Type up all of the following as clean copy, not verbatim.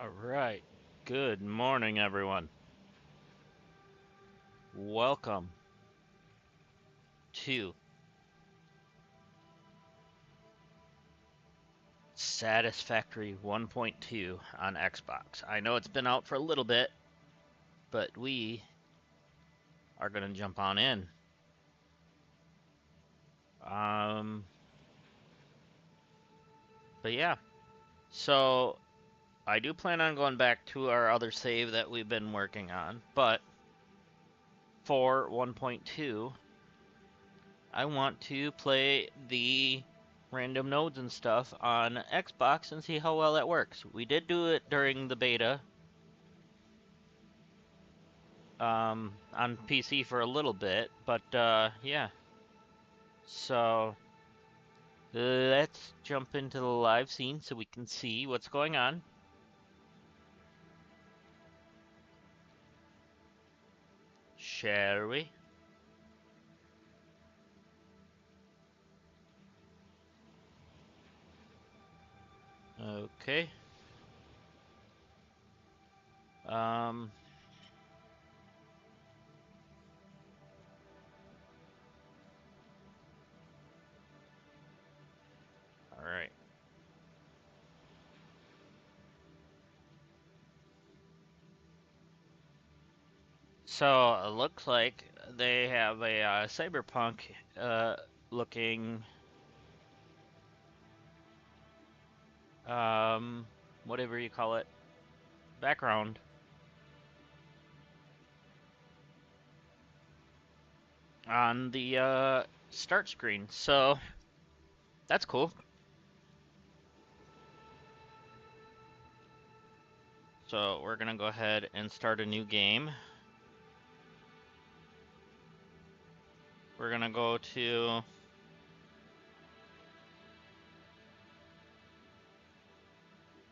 All right. Good morning, everyone. Welcome to Satisfactory 1.2 on Xbox. I know it's been out for a little bit, but we are going to jump on in. Um, but yeah, so I do plan on going back to our other save that we've been working on, but for 1.2, I want to play the random nodes and stuff on Xbox and see how well that works. We did do it during the beta on PC for a little bit, but yeah. So let's jump into the live scene so we can see what's going on. Shall we? Okay. Um, all right. So it looks like they have a cyberpunk looking um whatever you call it background on the start screen. So that's cool. So we're gonna go ahead and start a new game. We're gonna go to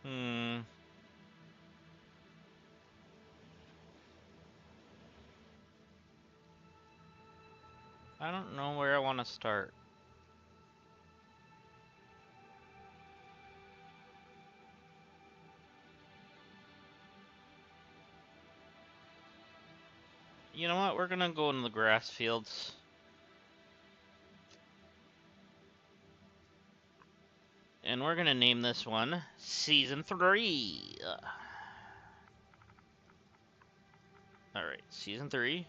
I don't know where I want to start. You know what? We're gonna go in the grass fields. And we're gonna name this one Season 3. Alright, Season 3.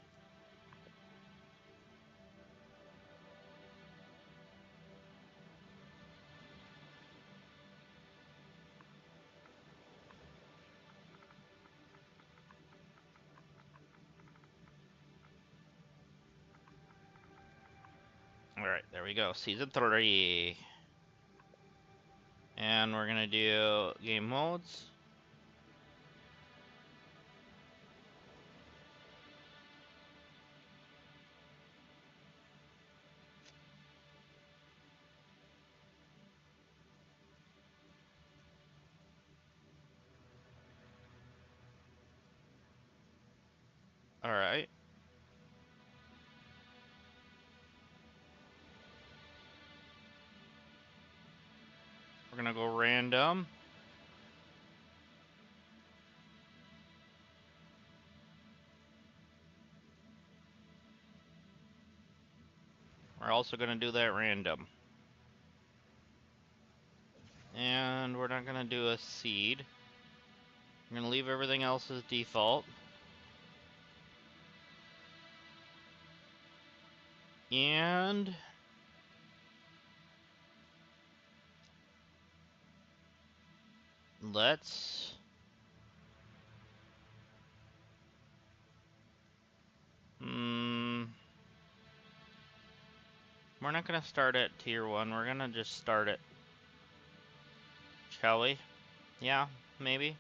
Alright, there we go. Season 3. And we're gonna do game modes. Alright. We're gonna go random. We're also gonna do that random. And we're not gonna do a seed. We're gonna leave everything else as default. And let's we're not gonna start at tier 1, we're gonna just start it. Shall we? Yeah, maybe.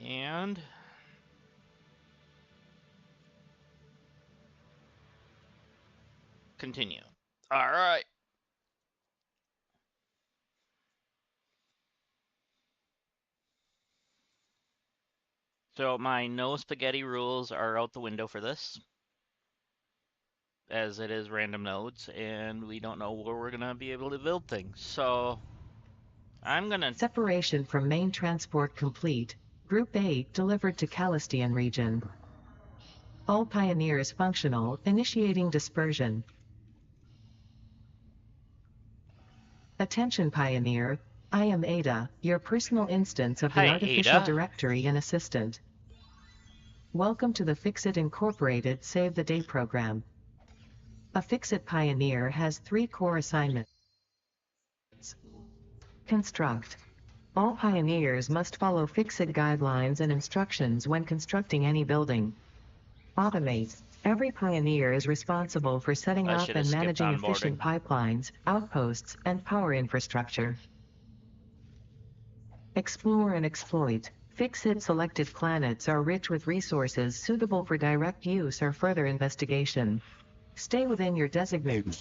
And continue. Alright. So my no spaghetti rules are out the window for this, as it is random nodes, and we don't know where we're gonna be able to build things. So I'm gonna... Separation from main transport complete. Group A delivered to Calistian region. All pioneers functional, initiating dispersion. Attention Pioneer, I am Ada, your personal instance of the Hi, artificial Ada. directory and assistant. Welcome to the Fixit Incorporated Save the Day program. A Fixit Pioneer has 3 core assignments. Construct. All pioneers must follow Fixit guidelines and instructions when constructing any building. Automate. Every pioneer is responsible for setting I up should have and skipped managing efficient onboarding. pipelines, outposts, and power infrastructure. Explore and exploit. Fixit selected planets are rich with resources suitable for direct use or further investigation. Stay within your designated.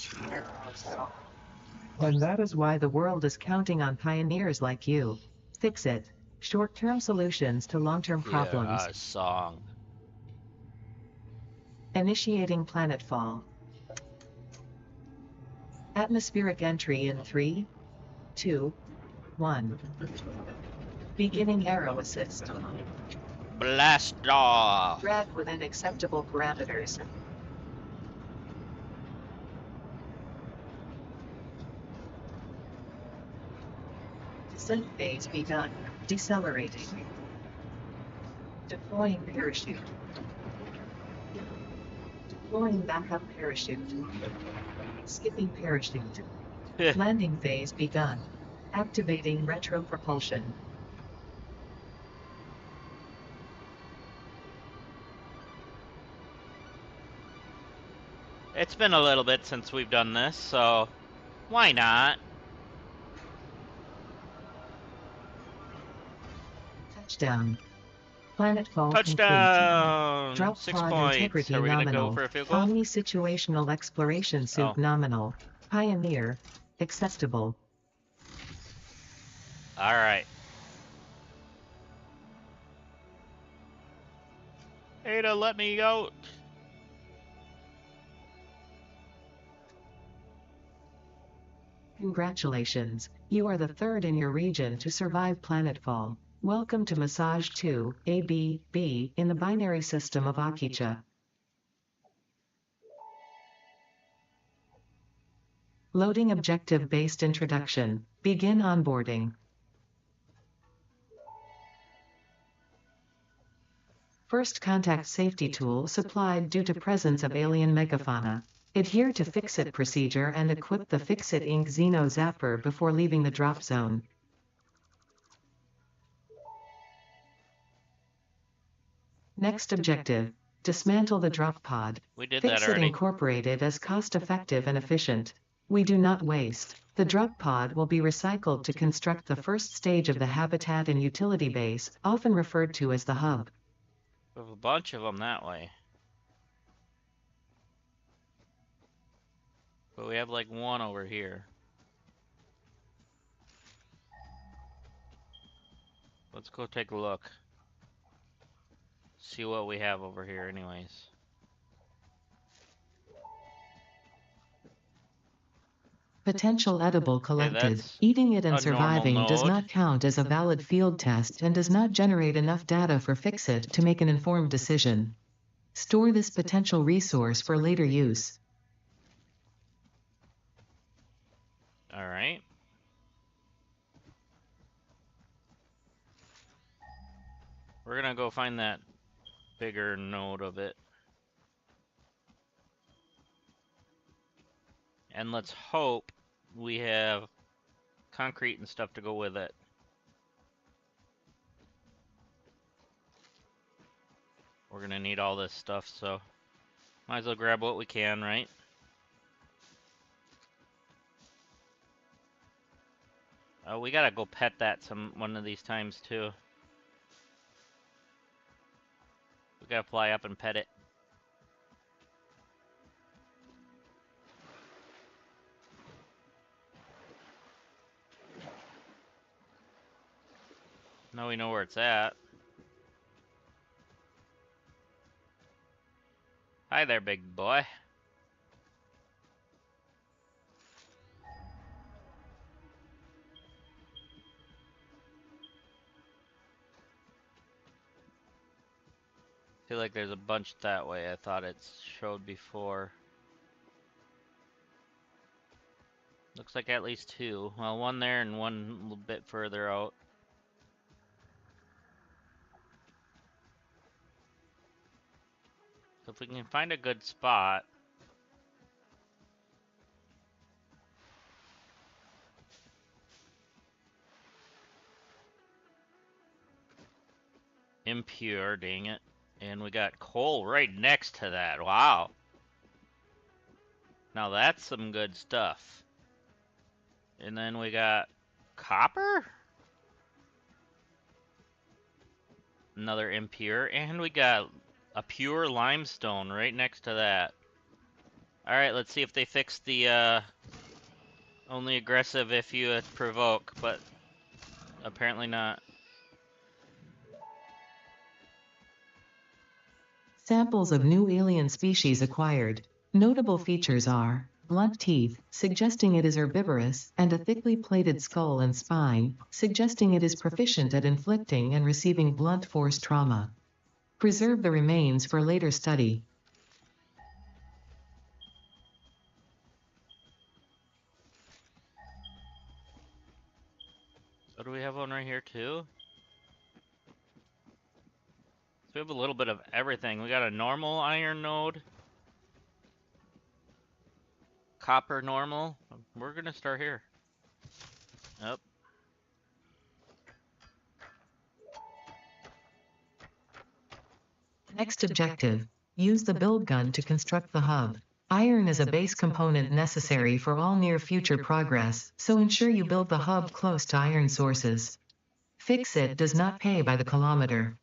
And that is why the world is counting on pioneers like you. Fixit. Short-term solutions to long-term problems. Yeah, song. Initiating planetfall. Atmospheric entry in 3, 2, 1. Beginning aero assist. Blast off! Drag within acceptable parameters. Descent phase begun. Decelerating. Deploying parachute. Deploying backup parachute. Skipping parachute. Landing phase begun. Activating retro propulsion. It's been a little bit since we've done this, so why not? Touchdown. Planetfall complete. Touchdown! Drop 6 pod points. integrity Are we gonna go nominal. for a field goal? Omni-situational exploration suit Oh. nominal. Pioneer. Accessible. Alright. Ada, let me out! Congratulations. You are the 3rd in your region to survive planetfall. Welcome to Massage 2, AB, in the binary system of Akicha. Loading objective-based introduction. Begin onboarding. First contact safety tool supplied due to presence of alien megafauna. Adhere to Fixit procedure and equip the Fixit Inc. Xeno Zapper before leaving the drop zone. Next objective. Dismantle the drop pod. We did that Fixit already. Incorporated is cost-effective and efficient. We do not waste. The drop pod will be recycled to construct the first stage of the habitat and utility base, often referred to as the hub. We have a bunch of them that way. But we have like one over here. Let's go take a look. See what we have over here anyways. Potential edible collected. that's Eating it and a normal surviving does node. not count as a valid field test and does not generate enough data for Fixit to make an informed decision. Store this potential resource for later use. Alright. We're gonna go find that bigger node of it. And let's hope we have concrete and stuff to go with it. We're gonna need all this stuff, so might as well grab what we can, right? Oh, we gotta go pet that one of these times too. We gotta fly up and pet it. Now we know where it's at. Hi there, big boy. feel like there's a bunch that way. I thought it showed before. Looks like at least two. Well, one there and one a little bit further out. So if we can find a good spot. Impure, dang it. And we got coal right next to that. Wow. Now that's some good stuff. And then we got copper? Another impure. And we got a pure limestone right next to that. Alright, let's see if they fix the only aggressive if you provoke, but apparently not. Samples of new alien species acquired. Notable features are blunt teeth, suggesting it is herbivorous, and a thickly plated skull and spine, suggesting it is proficient at inflicting and receiving blunt force trauma. Preserve the remains for later study. So do we have one right here too? So we have a little bit of everything. We got a normal iron node. Copper normal. We're gonna start here. Yep. Next objective. Use the build gun to construct the hub. Iron is a base component necessary for all near future progress, so ensure you build the hub close to iron sources. Fix it does not pay by the kilometer.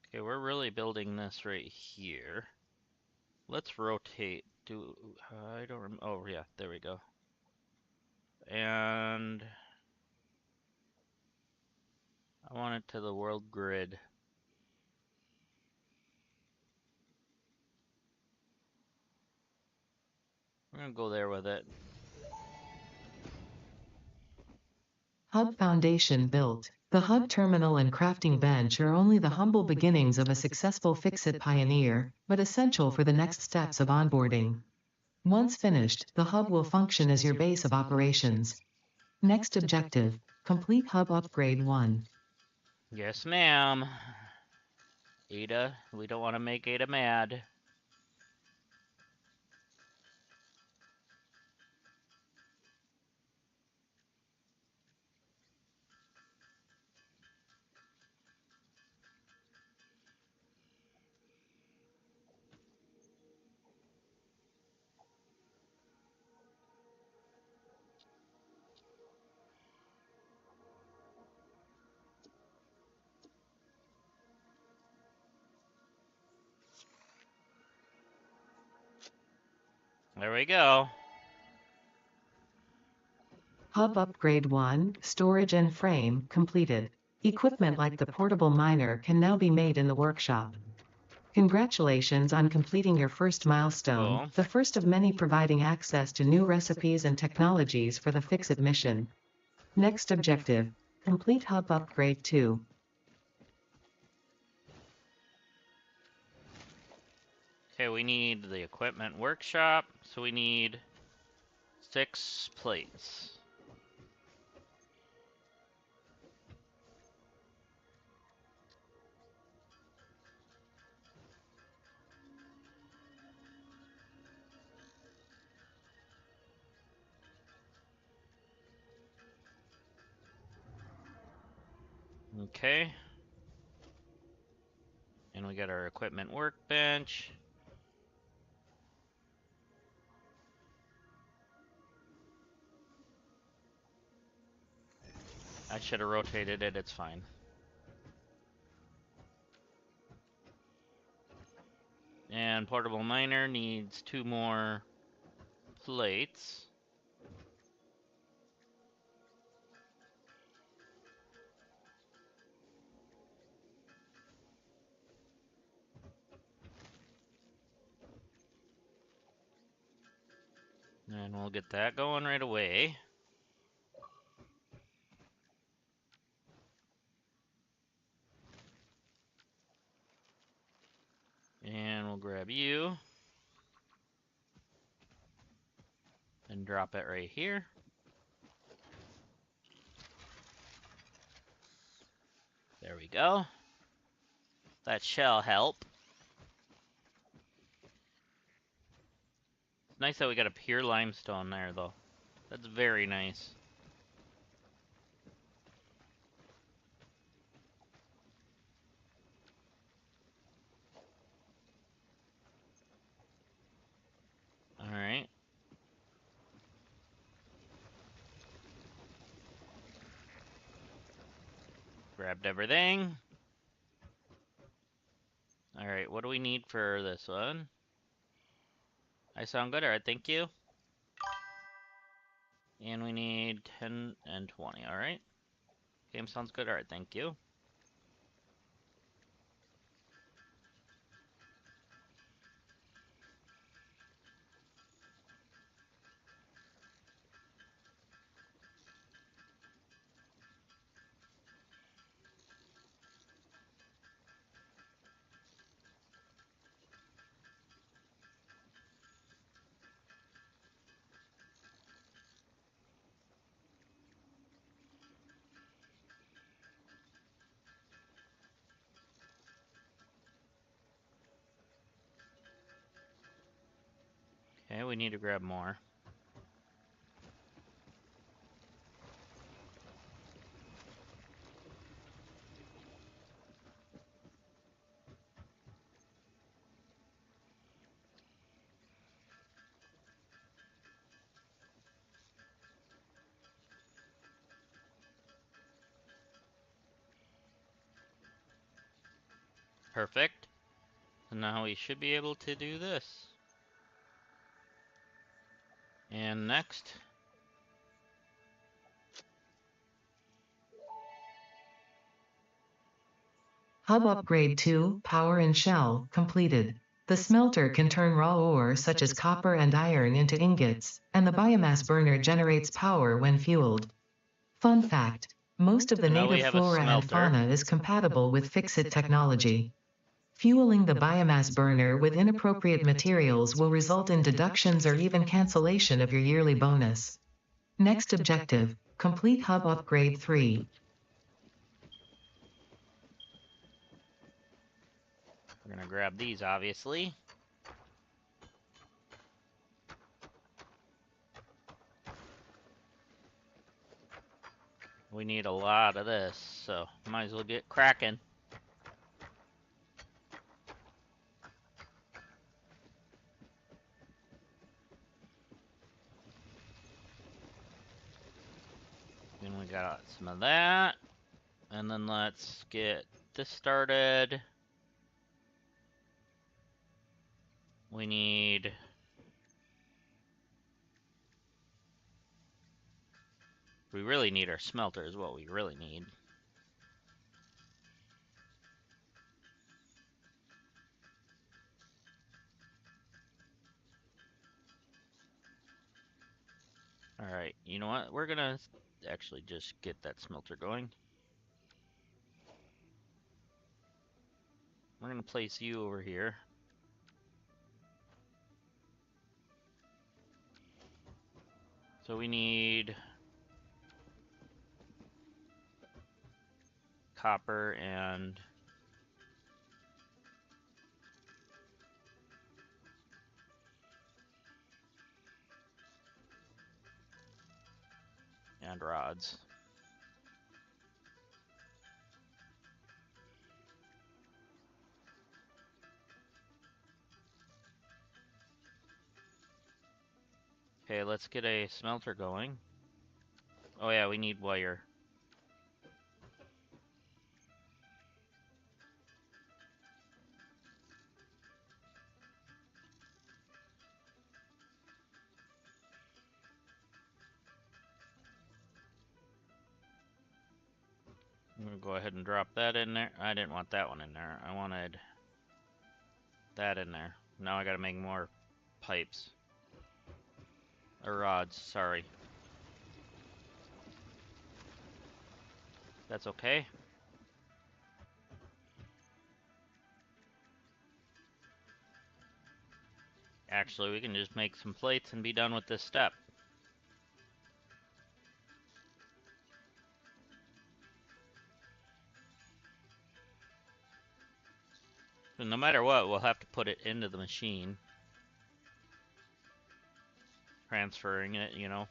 Okay, we're really building this right here. Let's rotate. I don't remember. Oh yeah, there we go. And I want it to the world grid. We're gonna go there with it. Hub foundation built. The hub terminal and crafting bench are only the humble beginnings of a successful Fix-It pioneer, but essential for the next steps of onboarding. Once finished, the hub will function as your base of operations. Next objective. Complete Hub Upgrade 1. Yes, ma'am. Ada, we don't want to make Ada mad. There we go. Hub Upgrade 1, Storage and Frame, completed. Equipment like the portable miner can now be made in the workshop. Congratulations on completing your first milestone, Cool. the first of many providing access to new recipes and technologies for the Fix-It mission. Next objective. Complete Hub Upgrade 2. Okay, we need the equipment workshop, so we need 6 plates. Okay. And we got our equipment workbench. I should have rotated it, it's fine. And portable miner needs 2 more plates. And we'll get that going right away. and drop it right here. There we go. That shall help. It's nice that we got a pure limestone there, though. That's very nice. Alright. Grabbed everything. Alright, what do we need for this one? I sound good? Alright, thank you. And we need 10 and 20, alright. Game sounds good, alright, thank you. Okay, we need to grab more. Perfect. And now we should be able to do this. And next. Hub Upgrade 2, Power and Shell, completed. The smelter can turn raw ore such as copper and iron into ingots, and the biomass burner generates power when fueled. Fun fact: most of the So now we native have a flora and smelter. fauna is compatible with Fix-It technology. Fueling the biomass burner with inappropriate materials will result in deductions or even cancellation of your yearly bonus. Next objective: complete Hub Upgrade 3. We're gonna grab these, obviously. We need a lot of this, so might as well get cracking. And we got some of that. And then let's get this started. We need... We really need our smelter is what we really need. Alright, you know what? We're gonna actually just get that smelter going. We're gonna place you over here. So we need copper and rods. Okay, let's get a smelter going. Oh yeah, we need wire. I'm gonna go ahead and drop that in there. I didn't want that one in there. I wanted that in there. Now I gotta make more pipes. Or rods, sorry. That's okay. Actually, we can just make some plates and be done with this step. And no matter what, we'll have to put it into the machine. Transferring it, you know.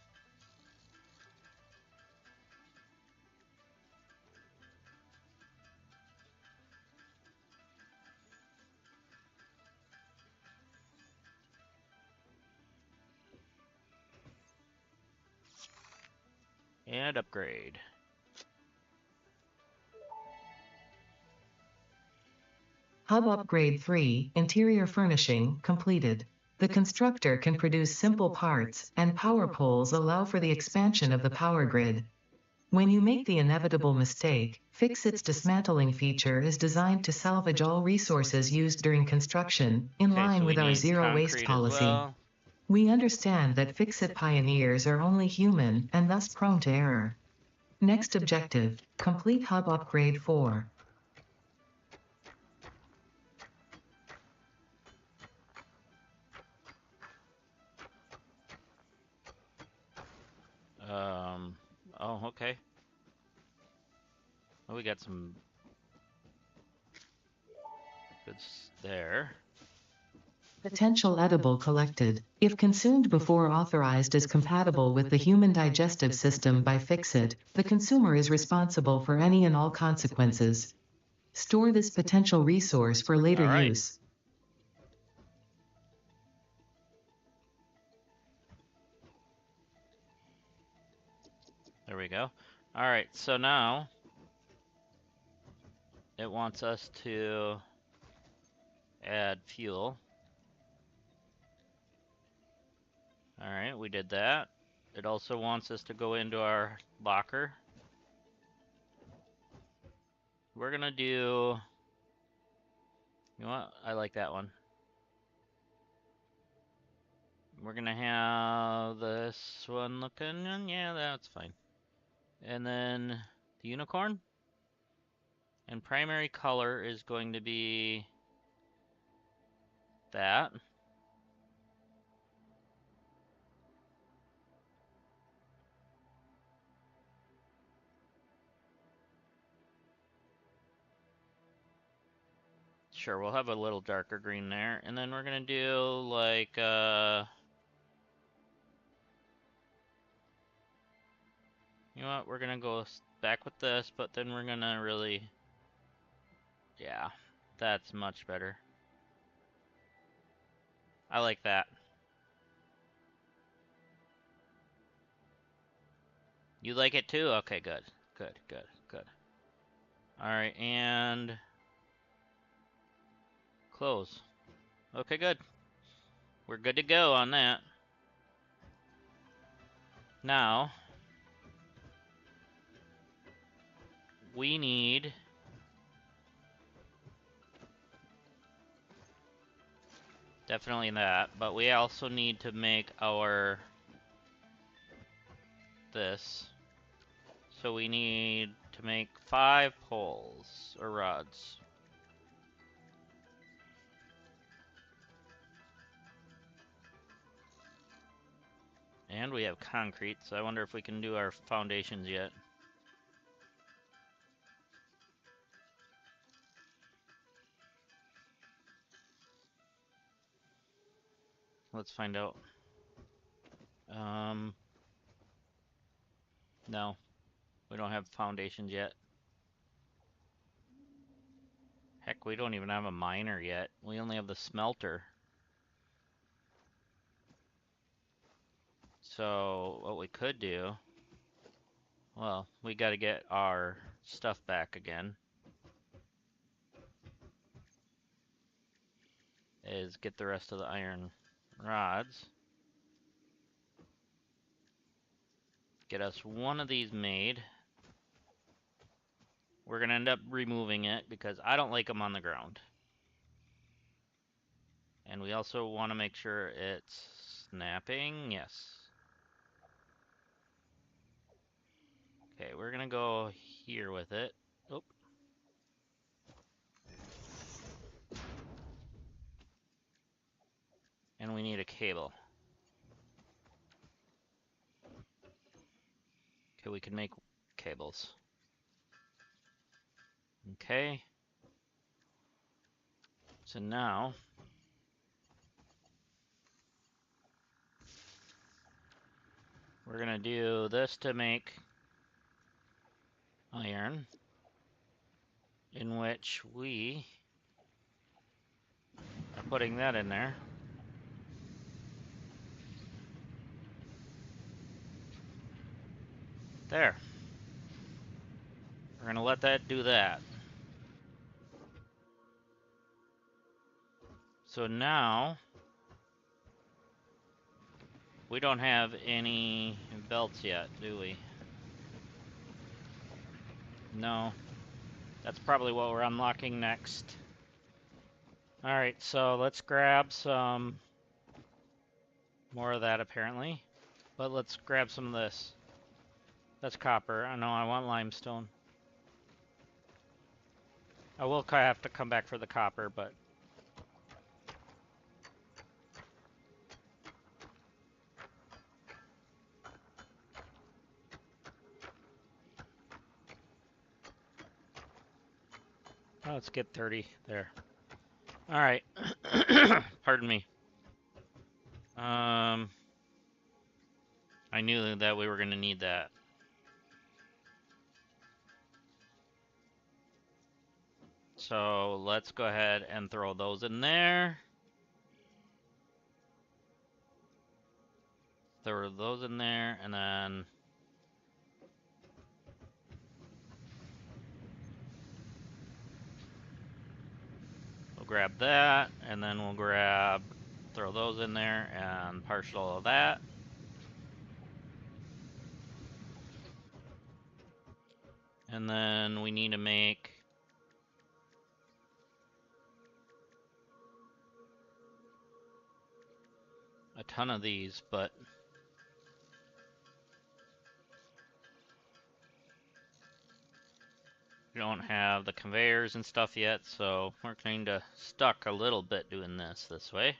And upgrade. Hub Upgrade 3, Interior Furnishing, completed. The constructor can produce simple parts, and power poles allow for the expansion of the power grid. When you make the inevitable mistake, Fix-It's dismantling feature is designed to salvage all resources used during construction, in Okay, line so we with our need zero waste concrete as policy. well. We understand that Fix-It pioneers are only human and thus prone to error. Next objective, complete Hub Upgrade 4. Oh, okay. Well, we got some goods there. Potential edible collected. If consumed before authorized as compatible with the human digestive system by Fix-It, the consumer is responsible for any and all consequences. Store this potential resource for later All right. use. There we go. All right, so now it wants us to add fuel. All right, we did that. It also wants us to go into our locker. We're gonna do, you know what? I like that one. We're gonna have this one looking, and yeah, that's fine. And then the unicorn. And primary color is going to be that. Sure, we'll have a little darker green there. And then we're gonna do like, you know what, we're gonna go back with this, but then we're gonna really, yeah, that's much better. I like that. You like it too? Okay, good, good, good, good. All right, and close. Okay, good. We're good to go on that. Now, we need definitely that, but we also need to make our this. So we need to make 5 poles or rods. And we have concrete, so I wonder if we can do our foundations yet. Let's find out. No, we don't have foundations yet. Heck, we don't even have a miner yet. We only have the smelter. So what we could do, well, we got to get our stuff back again, is get the rest of the iron rods. Get us one of these made. We're going to end up removing it because I don't like them on the ground. And we also want to make sure it's snapping. Yes. Okay, we're going to go here with it. Oh. And we need a cable. Okay, we can make cables. Okay. So now we're gonna do this to make iron, in which we are putting that in there. There. We're gonna let that do that. So now we don't have any belts yet, do we? No. That's probably what we're unlocking next. Alright, so let's grab some more of that apparently. But let's grab some of this. That's copper. I know I want limestone. I will have to come back for the copper, but... Oh, let's get 30 there. Alright. Pardon me. I knew that we were going to need that. So let's go ahead and throw those in there. Throw those in there, and then we'll grab that, and then we'll throw those in there, and partial of that. And then we need to make a ton of these, but we don't have the conveyors and stuff yet, so we're kind of stuck a little bit doing this way.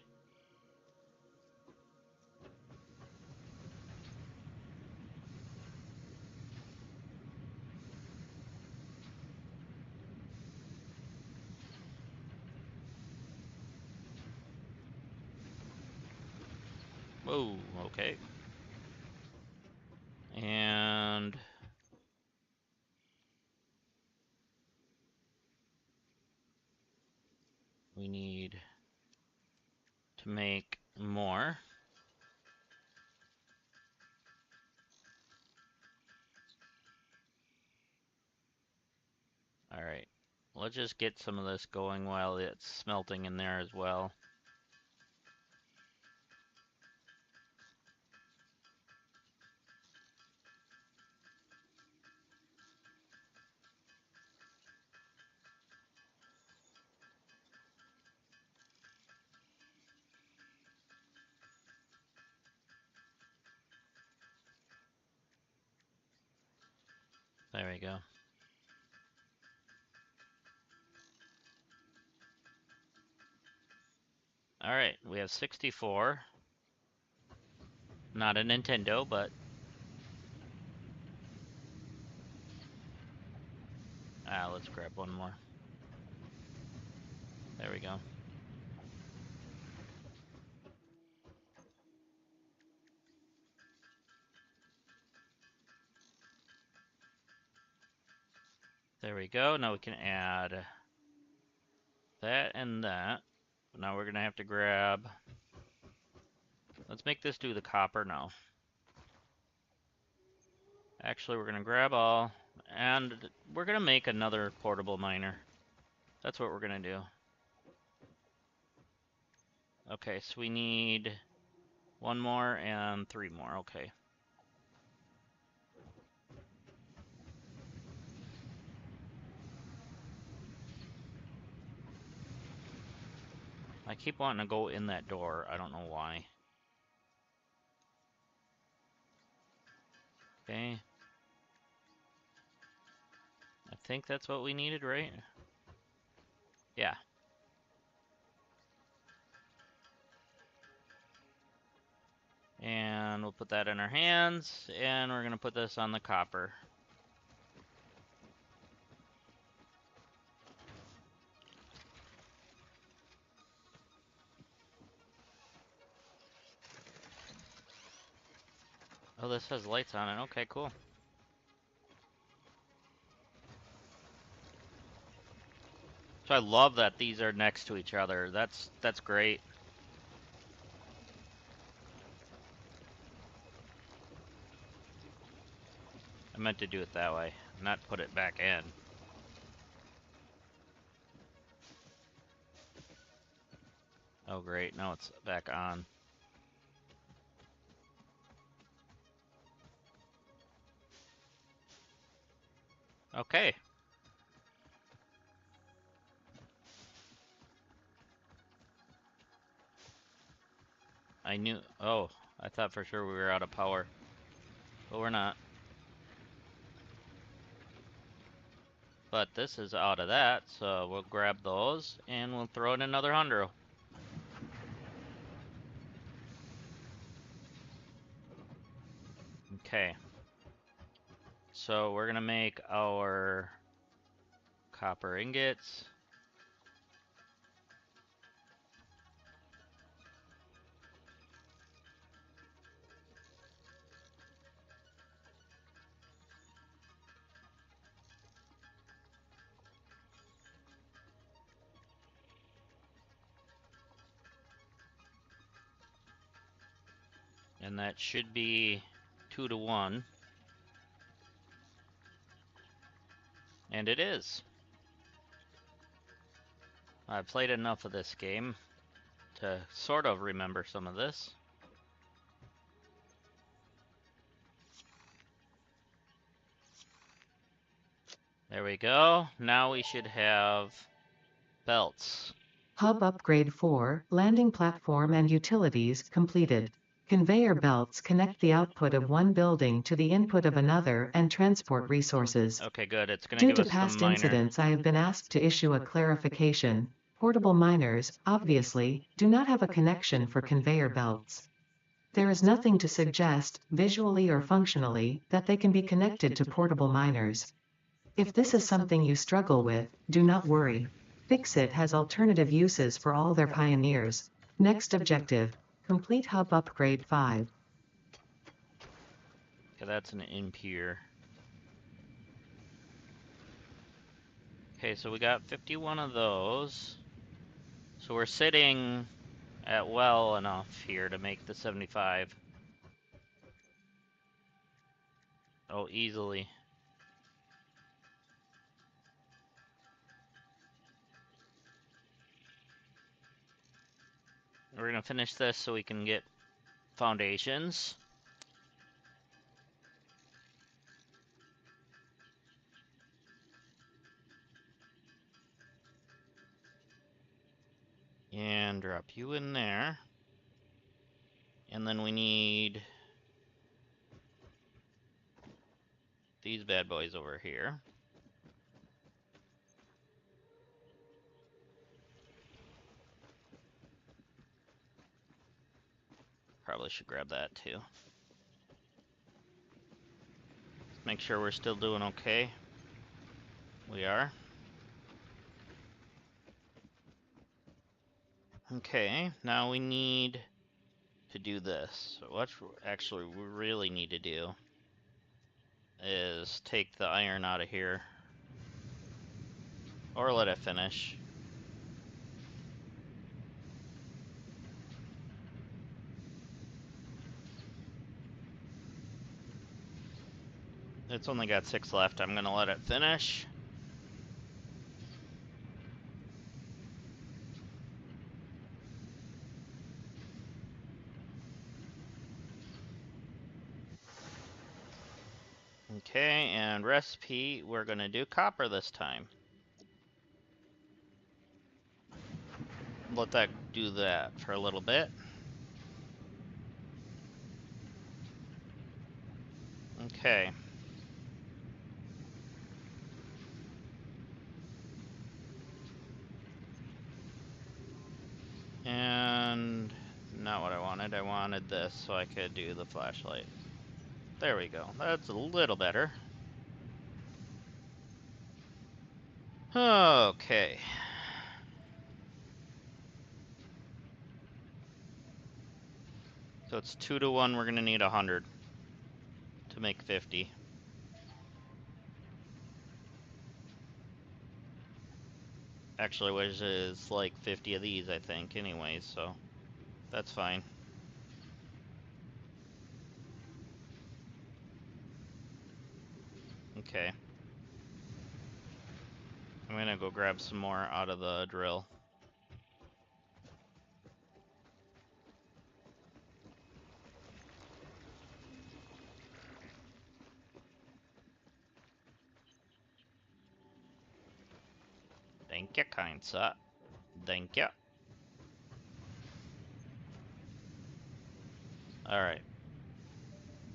Whoa, okay. And we need to make more. Alright, let's just get some of this going while it's smelting in there as well. There we go. Alright, we have 64. Not a Nintendo, but... let's grab one more. There we go. There we go. Now we can add that and that. Now we're gonna have to grab... Let's make this do the copper now. Actually, we're gonna grab all, and we're gonna make another portable miner. That's what we're gonna do. Okay, so we need one more and 3 more. Okay. I keep wanting to go in that door. I don't know why. Okay. I think that's what we needed, right? Yeah. And we'll put that in our hands, and we're gonna put this on the copper. Oh, this has lights on it. Okay, cool. So I love that these are next to each other. That's great. I meant to do it that way, not put it back in. Oh great, now it's back on. Okay. I knew, oh, I thought for sure we were out of power, but we're not. But this is out of that, so we'll grab those and we'll throw in another 100. Okay. So we're gonna make our copper ingots. And that should be 2 to 1. And it is. I've played enough of this game to sort of remember some of this. There we go. Now we should have belts. Hub upgrade 4, landing platform and utilities completed. Conveyor belts connect the output of one building to the input of another and transport resources. Okay, good. It's going to Due give to us the past miner. incidents, I have been asked to issue a clarification. Portable miners, obviously, do not have a connection for conveyor belts. There is nothing to suggest, visually or functionally, that they can be connected to portable miners. If this is something you struggle with, do not worry. Fixit has alternative uses for all their pioneers. Next objective. Complete Hub Upgrade 5. Okay, that's an impure. Okay, so we got 51 of those. So we're sitting at well enough here to make the 75. Oh, easily. We're gonna finish this so we can get foundations. And drop you in there. And then we need these bad boys over here. Probably should grab that too. Make sure we're still doing okay. We are. Okay, now we need to do this. So what actually we really need to do is take the iron out of here. Or let it finish. It's only got 6 left. I'm gonna let it finish. Okay, and recipe, we're gonna do copper this time. Let that do that for a little bit. Okay. And not what I wanted. I wanted this so I could do the flashlight. There we go. That's a little better. Okay. So it's 2 to 1. We're gonna need 100. to make 50. Actually, which is like 50 of these, I think, anyways, so that's fine. Okay. I'm gonna go grab some more out of the drill. Thank you, kind sir. Thank you. Alright.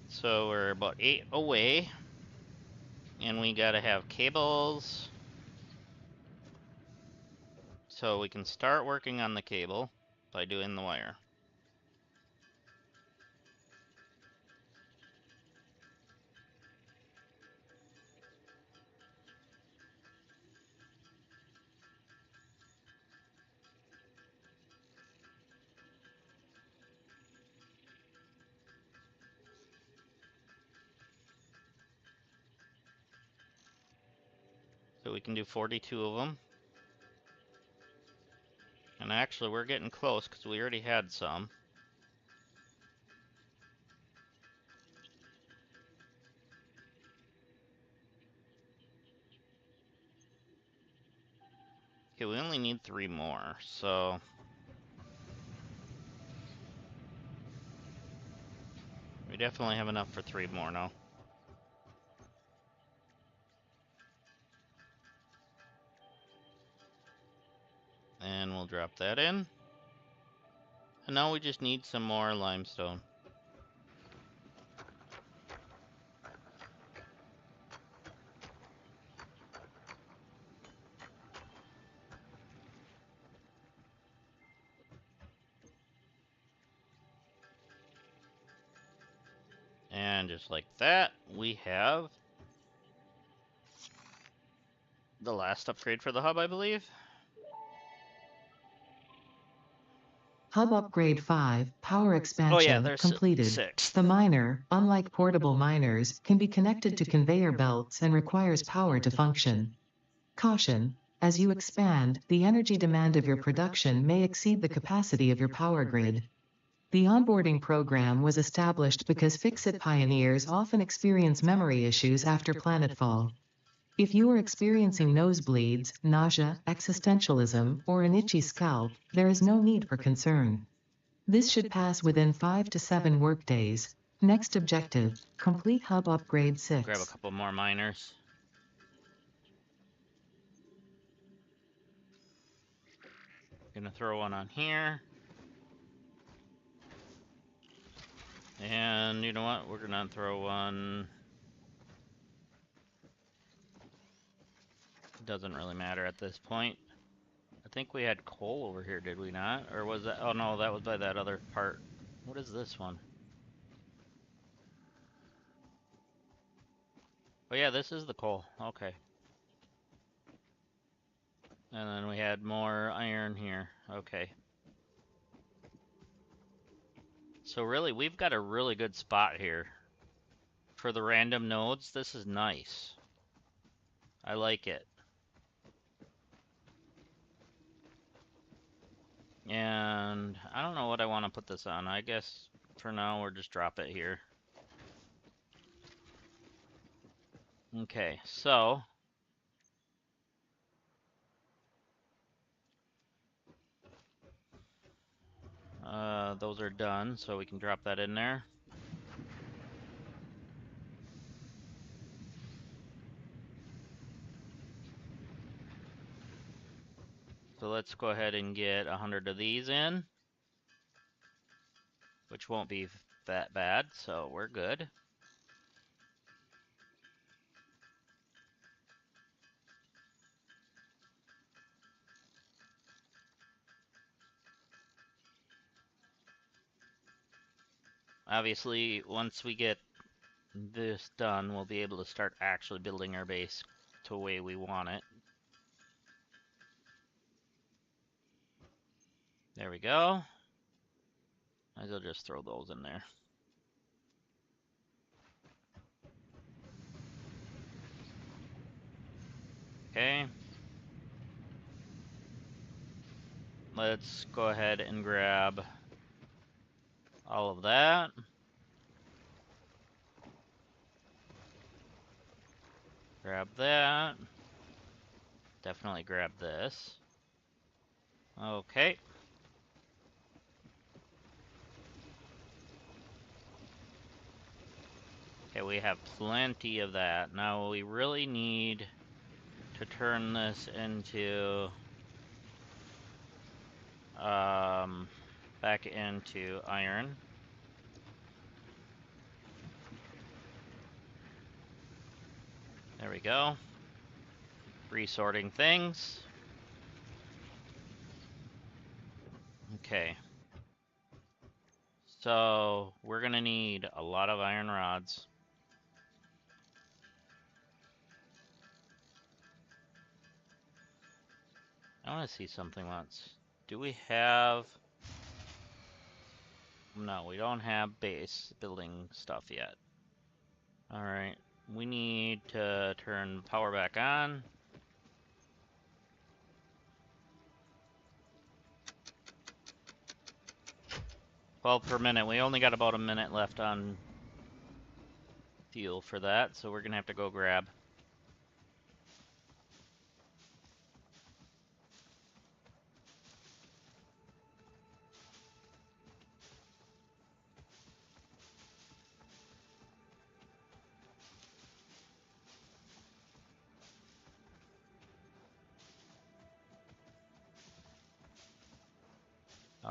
So we're about 8 away. And we gotta have cables. So we can start working on the cable by doing the wire. So we can do 42 of them. And actually, we're getting close because we already had some. Okay, we only need 3 more, so we definitely have enough for 3 more now. And we'll drop that in. And now we just need some more limestone. And just like that, we have the last upgrade for the hub, I believe. Hub Upgrade 5, Power Oh yeah, Expansion, there's completed. 6. The miner, unlike portable miners, can be connected to conveyor belts and requires power to function. Caution: as you expand, the energy demand of your production may exceed the capacity of your power grid. The onboarding program was established because fix-it pioneers often experience memory issues after planetfall. If you are experiencing nosebleeds, nausea, existentialism, or an itchy scalp, there is no need for concern. This should pass within 5 to 7 workdays. Next objective: complete Hub Upgrade 6. Grab a couple more miners. Gonna throw one on here. And you know what? We're gonna throw one. Doesn't really matter at this point. I think we had coal over here, did we not? Or was that? Oh no, that was by that other part. What is this one? Oh yeah, this is the coal. Okay. And then we had more iron here. Okay. So really, we've got a really good spot here. For the random nodes, this is nice. I like it. And I don't know what I want to put this on. I guess for now we'll just drop it here. Okay, so those are done, so we can drop that in there. So let's go ahead and get 100 of these in, which won't be that bad, so we're good. Obviously, once we get this done, we'll be able to start actually building our base to the way we want it. There we go. I'll just throw those in there. Okay. Let's go ahead and grab all of that. Grab that. Definitely grab this. Okay. Okay, we have plenty of that. Now we really need to turn this into back into iron. There we go. Resorting things. Okay. So we're gonna need a lot of iron rods. I want to see something once. Do we have... No, we don't have base building stuff yet. Alright, we need to turn power back on. Well, per minute. We only got about a minute left on fuel for that, so we're gonna have to go grab.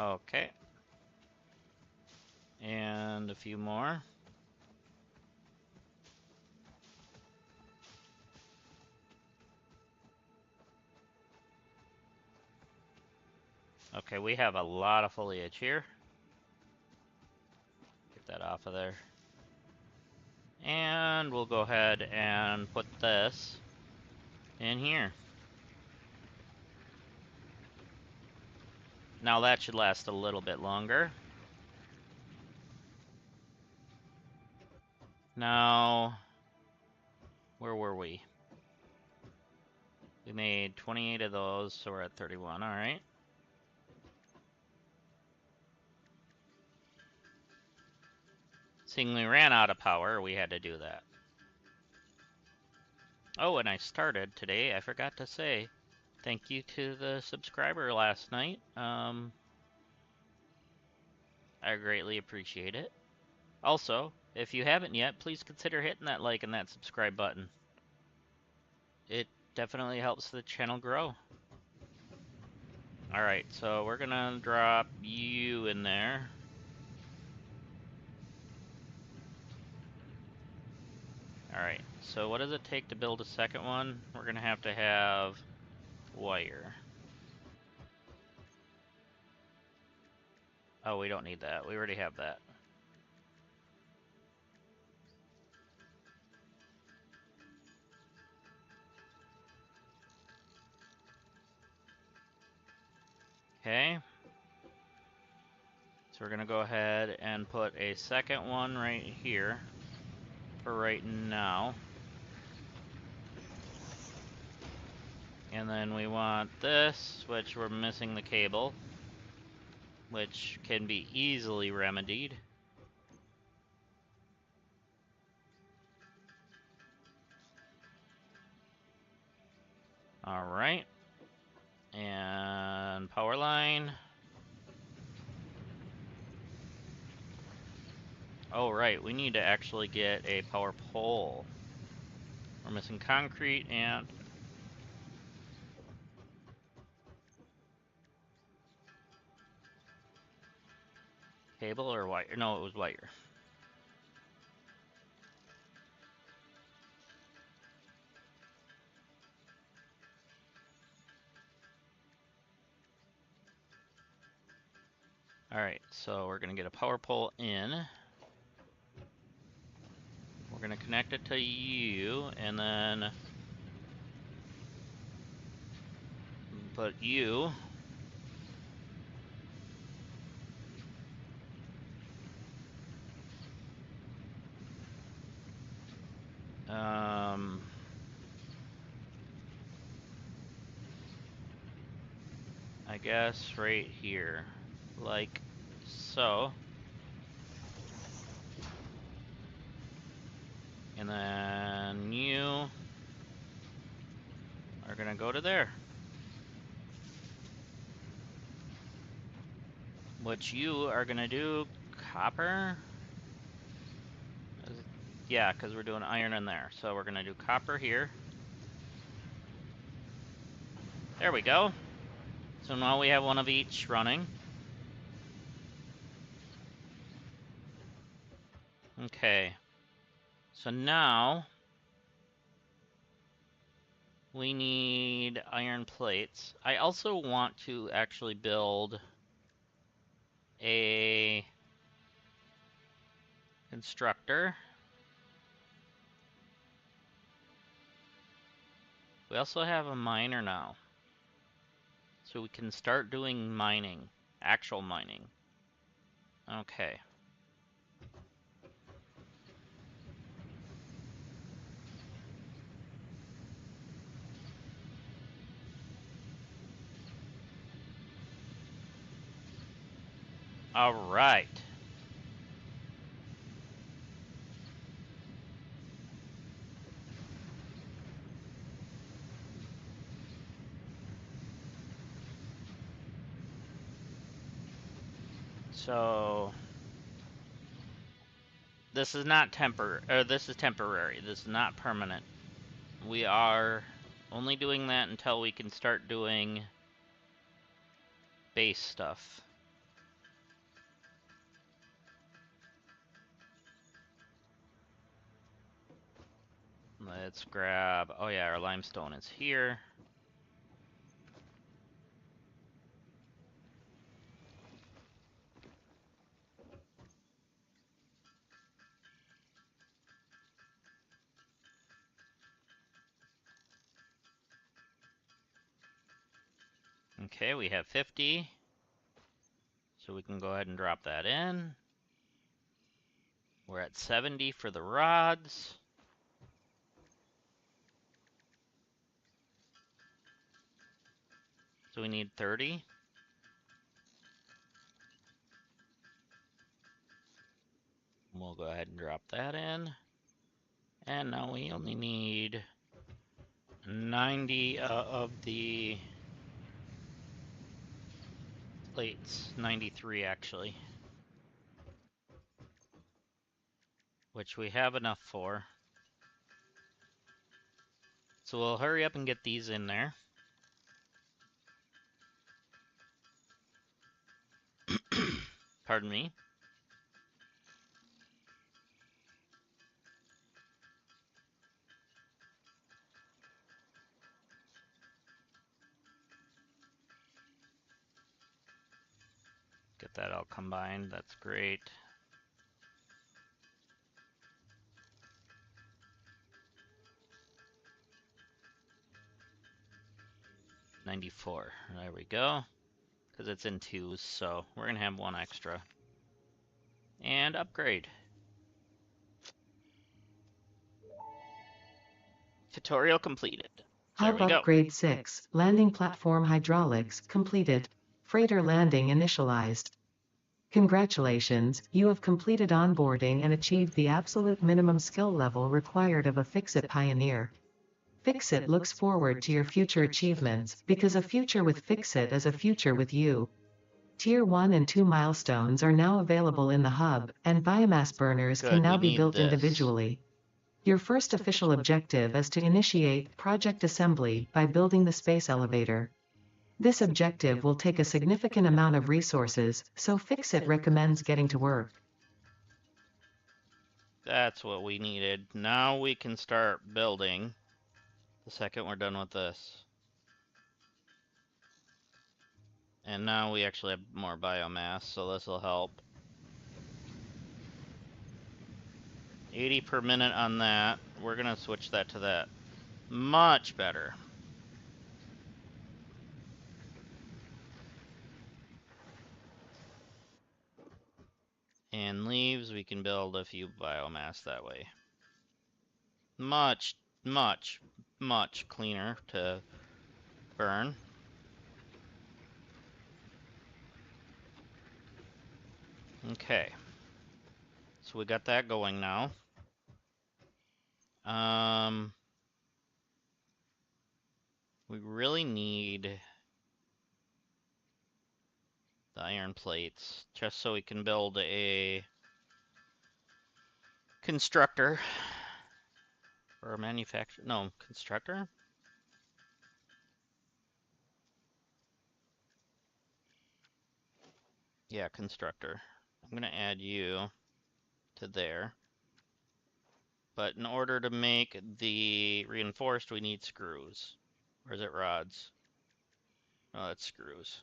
Okay. And a few more. Okay, we have a lot of foliage here. Get that off of there. And we'll go ahead and put this in here. Now that should last a little bit longer. Now, where were we? We made 28 of those, so we're at 31, all right. Seeing we ran out of power, we had to do that. Oh, and I started today, I forgot to say, thank you to the subscriber last night. I greatly appreciate it. Also, if you haven't yet, please consider hitting that like and that subscribe button. It definitely helps the channel grow. Alright, so we're gonna drop you in there. Alright, so what does it take to build a second one? We're gonna have to have wire. Oh, we don't need that. We already have that. Okay. So we're gonna go ahead and put a second one right here for right now. And then we want this, which we're missing the cable, which can be easily remedied. Alright. And power line. Oh, right, we need to actually get a power pole. We're missing concrete and... cable or wire? No, it was wire. Alright, so we're gonna get a power pole in. We're gonna connect it to you, and then put you. Um, guess right here, like so. And then you are gonna go to there. Which you are gonna do copper? Yeah, because we're doing iron in there. So we're gonna do copper here. There we go. So now we have one of each running. Okay. So now we need iron plates. I also want to actually build a constructor. We also have a miner now. So we can start doing mining, actual mining. Okay. All right. So this is not this is temporary. This is not permanent. We are only doing that until we can start doing base stuff. Let's grab, oh yeah, our limestone is here. Okay, we have 50. So we can go ahead and drop that in. We're at 70 for the rods. So we need 30. We'll go ahead and drop that in. And now we only need 90 of the plates. 93 actually. Which we have enough for. So we'll hurry up and get these in there. Pardon me. Get that all combined. That's great. $94. There we go. Because it's in twos, so we're going to have one extra. And upgrade. Tutorial completed. There Hub we go. upgrade 6, landing platform hydraulics completed. Freighter landing initialized. Congratulations, you have completed onboarding and achieved the absolute minimum skill level required of a Fix-It pioneer. Fix-It looks forward to your future achievements, because a future with Fix-It is a future with you. Tier 1 and 2 milestones are now available in the hub, and biomass burners can Good, now we be need built this. individually. Your first official objective is to initiate project assembly by building the space elevator. This objective will take a significant amount of resources, so Fix-It recommends getting to work. That's what we needed. Now we can start building the second we're done with this. And now we actually have more biomass, so this will help. 80 per minute on that. We're gonna switch that to that. Much better. And leaves, we can build a few biomass that way. Much, much cleaner to burn. Okay. So we got that going now. We really need the iron plates just so we can build a constructor or a manufacturer. No, constructor? Yeah, constructor. I'm gonna add you to there. But in order to make the reinforced, we need screws. Or is it rods? Oh, that's screws.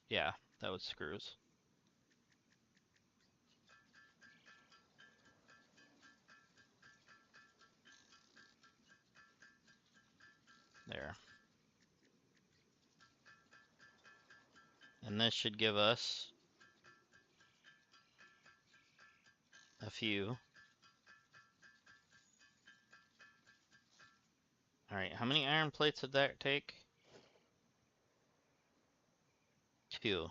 Yeah, that was screws. There. And this should give us a few. Alright, how many iron plates did that take? 2.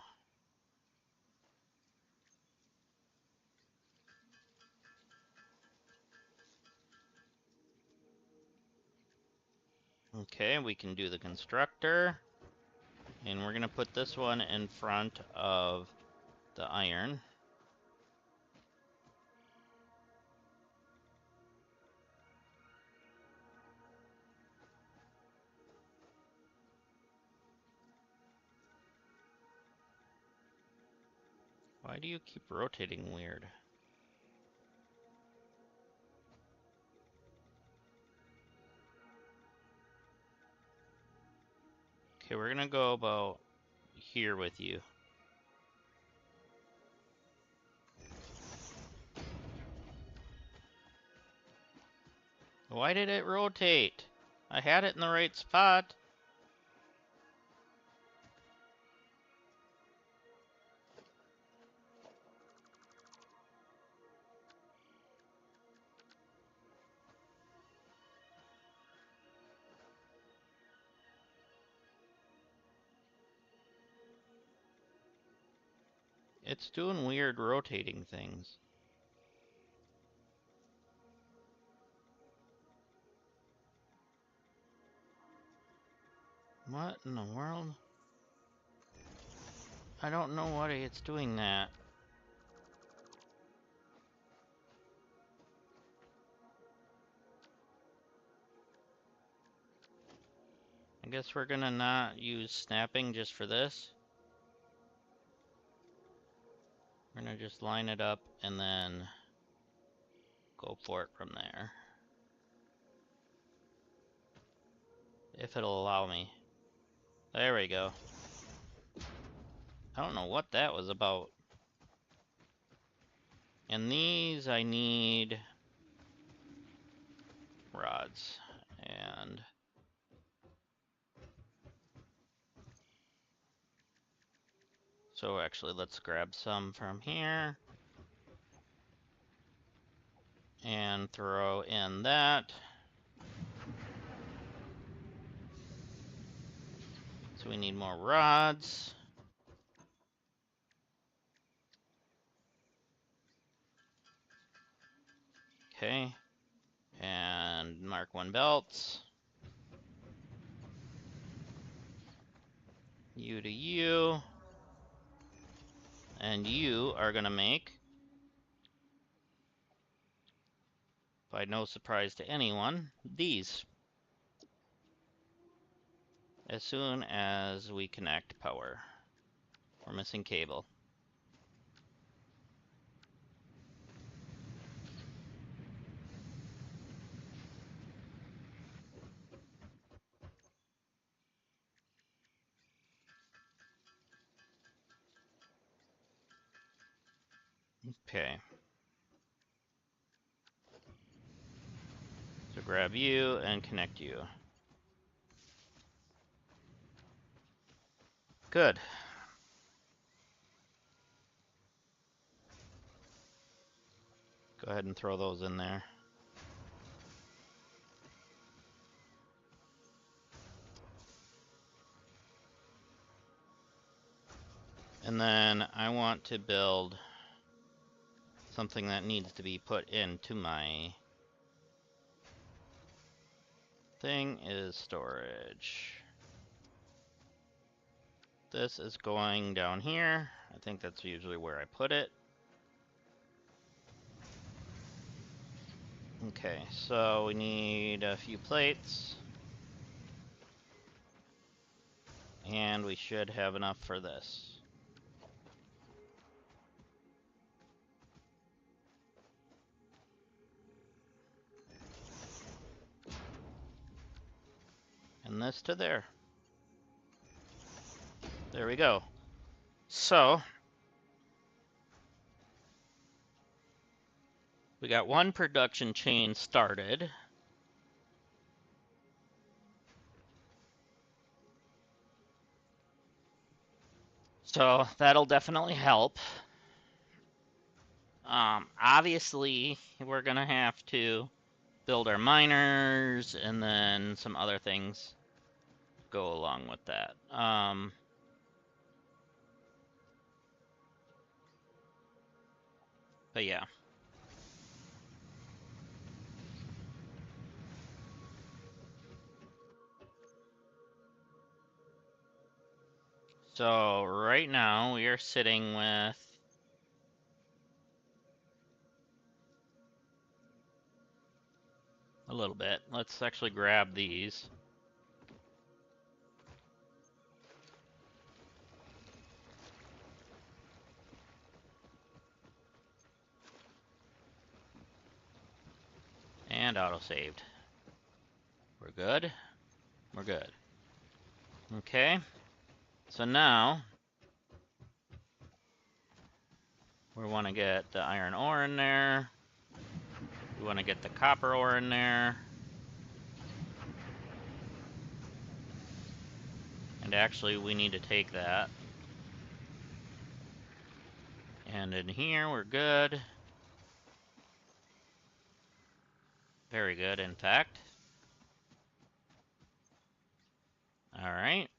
Okay, we can do the constructor. And we're gonna put this one in front of the iron. Why do you keep rotating weird? Okay, we're gonna go about here with you. Why did it rotate? I had it in the right spot. It's doing weird rotating things. What in the world? I don't know why it's doing that. I guess we're gonna not use snapping just for this. We're gonna just line it up and then go for it from there. If it'll allow me. There we go. I don't know what that was about. And these I need rods. And so actually let's grab some from here and throw in that. So we need more rods. Okay. And Mark 1 belts. You to you. And you are gonna make, by no surprise to anyone, these. As soon as we connect power. We're missing cable. Okay. So grab you and connect you. Good. Go ahead and throw those in there. And then I want to build something that needs to be put into my thing is storage. This is going down here. I think that's usually where I put it. Okay, so we need a few plates. And we should have enough for this. And this to there. There we go. So, we got one production chain started. So, that'll definitely help. Obviously, we're going to have to build our miners and then some other things go along with that. But yeah. So right now we are sitting with a little bit. Let's actually grab these. And auto-saved. We're good. We're good. Okay. So now we want to get the iron ore in there. We want to get the copper ore in there. And actually we need to take that. And in here we're good. Very good, in fact. Alright.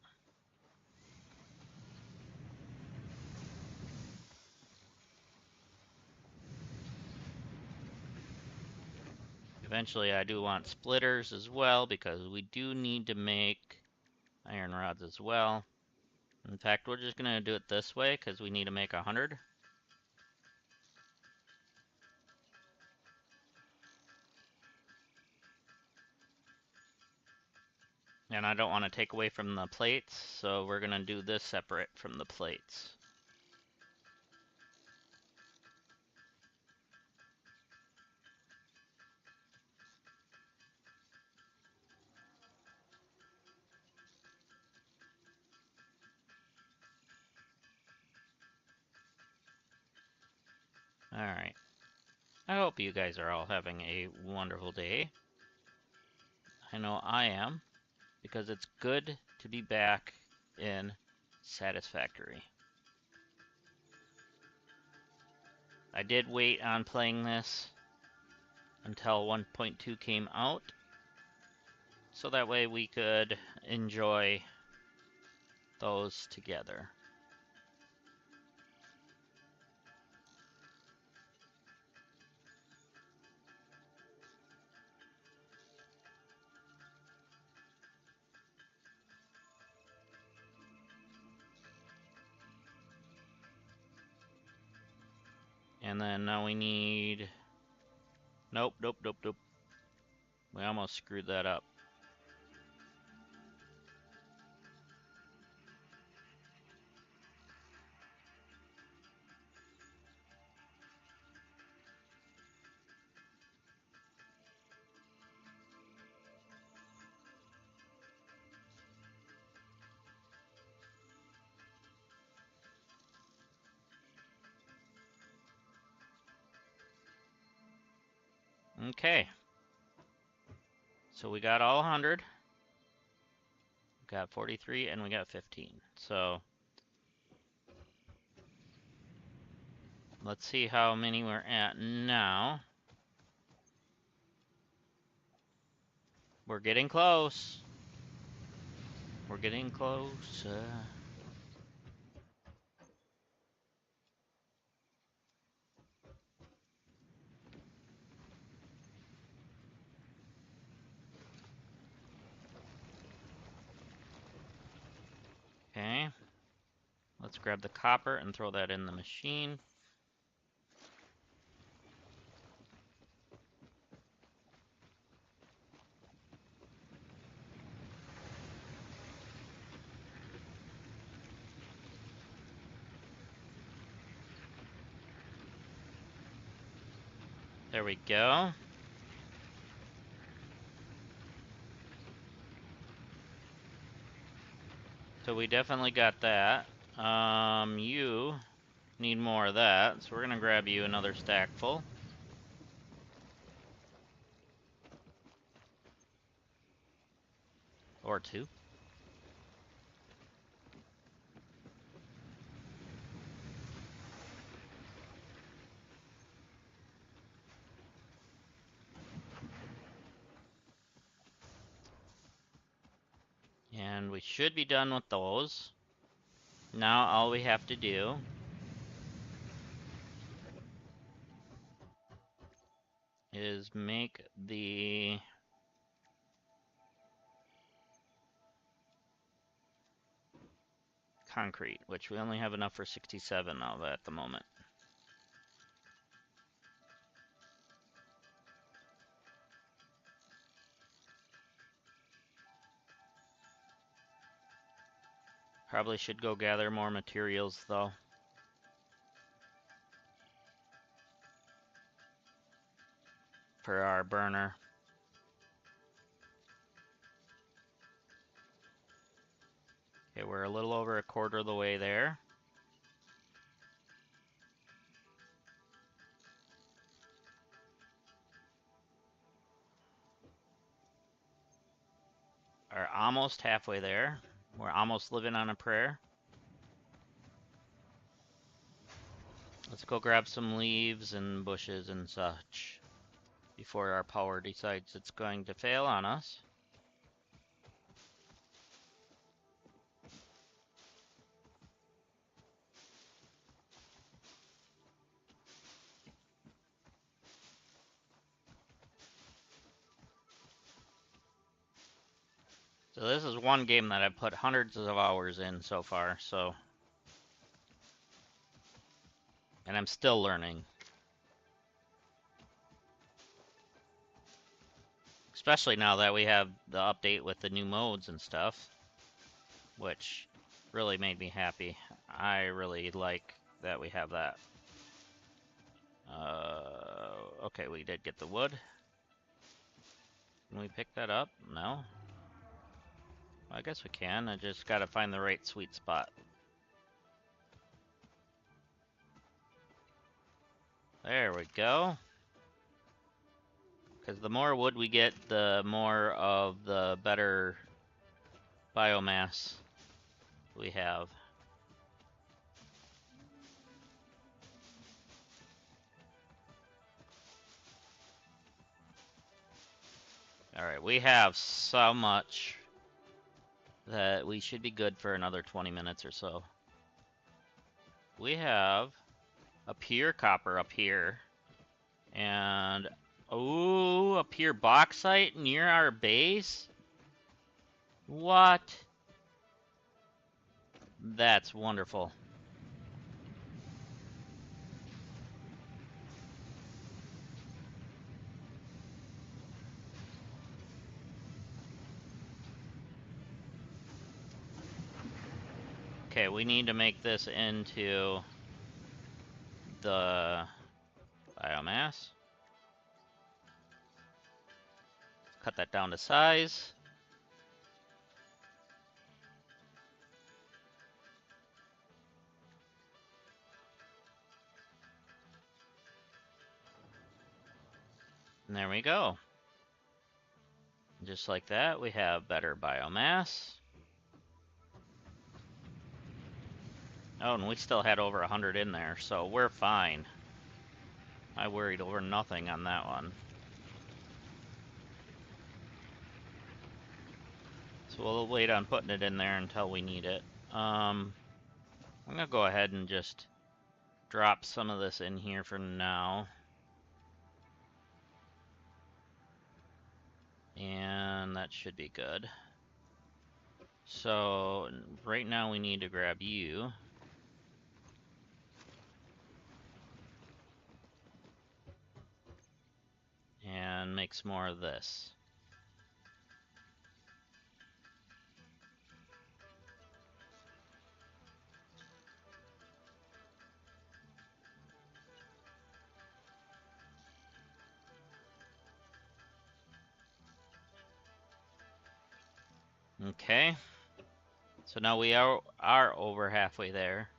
Eventually I do want splitters as well because we do need to make iron rods as well. In fact, we're just going to do it this way because we need to make 100. And I don't want to take away from the plates, so we're going to do this separate from the plates. Alright. I hope you guys are all having a wonderful day. I know I am, because it's good to be back in Satisfactory. I did wait on playing this until 1.2 came out, so that way we could enjoy those together. And then now we need... Nope. We almost screwed that up. Okay. So we got all 100. We got 43 and we got 15. So let's see how many we're at now. We're getting close. We're getting close. let's grab the copper and throw that in the machine. There we go. So we definitely got that. You need more of that, so we're gonna grab you another stack full. Or two. And we should be done with those. Now all we have to do is make the concrete, which we only have enough for 67 of at the moment. Probably should go gather more materials though. For our burner. Okay, we're a little over a quarter of the way there. Are almost halfway there. We're almost living on a prayer. Let's go grab some leaves and bushes and such before our power decides it's going to fail on us. So this is one game that I've put hundreds of hours in so far, so... And I'm still learning. Especially now that we have the update with the new modes and stuff. Which really made me happy. I really like that we have that. Okay, we did get the wood. Can we pick that up? No? I guess we can. I just gotta find the right sweet spot. There we go. Because the more wood we get, the more of the better biomass we have. Alright, we have so much that we should be good for another 20 minutes or so. We have a pure copper up here. And, oh, a pure bauxite near our base? What? That's wonderful. Okay, we need to make this into the biomass. Cut that down to size. And there we go. Just like that, we have better biomass. Oh, and we still had over 100 in there, so we're fine. I worried over nothing on that one. So we'll wait on putting it in there until we need it. I'm gonna go ahead and just drop some of this in here for now. And that should be good. So right now we need to grab you. then make some more of this. Okay. So now we are over halfway there.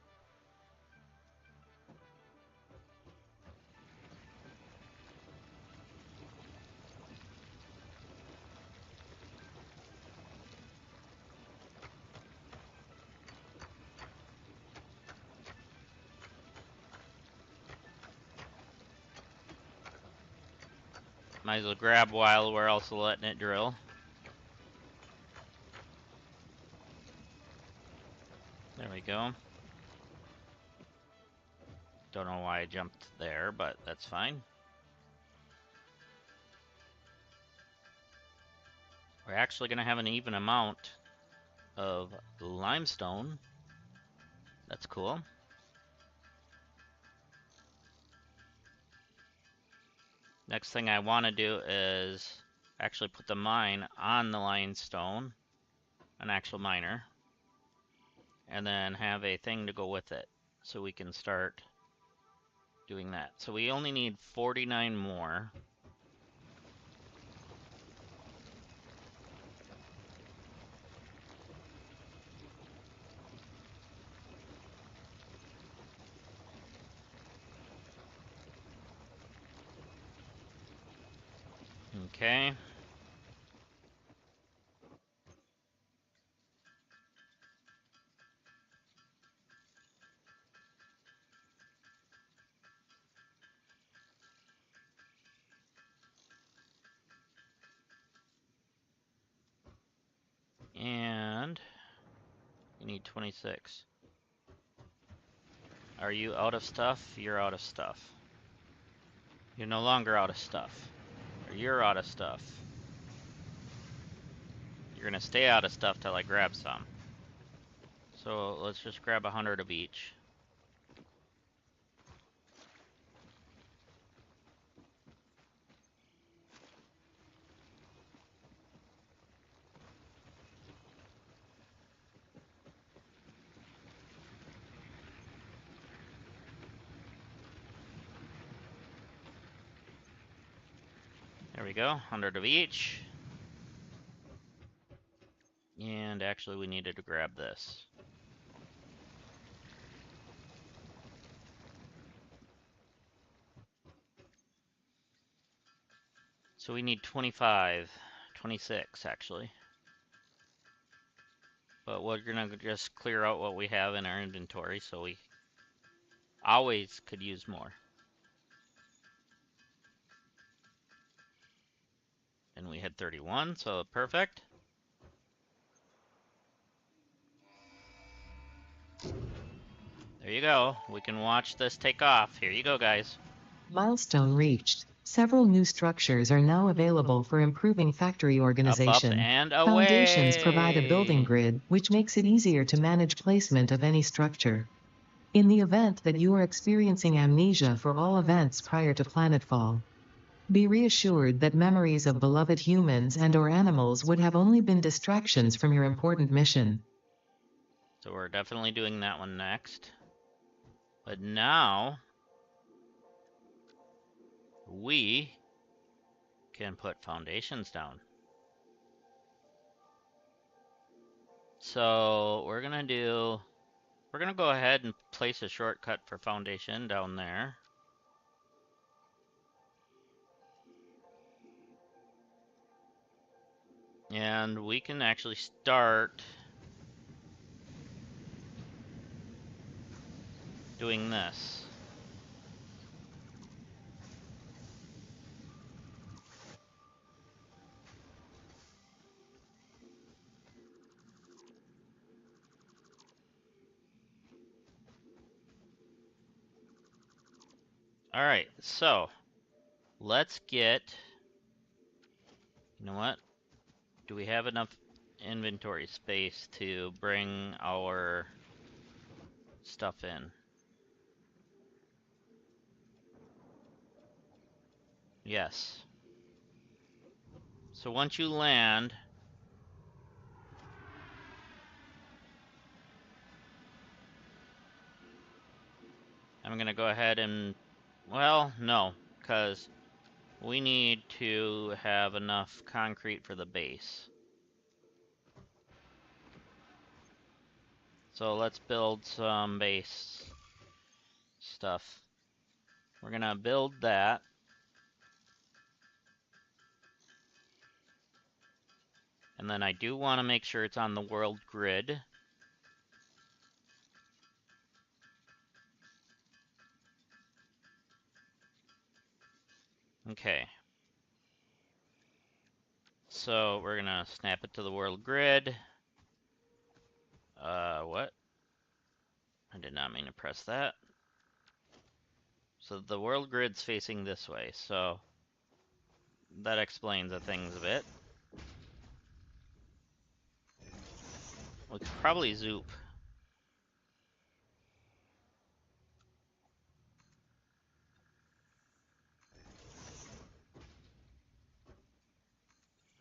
Might as well grab while we're also letting it drill. There we go. Don't know why I jumped there, but that's fine. We're actually going to have an even amount of limestone. That's cool. Next thing I want to do is actually put the mine on the limestone, an actual miner, and then have a thing to go with it so we can start doing that. So we only need 49 more. Okay. And we need 26. Are you out of stuff? You're out of stuff. You're no longer out of stuff. Or you're out of stuff. You're gonna stay out of stuff till I grab some. So let's just grab 100 of each. There we go, 100 of each. And actually we needed to grab this. So we need 25, 26 actually. But we're gonna just clear out what we have in our inventory so we always could use more. And we had 31, so perfect. There you go. We can watch this take off. Here you go, guys. Milestone reached. Several new structures are now available for improving factory Up, organization. and Foundations provide a building away. grid, which makes it easier to manage placement of any structure. In the event that you are experiencing amnesia for all events prior to planetfall, be reassured that memories of beloved humans and/or animals would have only been distractions from your important mission. So we're definitely doing that one next. But now we can put foundations down. So we're gonna go ahead and place a shortcut for foundation down there. And we can actually start doing this. All right, so let's get, you know what? Do we have enough inventory space to bring our stuff in? Yes. So once you land, I'm gonna go ahead and, well, no, because we need to have enough concrete for the base. So let's build some base stuff. We're gonna build that. And then I do want to make sure it's on the world grid. Okay. So we're gonna snap it to the world grid. What? I did not mean to press that. So the world grid's facing this way, so that explains the things a bit. We could probably zoop.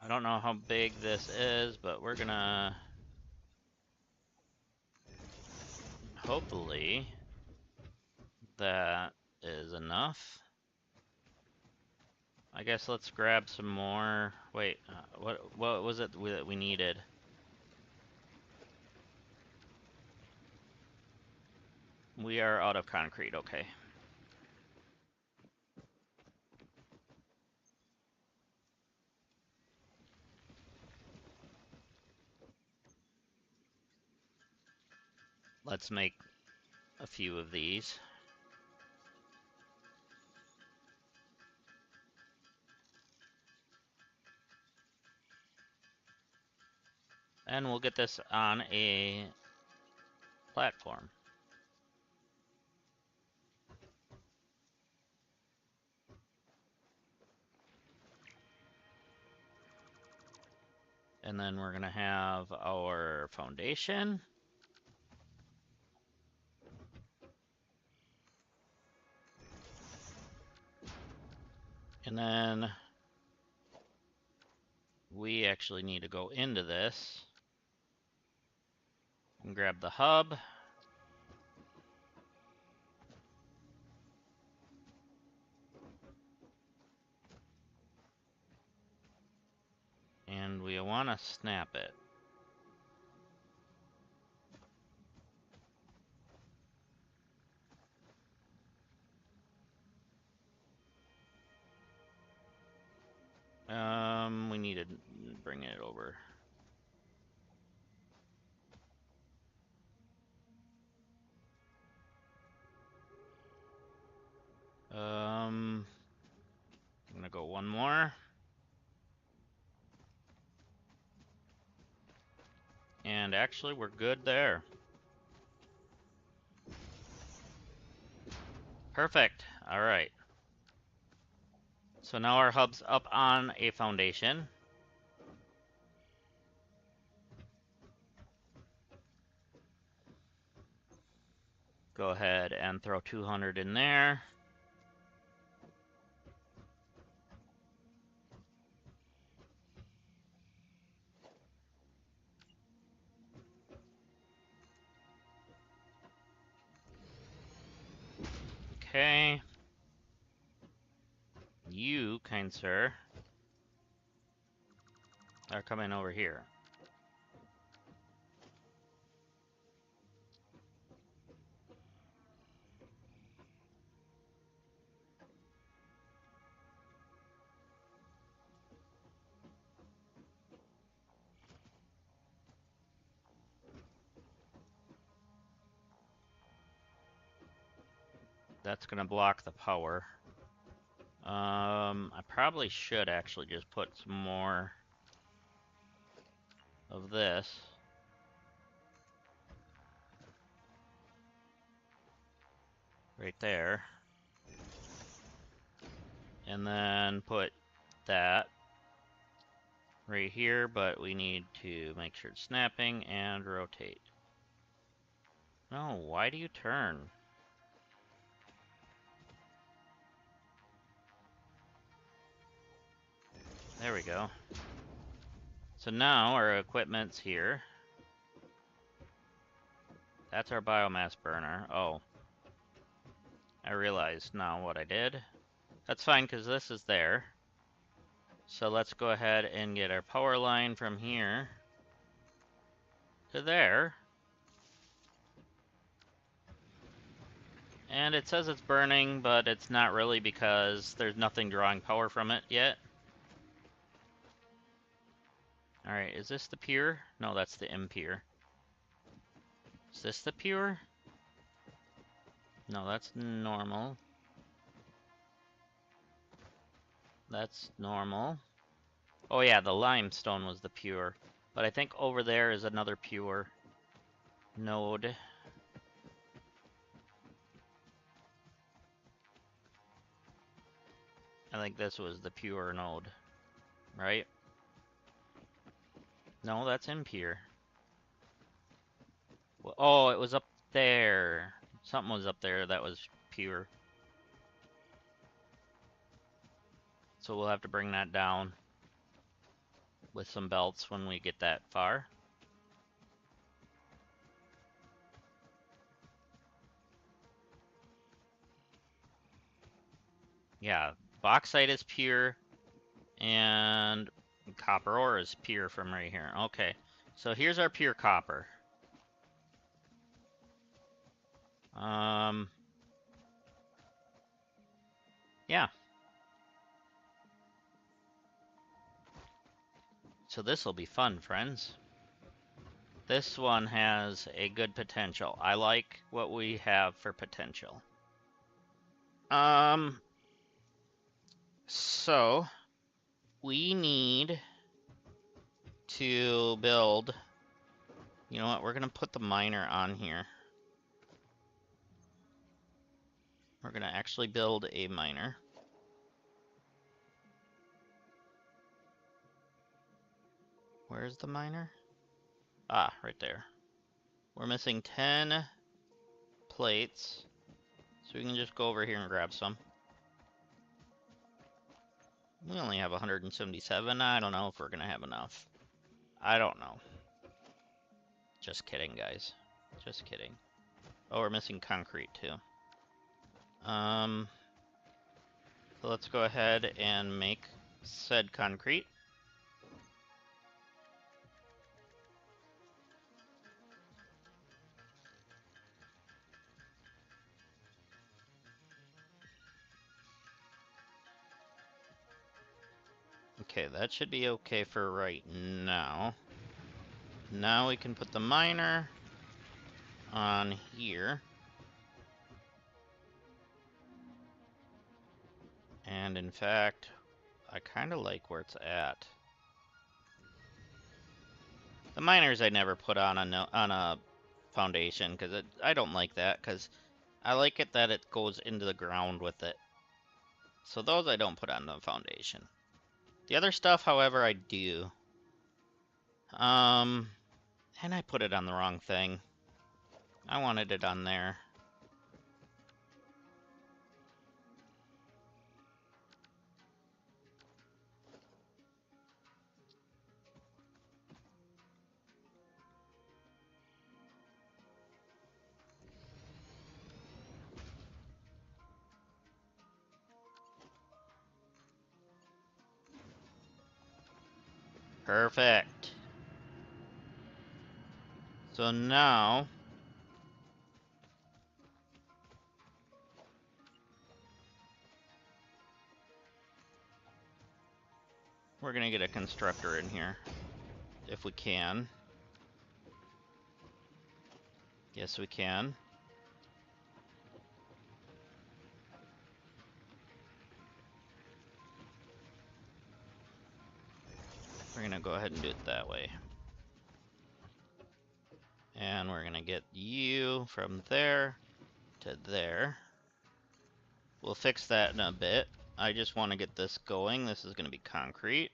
I don't know how big this is, but we're gonna hopefully that is enough. I guess let's grab some more. Wait, what was it that we needed? We are out of concrete, okay. Let's make a few of these. And we'll get this on a platform. And then we're gonna have our foundation. And then we actually need to go into this and grab the hub. And we want to snap it. We need to bring it over. I'm gonna go one more. And actually, we're good there. Perfect. All right. So now our hub's up on a foundation. Go ahead and throw 200 in there. Okay. You, kind sir, are coming over here. That's gonna block the power. I probably should actually just put some more of this. Right there. And then put that right here, but we need to make sure it's snapping and rotate. No, why do you turn? There we go. So now our equipment's here. That's our biomass burner. Oh. I realized now what I did. That's fine, because this is there. So let's go ahead and get our power line from here to there. And it says it's burning, but it's not really because there's nothing drawing power from it yet. Alright, is this the pure? No, that's the impure. Is this the pure? No, that's normal. That's normal. Oh yeah, the limestone was the pure. But I think over there is another pure node. I think this was the pure node, right? No, that's impure. Well, oh, it was up there. Something was up there that was pure. So we'll have to bring that down with some belts when we get that far. Yeah, bauxite is pure, and copper ore is pure from right here. Okay, so here's our pure copper. Yeah. So this will be fun, friends. This one has a good potential. I like what we have for potential. So we need to build, you know what, we're gonna put the miner on here. We're gonna actually build a miner. Where's the miner? Ah, right there. We're missing 10 plates, so we can just go over here and grab some. We only have 177. I don't know if we're gonna have enough. I don't know. Just kidding, guys. Just kidding. Oh, we're missing concrete, too. So let's go ahead and make said concrete. Okay, that should be okay for right now. Now we can put the miner on here. And in fact, I kind of like where it's at. The miners I never put on a foundation because I don't like that because I like it that it goes into the ground with it. So those I don't put on the foundation. The other stuff, however, I do. And I put it on the wrong thing. I wanted it on there. Perfect. So now we're gonna get a constructor in here if we can. Yes, we can. We're gonna go ahead and do it that way. And we're gonna get you from there to there. We'll fix that in a bit. I just want to get this going. This is gonna be concrete.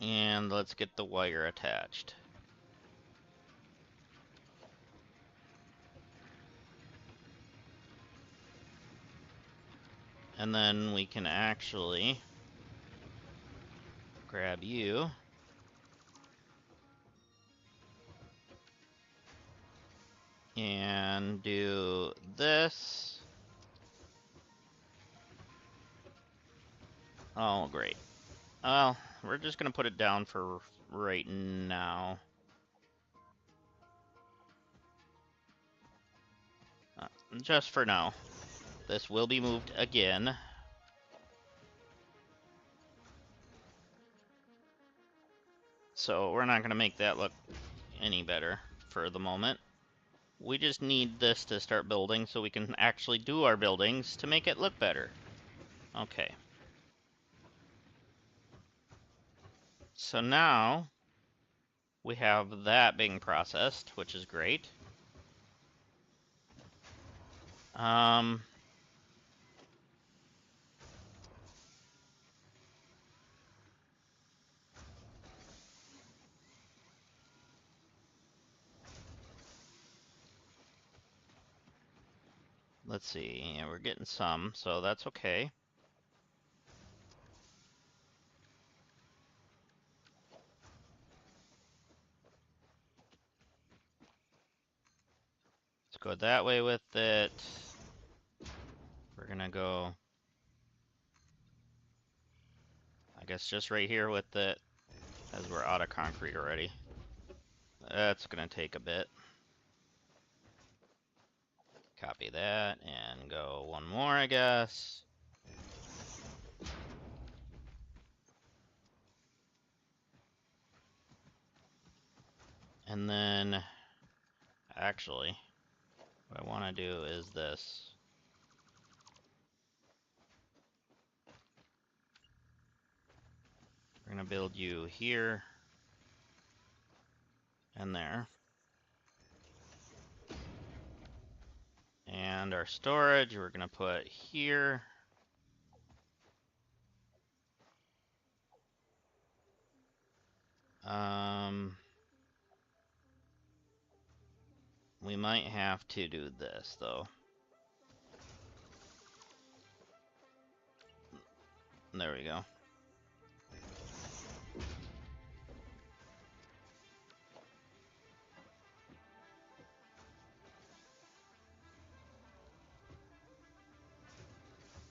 And let's get the wire attached. And then we can actually grab you and do this. Oh, great. Well, we're just gonna put it down for right now. Just for now. This will be moved again. So we're not gonna make that look any better for the moment. We just need this to start building so we can actually do our buildings to make it look better. Okay. So now we have that being processed, which is great. Let's see. Yeah, we're getting some, so that's okay. Let's go that way with it. We're gonna go, I guess, just right here with it, as we're out of concrete already. That's gonna take a bit. Copy that and go one more, I guess. And then, actually, what I want to do is this. We're gonna build you here and there. And our storage, we're gonna put here. We might have to do this, though. There we go.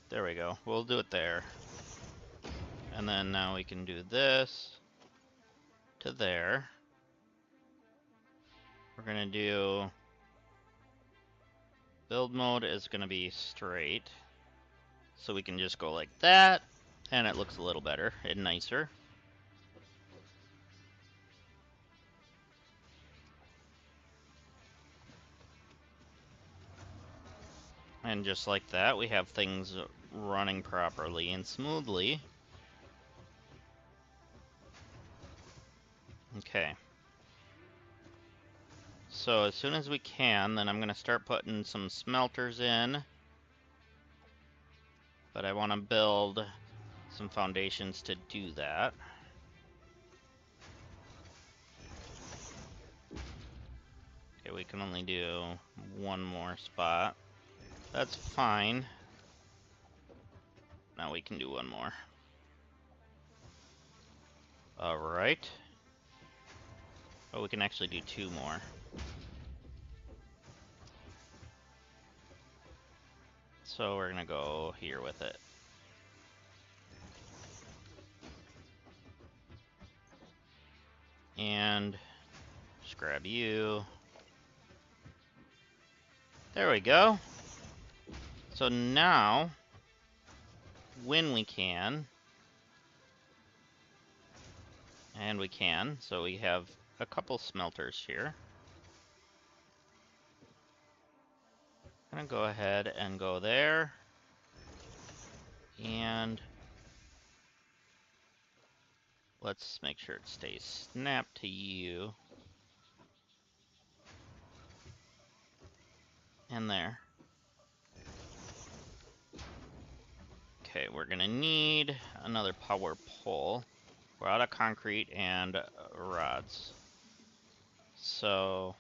There we go. We'll do it there. And then now we can do this to there. We're gonna do build mode is gonna be straight. So we can just go like that, and it looks a little better and nicer. And just like that, we have things running properly and smoothly. Okay. So as soon as we can, then I'm gonna start putting some smelters in. But I want to build some foundations to do that. Okay, we can only do one more spot. That's fine. Now we can do one more. Alright. Oh, we can actually do two more. So we're gonna go here with it. And just grab you. There we go. So now, when we can, and we can, so we have a couple smelters here. I'm gonna go ahead and go there. And let's make sure it stays snapped to you. And there. Okay, we're gonna need another power pole. We're out of concrete and rods. So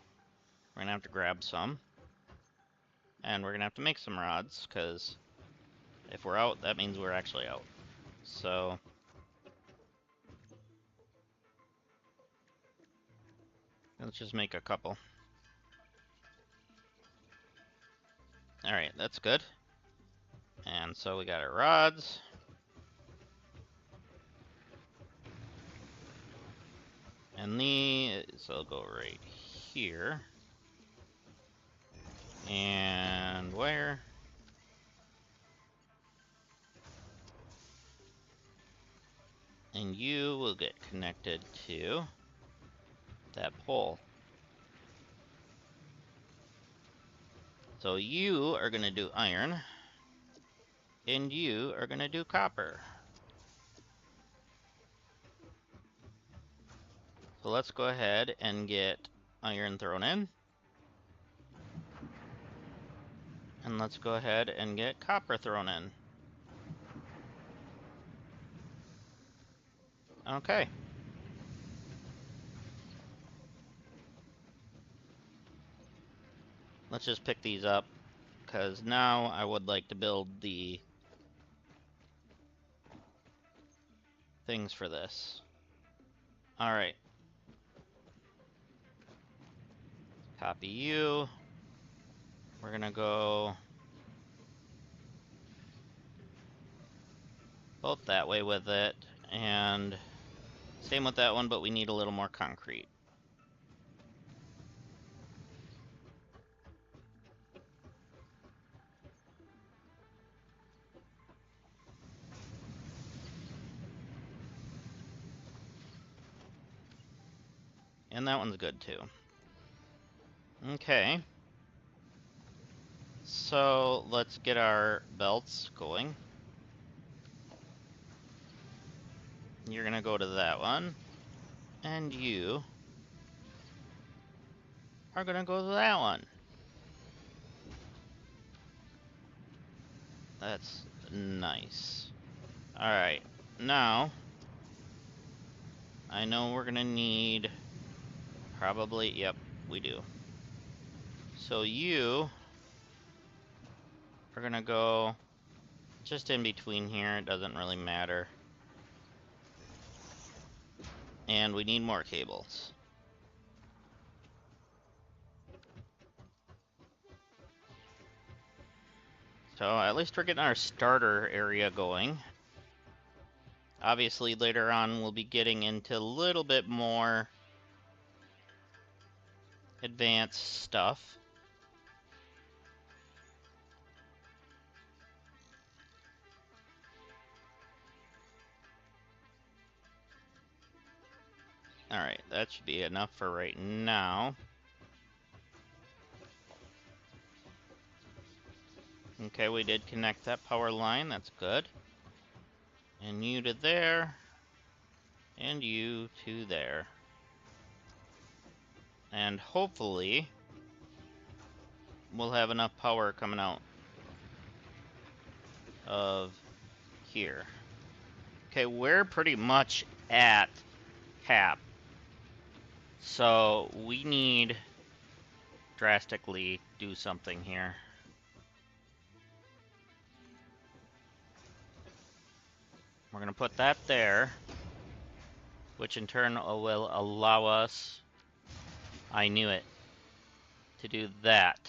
we're gonna have to grab some. And we're gonna have to make some rods, because if we're out, that means we're actually out. So let's just make a couple. Alright, that's good. And so we got our rods. And these will go right here. And wire. And you will get connected to that pole. So you are going to do iron. And you are going to do copper. So let's go ahead and get iron thrown in. And let's go ahead and get copper thrown in. Okay. Let's just pick these up, because now I would like to build the things for this. Alright. Copy you. We're gonna go both that way with it, and same with that one, but we need a little more concrete. And that one's good too. Okay. So let's get our belts going. You're gonna go to that one, and you are gonna go to that one. That's nice. Alright, now I know we're gonna need probably, yep, we do. So you are gonna go just in between here, it doesn't really matter. And we need more cables. So at least we're getting our starter area going. Obviously later on we'll be getting into a little bit more advanced stuff. Alright, that should be enough for right now. Okay, we did connect that power line, that's good. And you to there. And you to there. And hopefully we'll have enough power coming out of here. Okay, we're pretty much at cap. So we need drastically do something here. We're gonna put that there, which in turn will allow us, I knew it, to do that,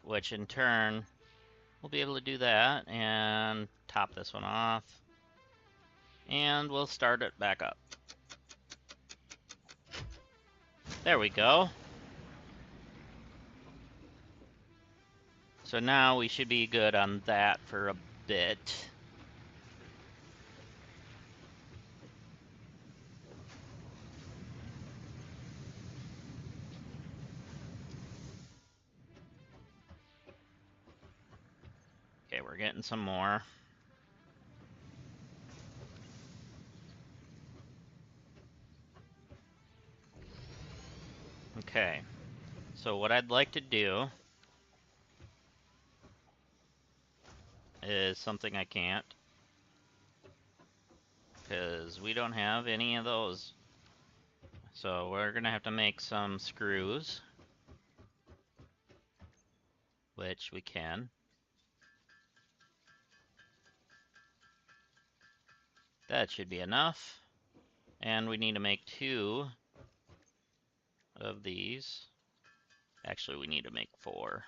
which in turn we'll be able to do that and top this one off, and we'll start it back up. There we go. So now we should be good on that for a bit. Okay, we're getting some more. Okay, so what I'd like to do is something I can't, because we don't have any of those. So we're gonna have to make some screws, which we can. That should be enough. And we need to make 2 of these. Actually, we need to make 4.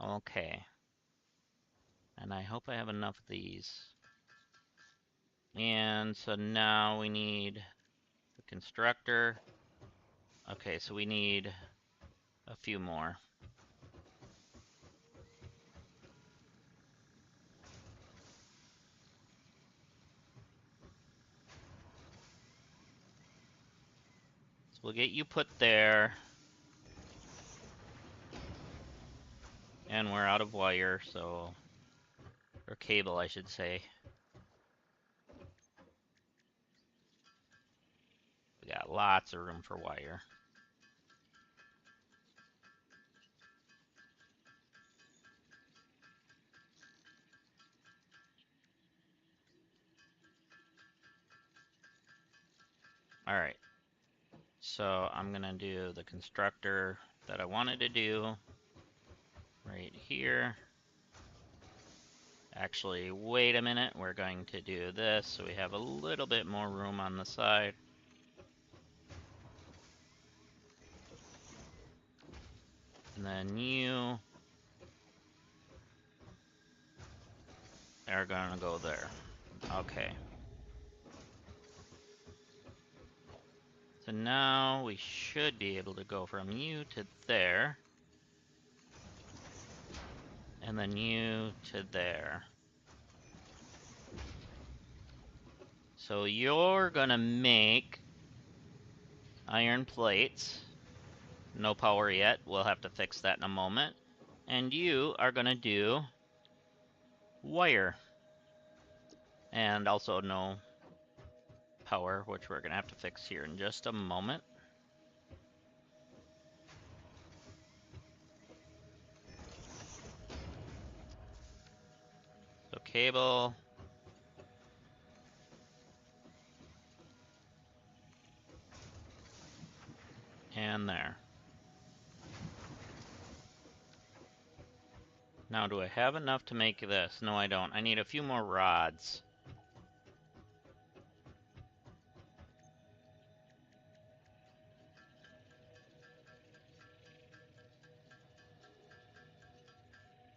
Okay. And I hope I have enough of these. And so now we need the constructor. Okay, so we need a few more. So we'll get you put there. And we're out of wire, so... or cable, I should say. We got lots of room for wire. Alright. So I'm gonna do the constructor that I wanted to do right here. Actually, wait a minute. We're going to do this so we have a little bit more room on the side. And then you are gonna go there. Okay. So now we should be able to go from you to there. And then you to there. So you're gonna make iron plates. No power yet. We'll have to fix that in a moment. And you are gonna do wire. And also no power, which we're gonna have to fix here in just a moment. So cable. And there. Now, do I have enough to make this? No, I don't. I need a few more rods.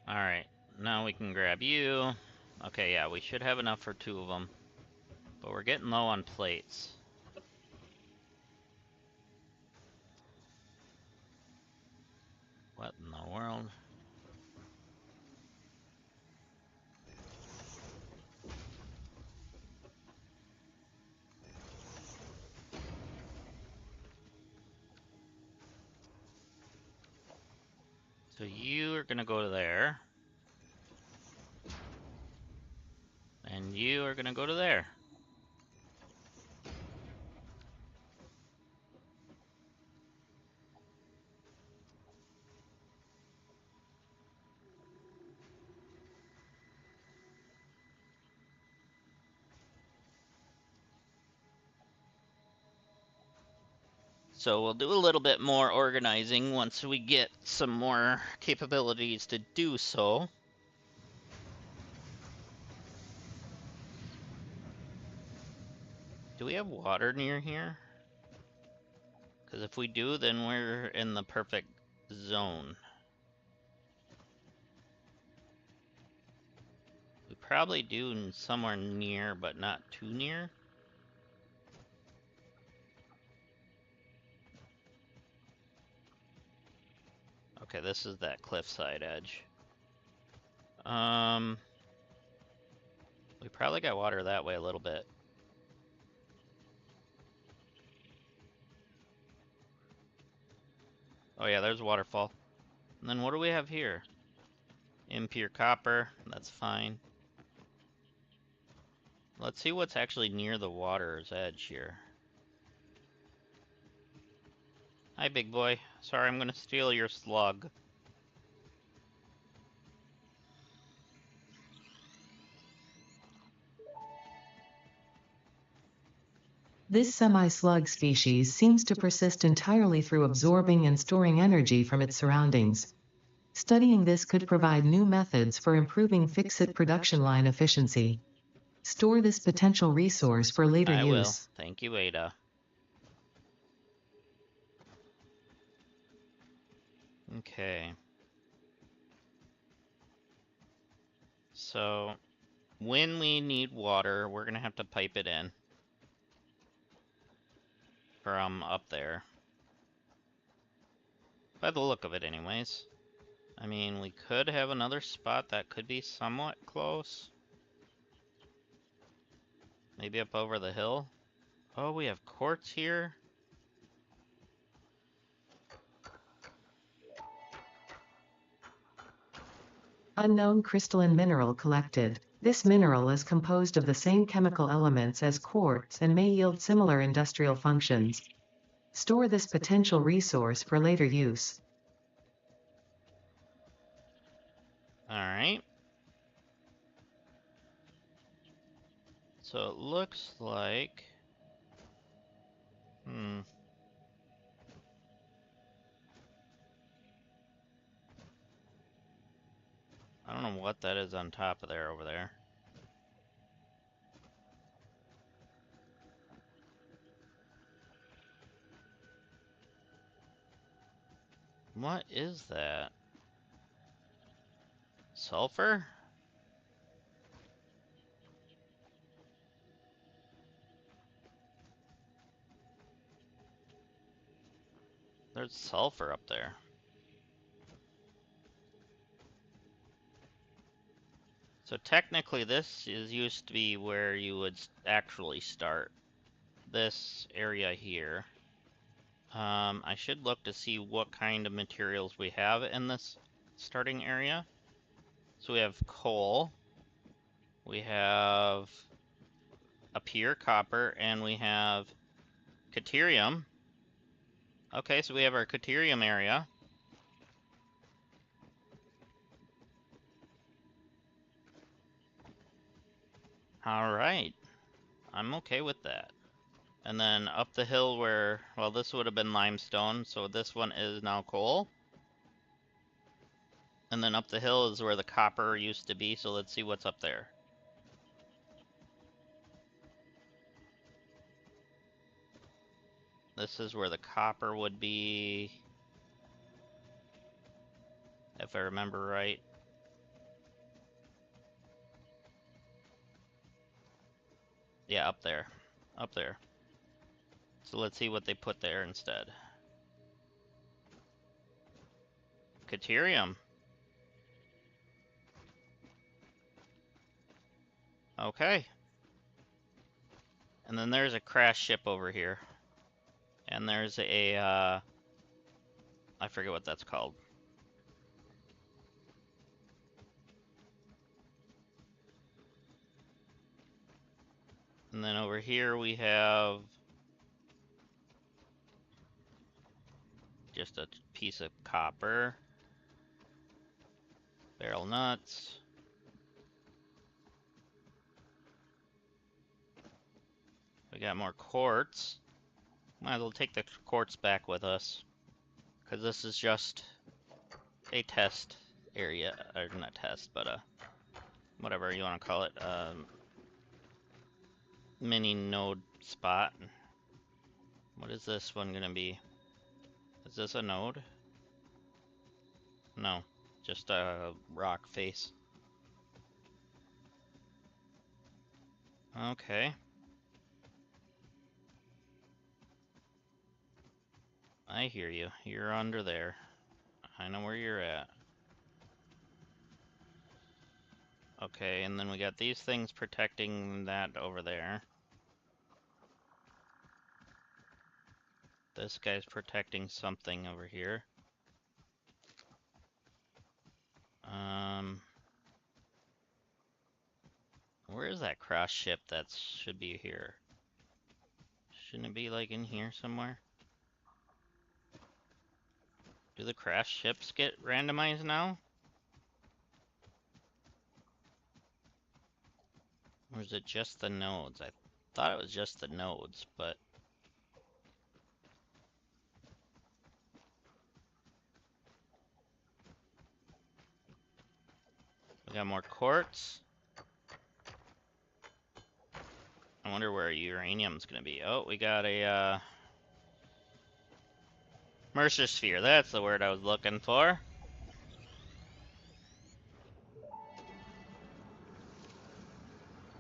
Alright, now we can grab you. Okay, yeah, we should have enough for 2 of them. But we're getting low on plates. What in the world? So you are gonna go to there. And you are gonna go to there. So we'll do a little bit more organizing once we get some more capabilities to do so. Do we have water near here? Because if we do, then we're in the perfect zone. We probably do somewhere near, but not too near. Okay, this is that cliffside edge. We probably got water that way a little bit. Oh yeah, there's a waterfall. And then what do we have here? Impure copper, that's fine. Let's see what's actually near the water's edge here. Hi, big boy. Sorry, I'm gonna steal your slug. This semi-slug species seems to persist entirely through absorbing and storing energy from its surroundings. Studying this could provide new methods for improving fixit production line efficiency. Store this potential resource for later I will. use. Thank you, Ada. Okay. So when we need water, we're gonna have to pipe it in from up there. By the look of it anyways. I mean, we could have another spot that could be somewhat close. Maybe up over the hill. Oh, we have quartz here. Unknown crystalline mineral collected. This mineral is composed of the same chemical elements as quartz and may yield similar industrial functions. Store this potential resource for later use. Alright. So it looks like... I don't know what that is on top of there over there. What is that? Sulfur? There's sulfur up there. So technically this is used to be where you would actually start. This area here. I should look to see what kind of materials we have in this starting area. So we have coal. We have a pure copper, and we have Caterium. Okay, so we have our Caterium area. Alright. I'm okay with that. And then up the hill where, well, this would have been limestone, so this one is now coal. And then up the hill is where the copper used to be, so let's see what's up there. This is where the copper would be, if I remember right. Yeah, up there. Up there. So let's see what they put there instead. Caterium. Okay. And then there's a crash ship over here. And there's a, I forget what that's called. And then over here we have just a piece of copper. Barrel nuts. We got more quartz. Might as well take the quartz back with us, because this is just a test area, or not test, but whatever you want to call it, mini node spot. What is this one gonna be? Is this a node? No, just a rock face. Okay. I hear you. You're under there. I know where you're at. Okay, and then we got these things protecting that over there. This guy's protecting something over here. Where is that cross ship that should be here? Shouldn't it be like in here somewhere? Do the crash ships get randomized now? Or is it just the nodes? I thought it was just the nodes, but... We got more quartz. I wonder where uranium's gonna be. Oh, we got a, Mercer sphere. That's the word I was looking for.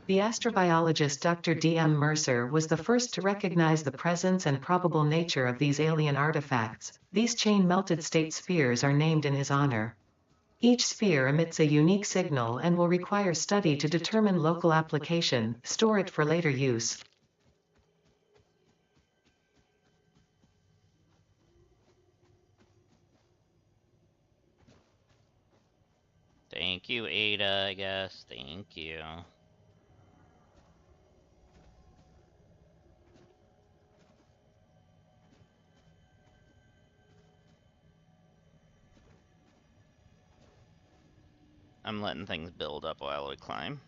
The astrobiologist Dr. D.M. Mercer was the first to recognize the presence and probable nature of these alien artifacts. These chain-melted state spheres are named in his honor. Each sphere emits a unique signal and will require study to determine local application, store it for later use. Thank you, Ada, I guess. Thank you. I'm letting things build up while we climb.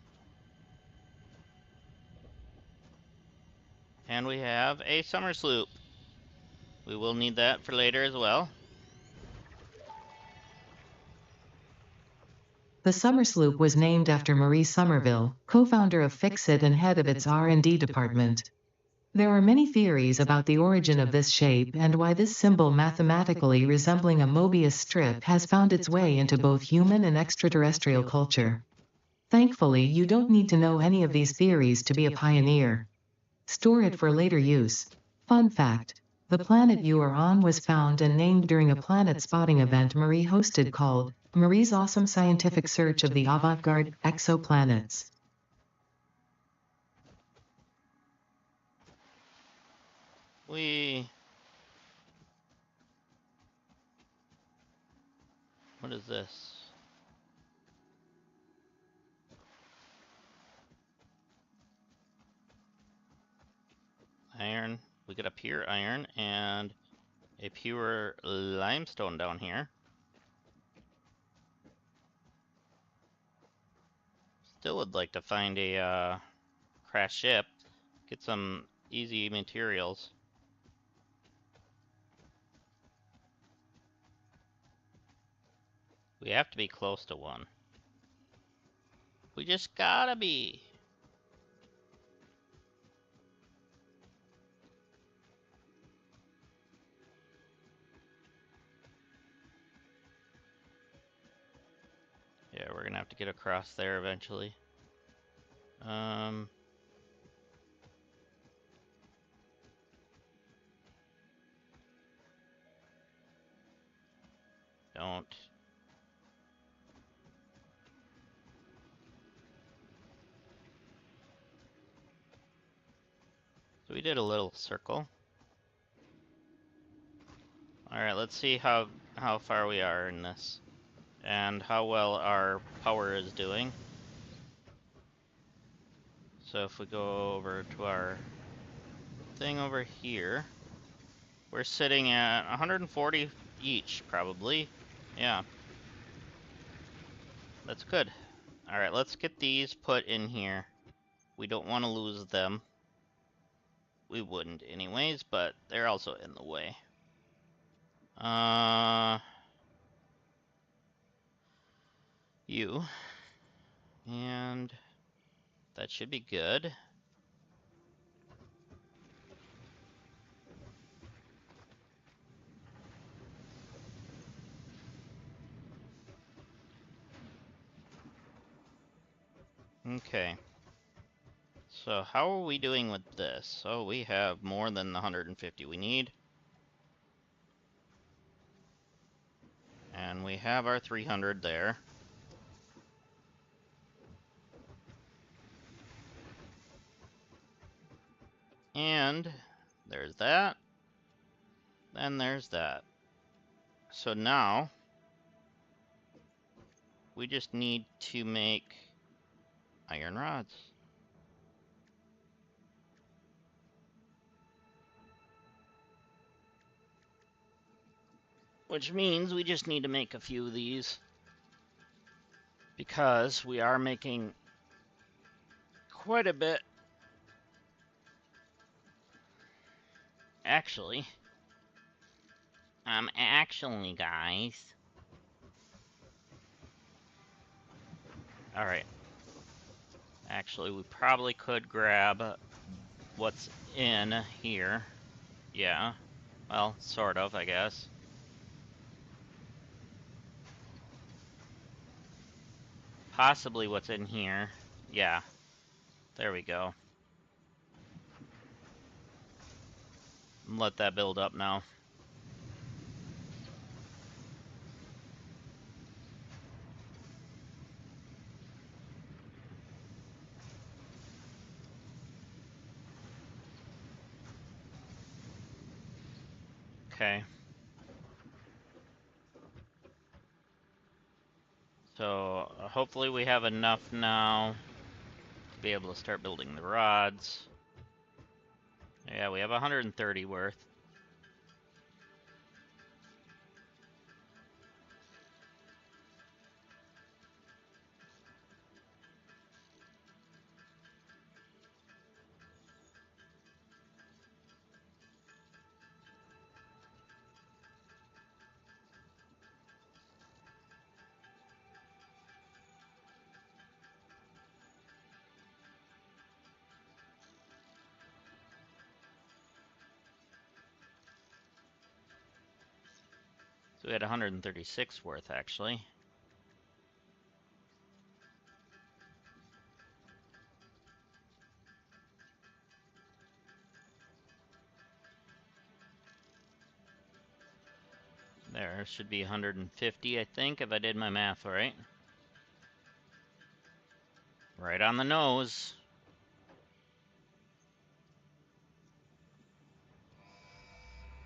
And we have a summer sloop. We will need that for later as well. The Summer Sloop was named after Marie Somerville, co-founder of Fixit and head of its R&D department. There are many theories about the origin of this shape and why this symbol mathematically resembling a Mobius strip has found its way into both human and extraterrestrial culture. Thankfully, you don't need to know any of these theories to be a pioneer. Store it for later use. Fun fact: the planet you are on was found and named during a planet spotting event Marie hosted called Marie's Awesome Scientific Search of the Avant-Garde Exoplanets. What is this? Iron. We got a pure iron and a pure limestone down here. Still would like to find a crashed ship. Get some easy materials. We have to be close to one. We just gotta be. Yeah, we're gonna have to get across there eventually. Don't. So we did a little circle. Alright, let's see how far we are in this. And how well our power is doing. So if we go over to our thing over here, we're sitting at 140 each, probably. Yeah. That's good. Alright, let's get these put in here. We don't want to lose them. We wouldn't anyways, but they're also in the way. You. And that should be good. Okay. So how are we doing with this? Oh, we have more than the 150 we need. And we have our 300 there. And there's that. Then there's that. So now we just need to make iron rods. Which means we just need to make a few of these. Because we are making quite a bit. Actually, guys. Alright. Actually, we probably could grab what's in here. Yeah. Well, sort of, I guess. Possibly what's in here. Yeah. There we go. Let that build up now. Okay. So hopefully we have enough now to be able to start building the rods. Yeah, we have 130 worth. So we had 136 worth, actually. There should be 150, I think, if I did my math right. Right on the nose.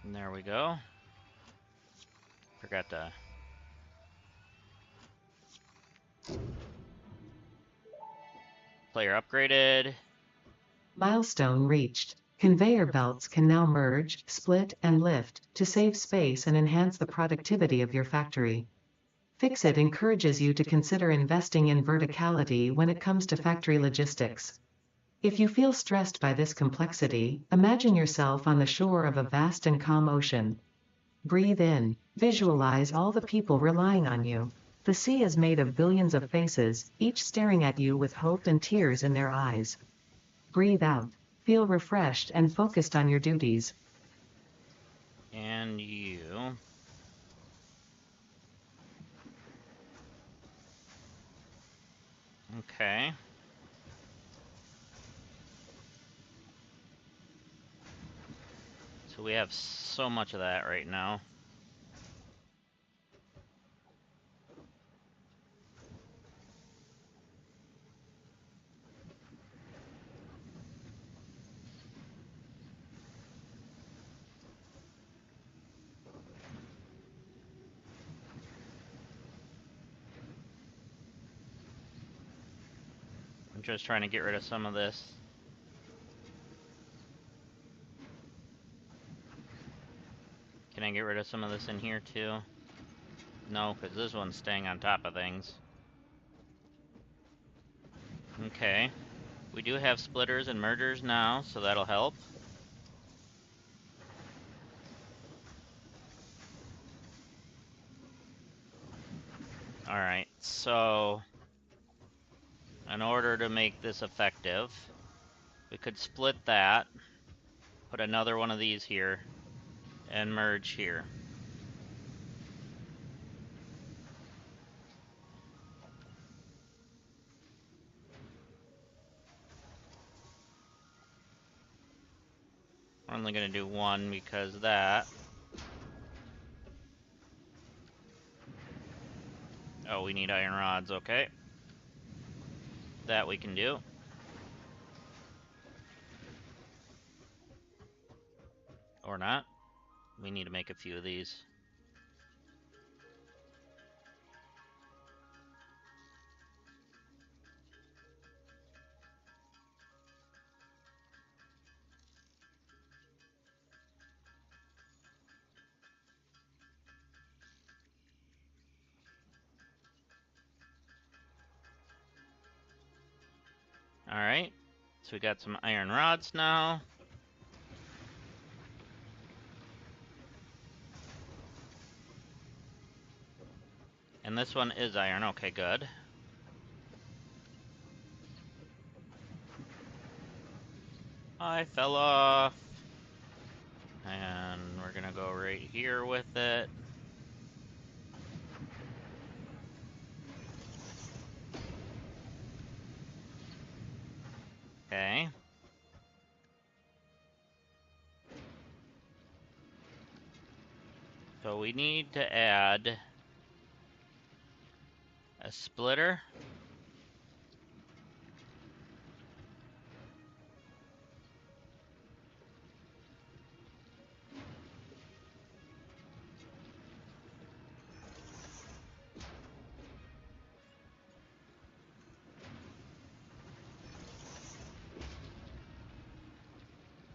And there we go. Forgot to... Player upgraded. Milestone reached. Conveyor belts can now merge, split, and lift to save space and enhance the productivity of your factory. Fixit encourages you to consider investing in verticality when it comes to factory logistics. If you feel stressed by this complexity, imagine yourself on the shore of a vast and calm ocean. Breathe in. Visualize all the people relying on you. The sea is made of billions of faces, each staring at you with hope and tears in their eyes. Breathe out. Feel refreshed and focused on your duties. And you... Okay. So we have so much of that right now. I'm just trying to get rid of some of this. Can I get rid of some of this in here too? No, because this one's staying on top of things. Okay. We do have splitters and mergers now, so that'll help. Alright, so... in order to make this effective, we could split that, put another one of these here, and merge here. We're only going to do one because of that. Oh, we need iron rods, okay. That we can do. Or not. We need to make a few of these. Alright, so we got some iron rods now. And this one is iron, okay, good. I fell off. And we're gonna go right here with it. we need to add a splitter.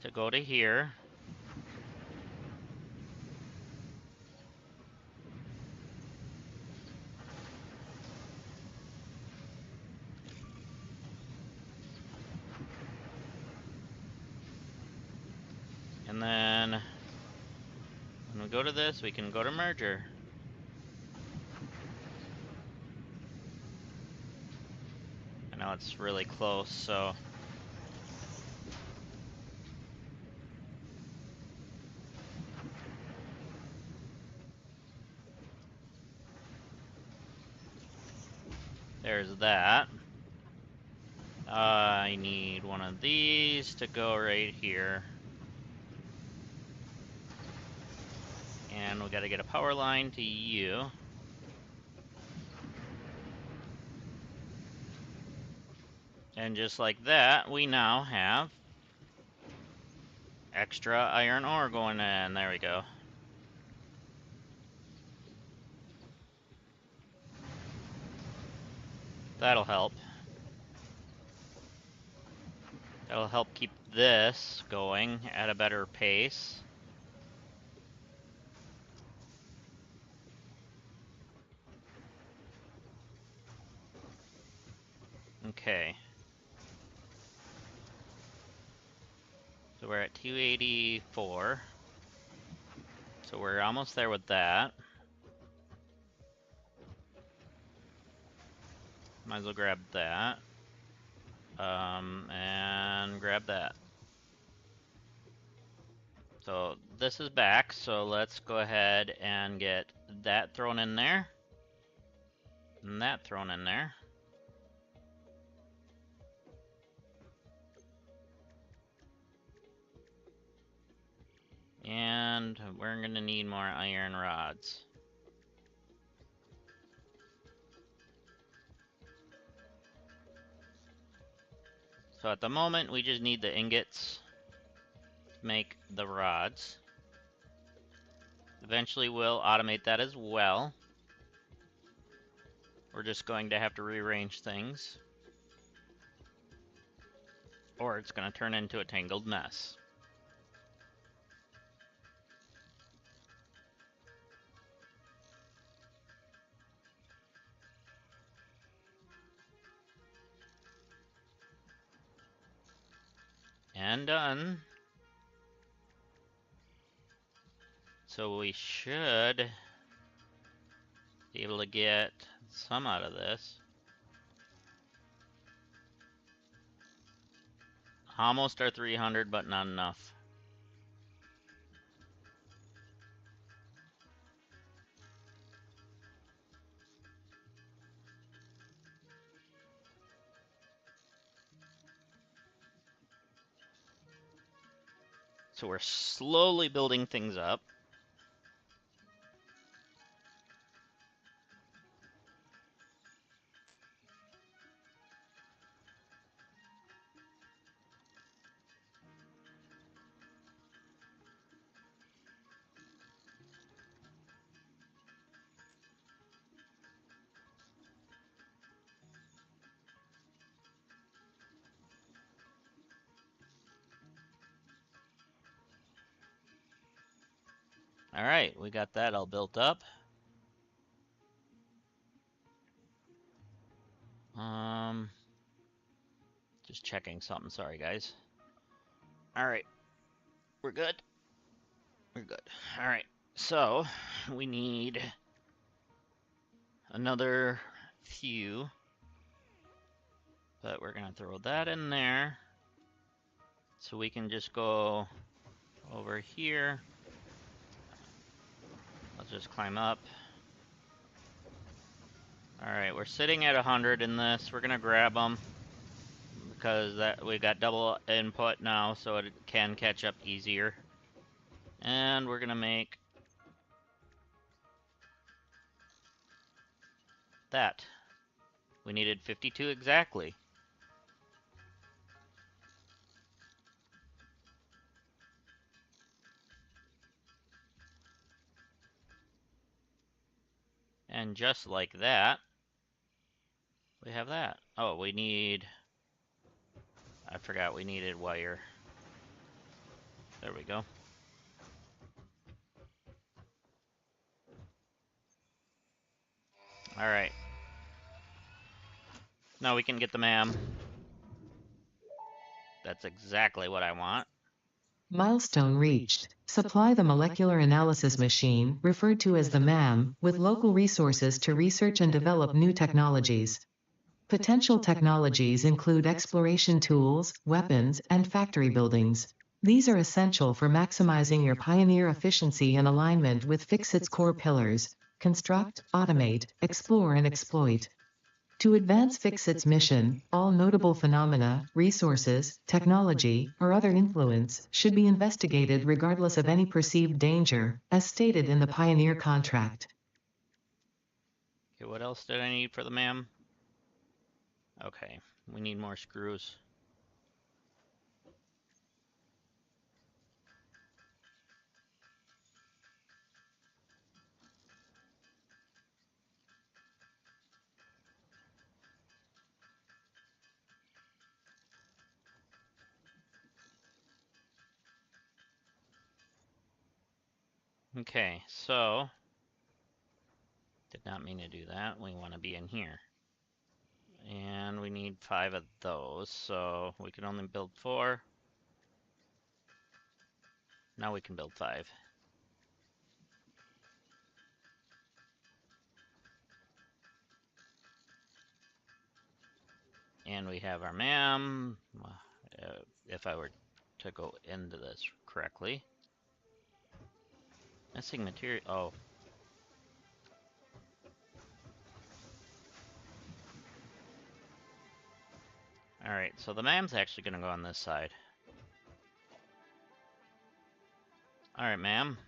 To go to here. And then when we go to this, we can go to merger. I know it's really close, so there's that. I need one of these to go right here. And we gotta get a power line to you. And just like that, we now have extra iron ore going in. There we go. That'll help. That'll help keep this going at a better pace. Okay. So we're at 284. So we're almost there with that. Might as well grab that. And grab that. So this is back, so let's go ahead and get that thrown in there. And that thrown in there. And we're gonna need more iron rods. So at the moment, we just need the ingots to make the rods. Eventually, we'll automate that as well. We're just going to have to rearrange things, or it's going to turn into a tangled mess. And done. So we should be able to get some out of this. Almost our 300, but not enough. So we're slowly building things up. All right, we got that all built up. Just checking something. Sorry, guys. All right, we're good. We're good. All right, so we need another few, but we're gonna throw that in there so we can just go over here. Let's just climb up. All right, we're sitting at 100 in this. We're gonna grab them because we got double input now, so it can catch up easier. And we're gonna make that. We needed 52 exactly. And just like that, we have that. Oh, we need... I forgot we needed wire. There we go. Alright. Now we can get the MAM. That's exactly what I want. Milestone reached. Supply the molecular analysis machine, referred to as the MAM, with local resources to research and develop new technologies. Potential technologies include exploration tools, weapons, and factory buildings. These are essential for maximizing your Pioneer efficiency and alignment with Fixit's core pillars: construct, automate, explore, and exploit. To advance Fixit's mission, all notable phenomena, resources, technology, or other influence should be investigated regardless of any perceived danger, as stated in the Pioneer contract. Okay, what else did I need for the MAM? Okay, we need more screws. Okay, so... Did not mean to do that. We want to be in here. And we need 5 of those, so we can only build 4. Now we can build 5. And we have our MAM. If I were to go into this correctly. Missing material. Oh. Alright, so the MAM's actually going to go on this side. Alright, MAM.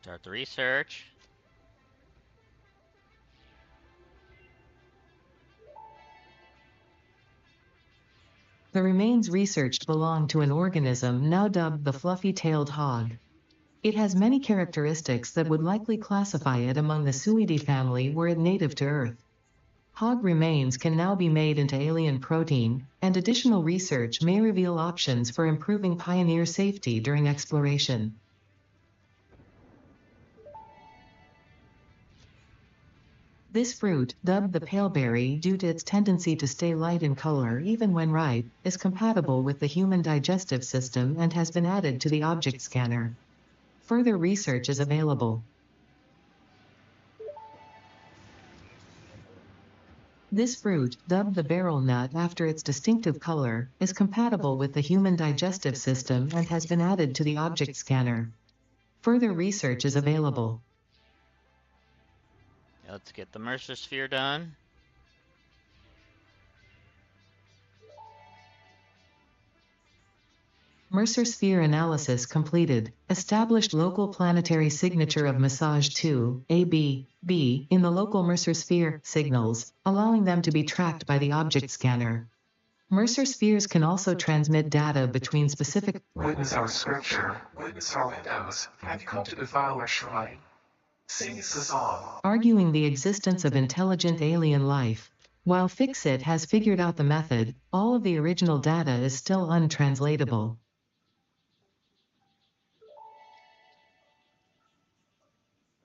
Start the research. The remains researched belong to an organism now dubbed the fluffy-tailed hog. It has many characteristics that would likely classify it among the Suidae family were it native to Earth. Hog remains can now be made into alien protein, and additional research may reveal options for improving Pioneer safety during exploration. This fruit, dubbed the paleberry due to its tendency to stay light in color even when ripe, is compatible with the human digestive system and has been added to the object scanner. Further research is available. This fruit, dubbed the beryl nut after its distinctive color, is compatible with the human digestive system and has been added to the object scanner. Further research is available. Let's get the Mercer sphere done. Mercer sphere analysis completed. Established local planetary signature of massage 2, AB, in the local Mercer sphere signals, allowing them to be tracked by the object scanner. Mercer spheres can also transmit data between specific Witness our scripture, witness our windows, and come to defile our shrine. Sing us a song. arguing the existence of intelligent alien life. While Fixit has figured out the method, all of the original data is still untranslatable.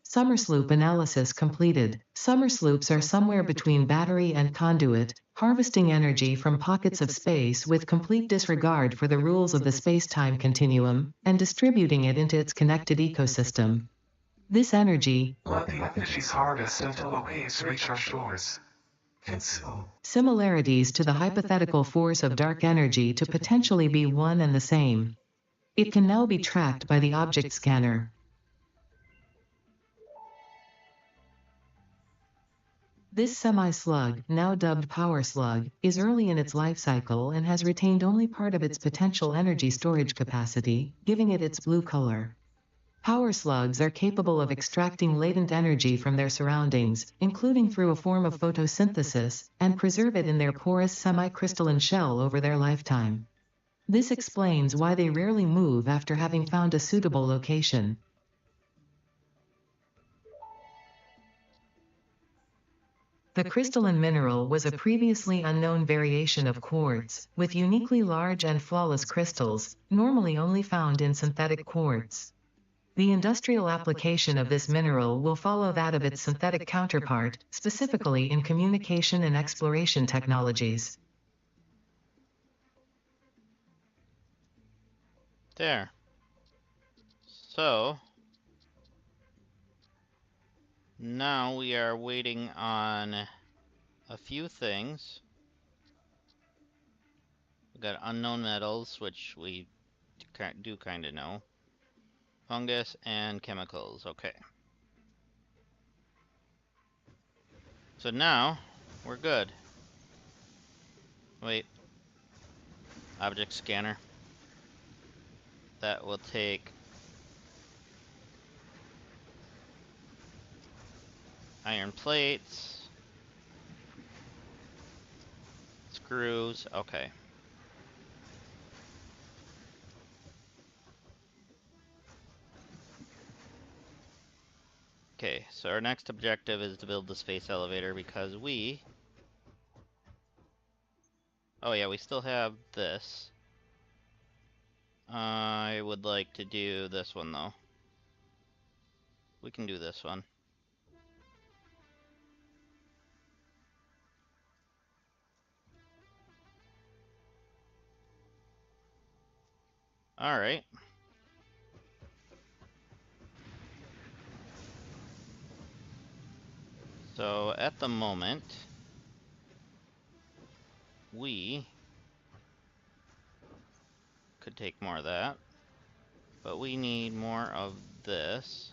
Summersloop analysis completed. Summersloops are somewhere between battery and conduit, harvesting energy from pockets of space with complete disregard for the rules of the space-time continuum, and distributing it into its connected ecosystem. This energy, Let the effigies harvest until the waves reach our shores. Consume. similarities to the hypothetical force of dark energy to potentially be one and the same. It can now be tracked by the object scanner. This semi-slug, now dubbed power slug, is early in its life cycle and has retained only part of its potential energy storage capacity, giving it its blue color. Power slugs are capable of extracting latent energy from their surroundings, including through a form of photosynthesis, and preserve it in their porous semi-crystalline shell over their lifetime. This explains why they rarely move after having found a suitable location. The crystalline mineral was a previously unknown variation of quartz, with uniquely large and flawless crystals, normally only found in synthetic quartz. The industrial application of this mineral will follow that of its synthetic counterpart, specifically in communication and exploration technologies. There. So, now we are waiting on a few things. We got unknown metals, which we do kind of know. Fungus and chemicals. Okay. So now we're good. Wait. Object scanner. That will take iron plates, screws. Okay. Okay, so our next objective is to build the space elevator because we... Oh yeah, we still have this. I would like to do this one though. We can do this one. Alright. So at the moment, we could take more of that, but we need more of this.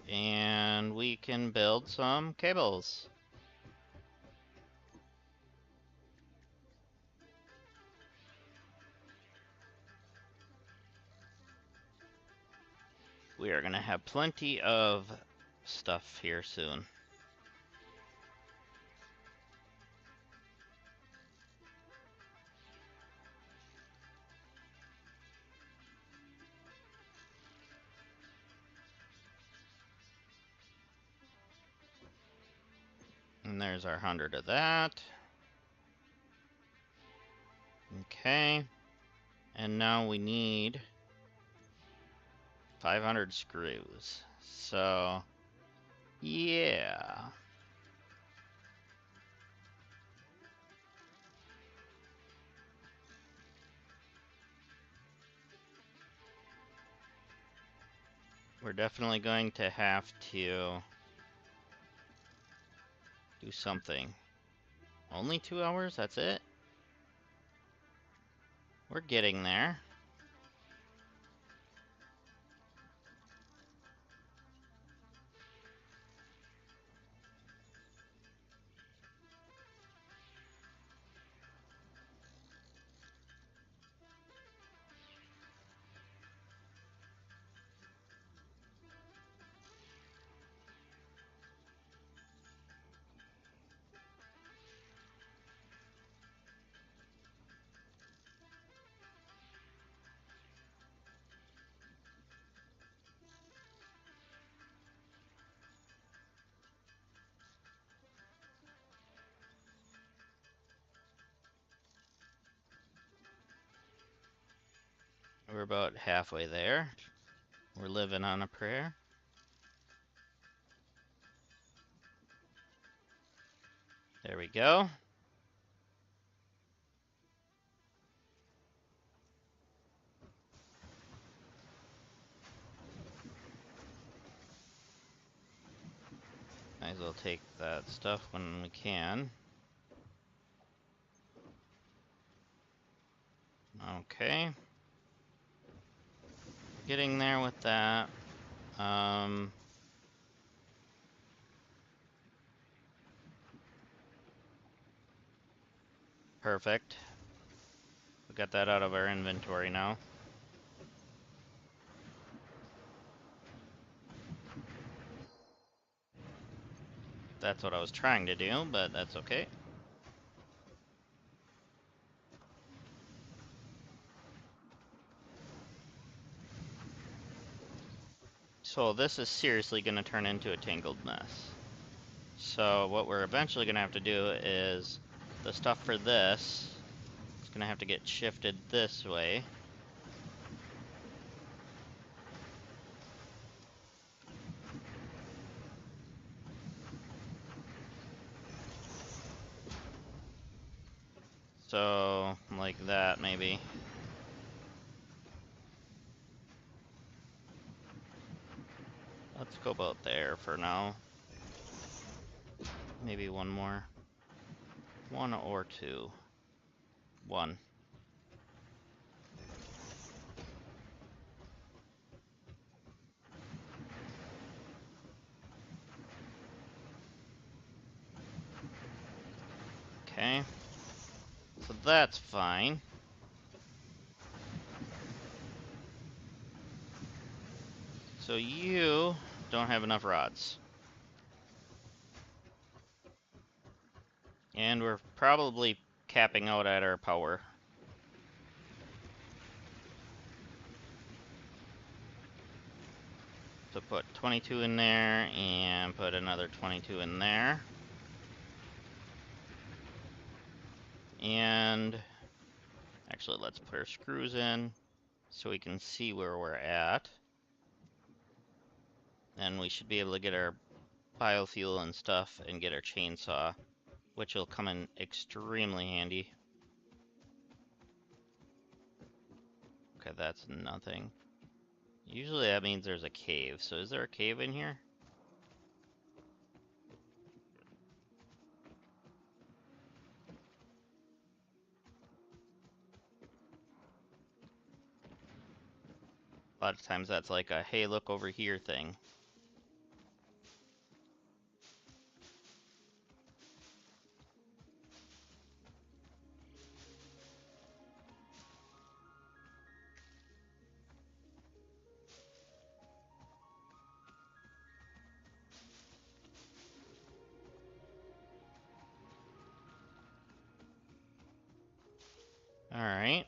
And we can build some cables. We are gonna have plenty of stuff here soon. And there's our 100 of that. Okay. And now we need 500 screws. So, yeah. We're definitely going to have to do something. Only 2 hours? That's it? We're getting there. We're about halfway there. We're living on a prayer. There we go. Might as well take that stuff when we can. Okay. Getting there with that. Perfect. We got that out of our inventory now. That's what I was trying to do, but that's okay. So this is seriously going to turn into a tangled mess. So what we're eventually going to have to do is the stuff for this is going to have to get shifted this way. So, like that, maybe. Let's go about there for now. Maybe one more. One or two. One. Okay. So that's fine. So you don't have enough rods. And we're probably capping out at our power. So put 22 in there and put another 22 in there. And actually, let's put our screws in so we can see where we're at. And we should be able to get our biofuel and stuff and get our chainsaw, which will come in extremely handy. Okay, that's nothing. Usually that means there's a cave. So is there a cave in here? A lot of times that's like a, hey, look over here thing. Alright.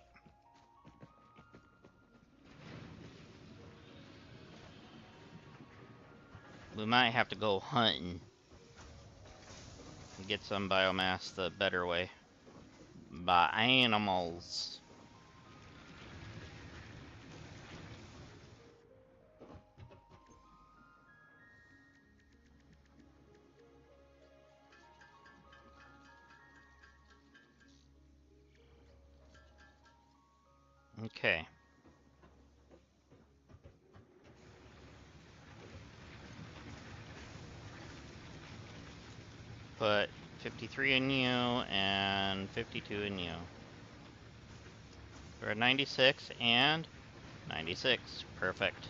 We might have to go hunting and get some biomass the better way. By animals. Okay. Put 53 in you and 52 in you. We're at 96 and 96. Perfect.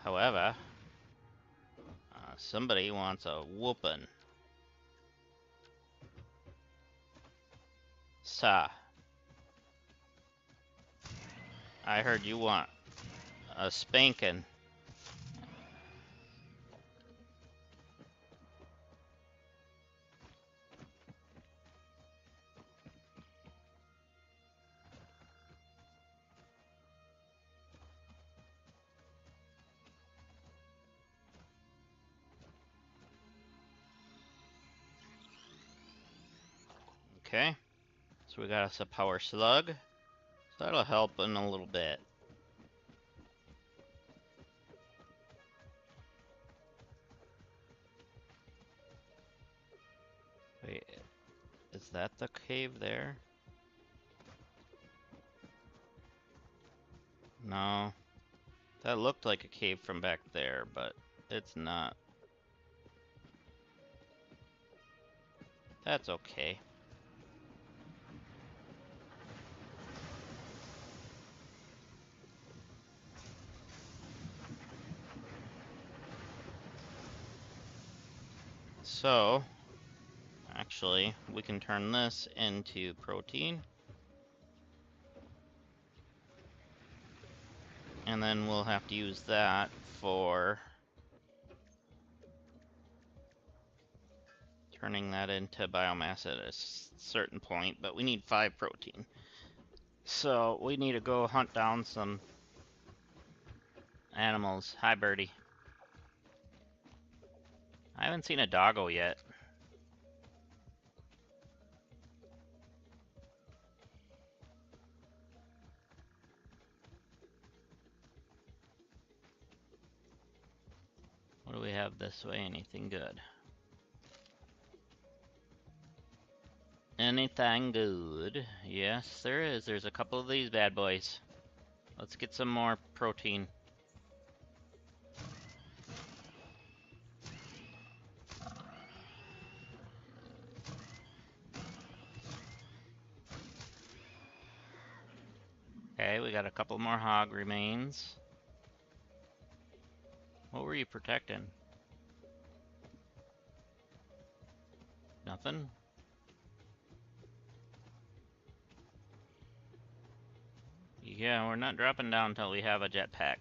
However, somebody wants a whoopin'. Sa, I heard you want a spanking. Okay. So we got us a power slug. So that'll help in a little bit. Wait, is that the cave there? No. That looked like a cave from back there, but it's not. That's okay. So, Actually, we can turn this into protein. And then we'll have to use that for turning that into biomass at a certain point, but we need 5 protein. So we need to go hunt down some animals. Hi, birdie. I haven't seen a doggo yet. What do we have this way? Anything good? Anything good? Yes, there is. There's a couple of these bad boys. Let's get some more protein. Okay, we got a couple more hog remains. What were you protecting? Nothing? Yeah, we're not dropping down until we have a jetpack.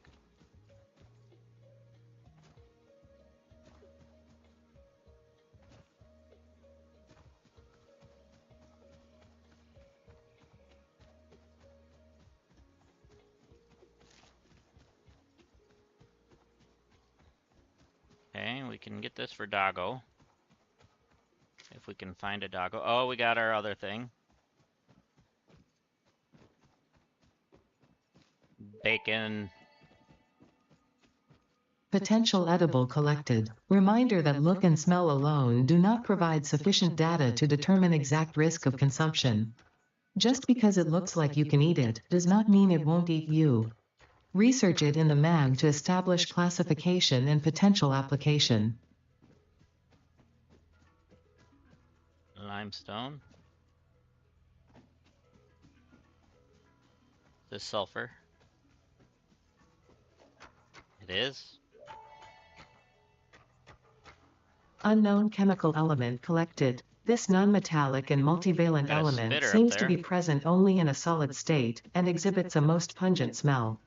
Okay, we can get this for doggo. If we can find a doggo. Oh, we got our other thing. Bacon. Potential edible collected. Reminder that look and smell alone do not provide sufficient data to determine exact risk of consumption. Just because it looks like you can eat it does not mean it won't eat you. Research it in the MAM to establish classification and potential application. Limestone. This sulfur. It is. Unknown chemical element collected. This non-metallic and multivalent Got a element spitter up seems to there. be present only in a solid state and exhibits a most pungent smell.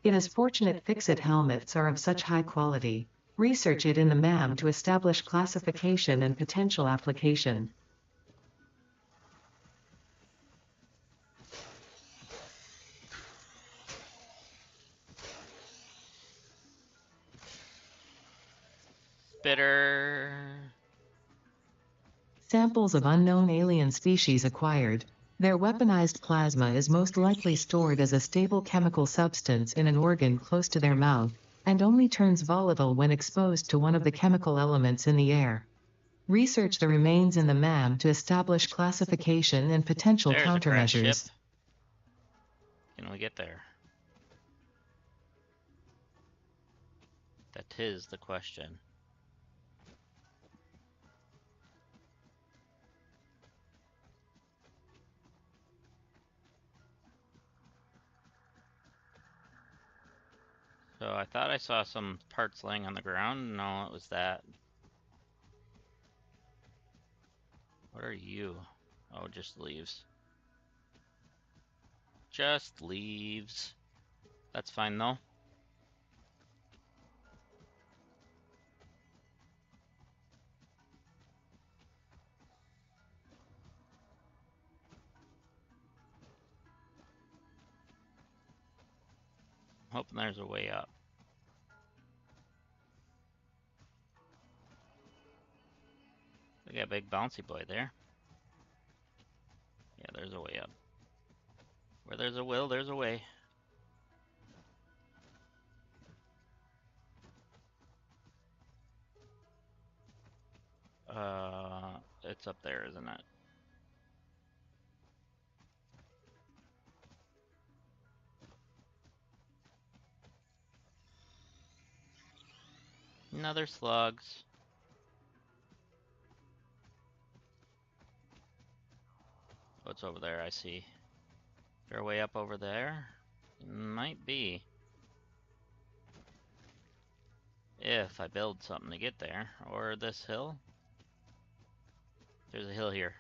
It is fortunate fix-it helmets are of such high quality. Research it in the MAM to establish classification and potential application. Spitter. Samples of unknown alien species acquired. Their weaponized plasma is most likely stored as a stable chemical substance in an organ close to their mouth, and only turns volatile when exposed to one of the chemical elements in the air. Research the remains in the MAM to establish classification and potential There's a crash ship. countermeasures. Can we get there? That is the question. So I thought I saw some parts laying on the ground. No, it was that. What are you? Oh, just leaves. Just leaves. That's fine though. I'm hoping there's a way up. We got a big bouncy boy there. Yeah, there's a way up. Where there's a will, there's a way. It's up there, isn't it? Another slugs. What's over there? I see. Is there a way up over there? Might be. If I build something to get there. Or this hill. There's a hill here.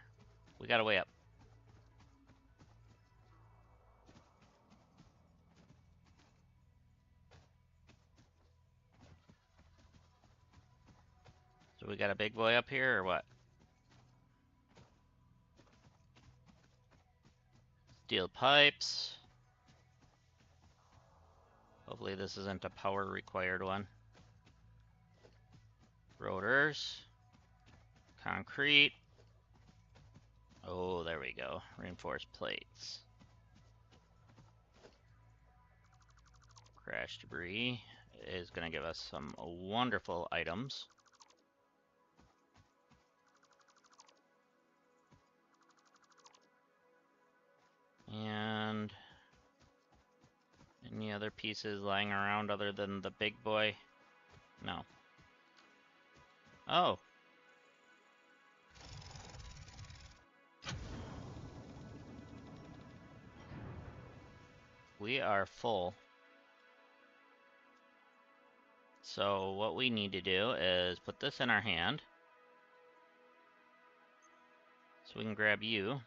We got a way up. So we got a big boy up here, or what? Steel pipes. Hopefully this isn't a power required one. Rotors. Concrete. Oh, there we go. Reinforced plates. Crash debris is going to give us some wonderful items. And any other pieces lying around other than the big boy? No. Oh. We are full. So what we need to do is put this in our hand. So we can grab you.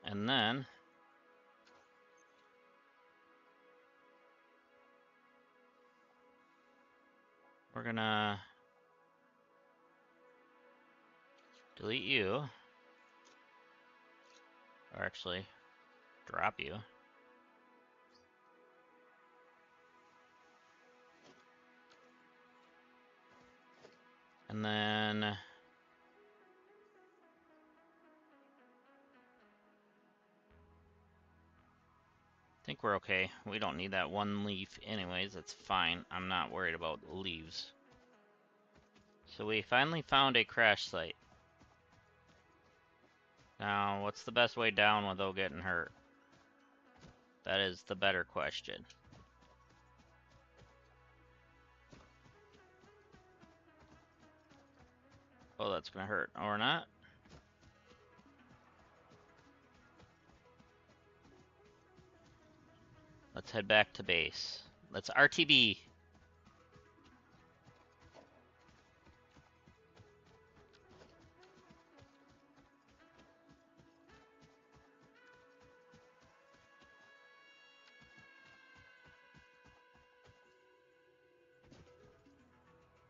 And then we're gonna delete you. Or actually, drop you. And then I think we're okay. We don't need that one leaf anyways. That's fine. I'm not worried about leaves. So we finally found a crash site. Now, what's the best way down without getting hurt? That is the better question. Oh, that's gonna hurt. Or not. Let's head back to base. Let's RTB.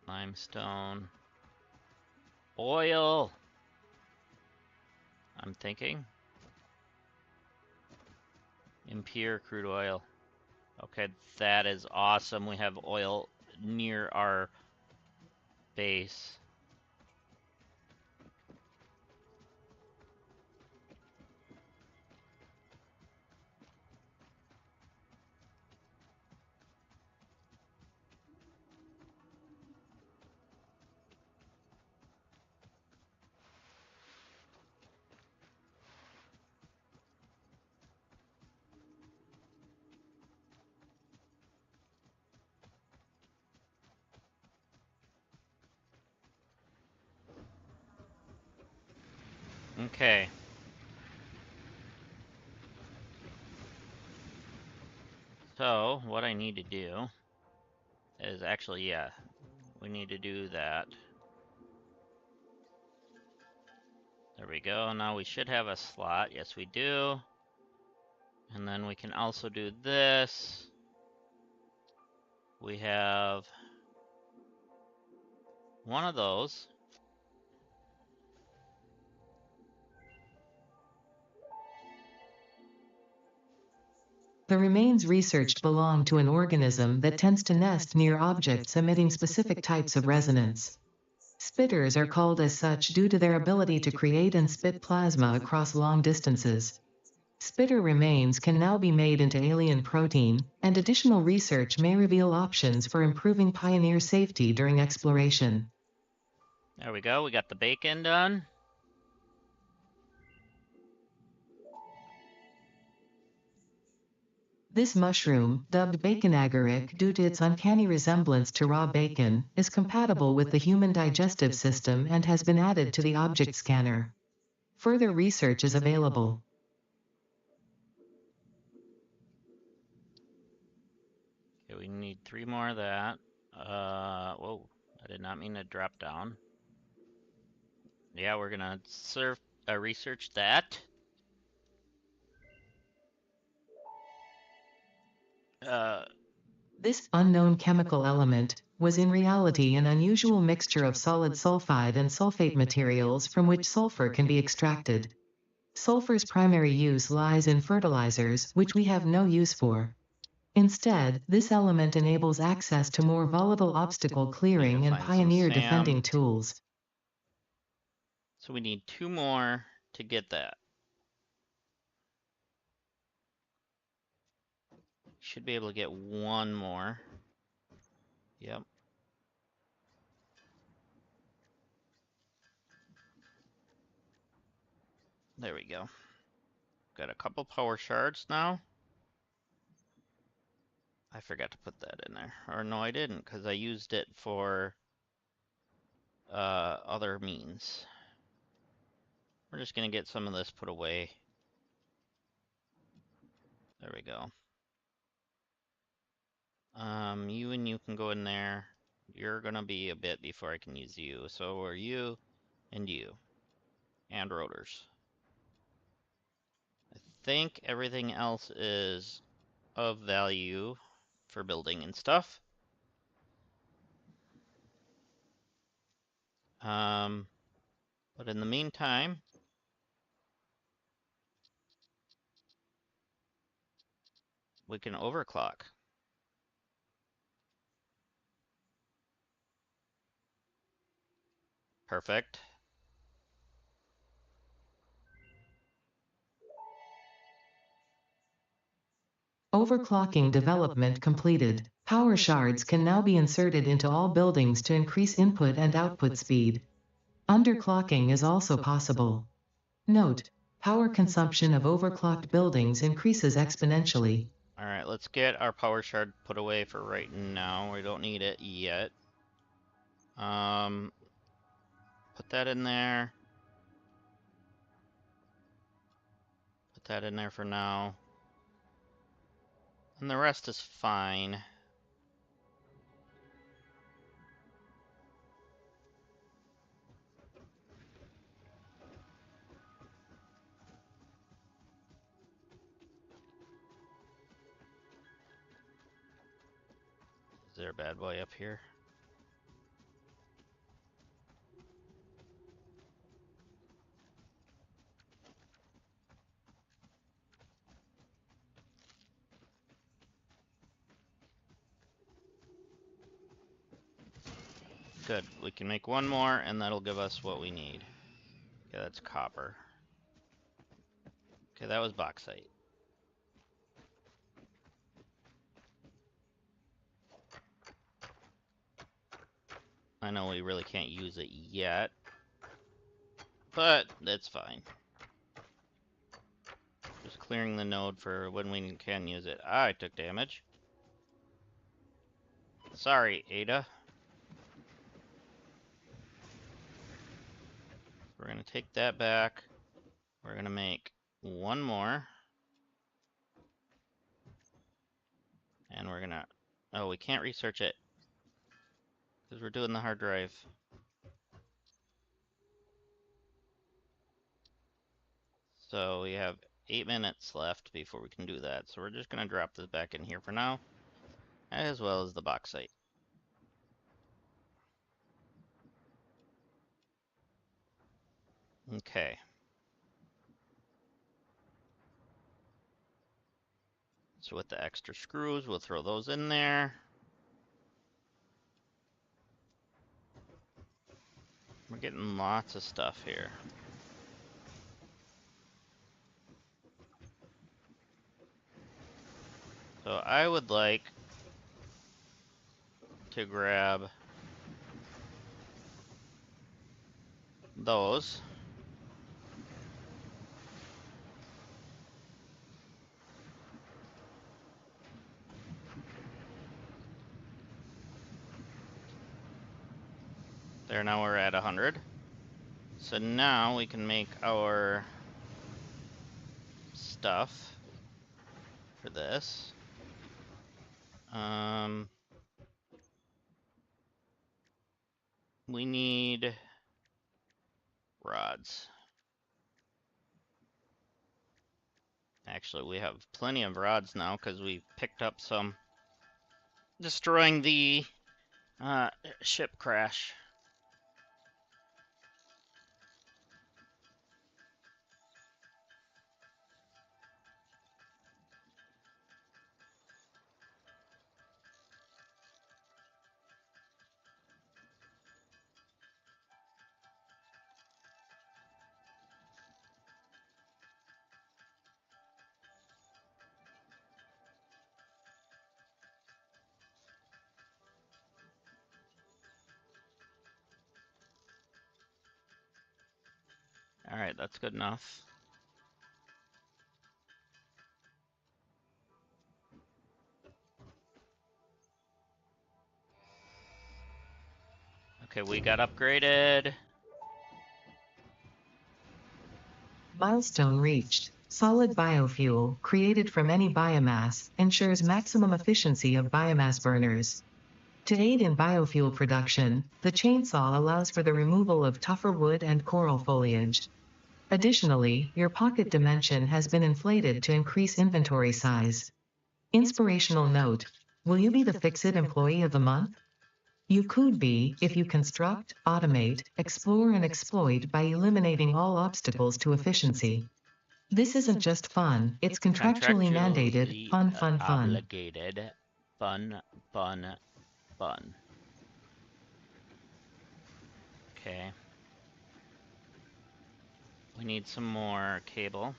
Limestone. Oil. I'm thinking. Impure crude oil. Okay, that is awesome. We have oil near our base. Okay. So, what I need to do is actually, yeah, we need to do that. There we go. Now we should have a slot. Yes, we do. And then we can also do this. We have one of those. The remains researched belong to an organism that tends to nest near objects emitting specific types of resonance. Spitters are called as such due to their ability to create and spit plasma across long distances. Spitter remains can now be made into alien protein, and additional research may reveal options for improving Pioneer safety during exploration. There we go. We got the bacon done. This mushroom, dubbed bacon agaric due to its uncanny resemblance to raw bacon, is compatible with the human digestive system and has been added to the object scanner. Further research is available. Okay, we need 3 more of that. Whoa, I did not mean to drop down. Yeah, we're gonna research that. This unknown chemical element was in reality an unusual mixture of solid sulfide and sulfate materials from which sulfur can be extracted. Sulfur's primary use lies in fertilizers, which we have no use for. Instead, this element enables access to more volatile obstacle clearing and pioneer defending tools. So we need 2 more to get that. Should be able to get 1 more. Yep. There we go. Got a couple power shards now. I forgot to put that in there. Or no, I didn't, because I used it for other means. We're just gonna get some of this put away. There we go. You and you can go in there. You're gonna be a bit before I can use you. So are you and you. And rotors. I think everything else is of value for building and stuff. But in the meantime, we can overclock. Perfect. Overclocking development completed. Power shards can now be inserted into all buildings to increase input and output speed. Underclocking is also possible. Note: power consumption of overclocked buildings increases exponentially. Alright, let's get our power shard put away for right now. We don't need it yet. Put that in there. Put that in there for now. And the rest is fine. Is there a bad boy up here? Good. We can make 1 more, and that'll give us what we need. Okay, that's copper. Okay, that was bauxite. I know we really can't use it yet, but that's fine. Just clearing the node for when we can use it. I took damage. Sorry, Ada. We're gonna take that back. We're gonna make 1 more. And we're gonna... Oh, we can't research it. Because we're doing the hard drive. So we have 8 minutes left before we can do that. So we're just gonna drop this back in here for now. As well as the bauxite. Okay. So with the extra screws, we'll throw those in there. We're getting lots of stuff here. So I would like to grab those. There, now we're at 100. So now we can make our stuff for this. We need rods. Actually, we have plenty of rods now because we picked up some destroying the ship crash. All right, that's good enough. Okay, we got upgraded. Milestone reached. Solid biofuel, created from any biomass, ensures maximum efficiency of biomass burners. To aid in biofuel production, the chainsaw allows for the removal of tougher wood and coral foliage. Additionally, your pocket dimension has been inflated to increase inventory size. Inspirational note: will you be the Fix-It Employee of the Month? You could be, if you construct, automate, explore and exploit by eliminating all obstacles to efficiency. This isn't just fun, it's contractually mandated, fun, fun, fun. Obligated. Fun, fun, fun. Okay. We need some more cable.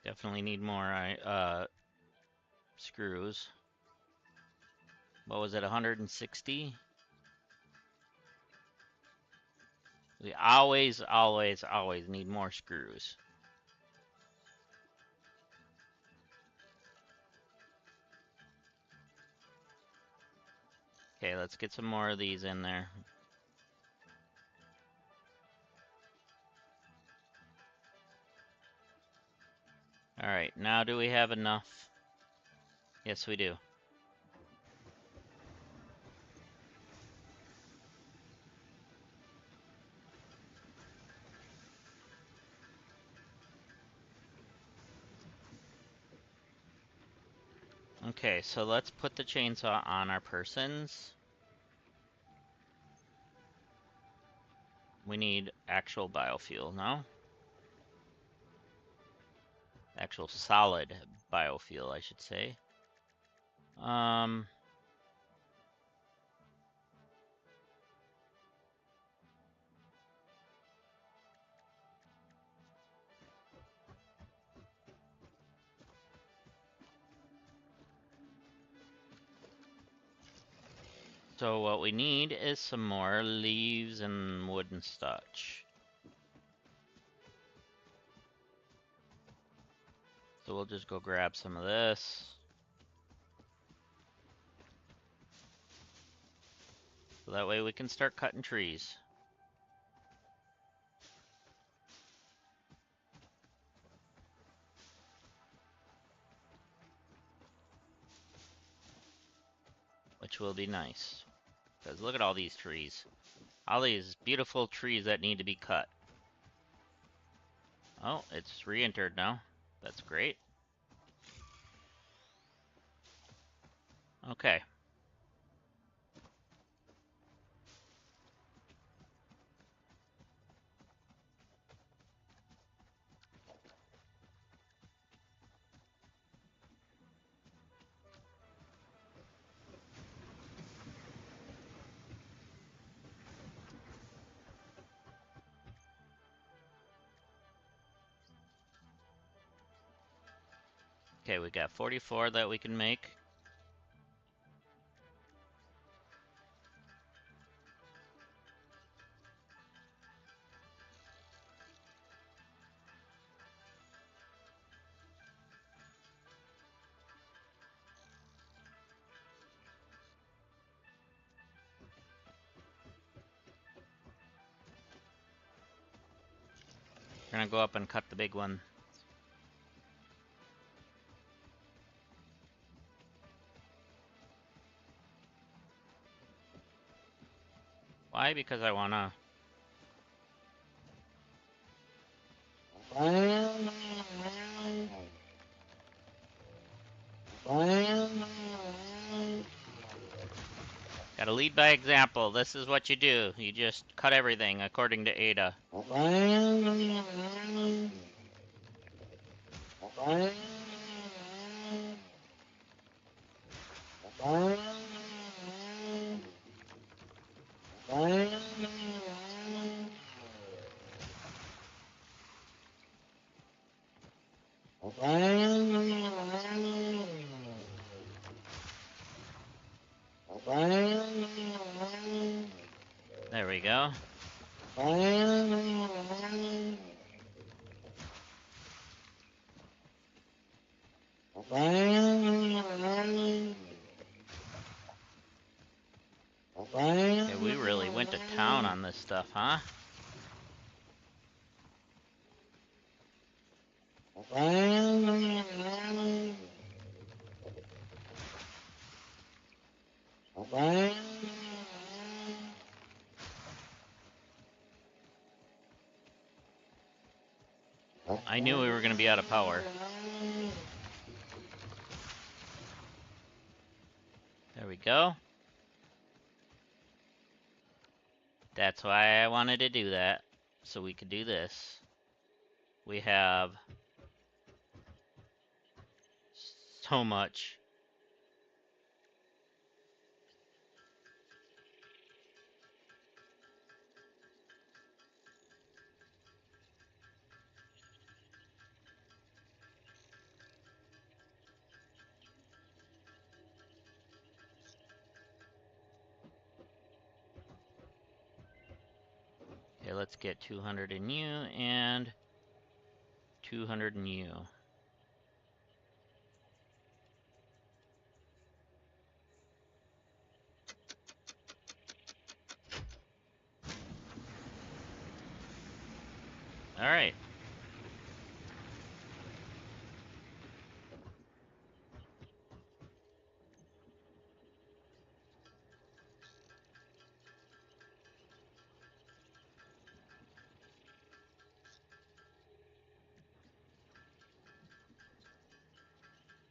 Definitely need more screws. What was it, 160? We always, always, always need more screws. Okay, let's get some more of these in there. All right, now do we have enough? Yes, we do. Okay, so let's put the chainsaw on our persons. We need actual biofuel now. Actual solid biofuel, I should say. So what we need is some more leaves and wood and such. So we'll just go grab some of this. So that way we can start cutting trees. Which will be nice. Because look at all these trees. All these beautiful trees that need to be cut. Oh, it's re-entered now. That's great. Okay. Okay, we got 44 that we can make. We're gonna go up and cut the big one. Why? Because I wanna... Gotta lead by example. This is what you do. You just cut everything according to Ada. There we go. Okay, we really went to town on this stuff, huh? I knew we were gonna be out of power. There we go. That's why I wanted to do that, so we could do this. We have so much. Okay, let's get 200 in you and 200 in you. All right.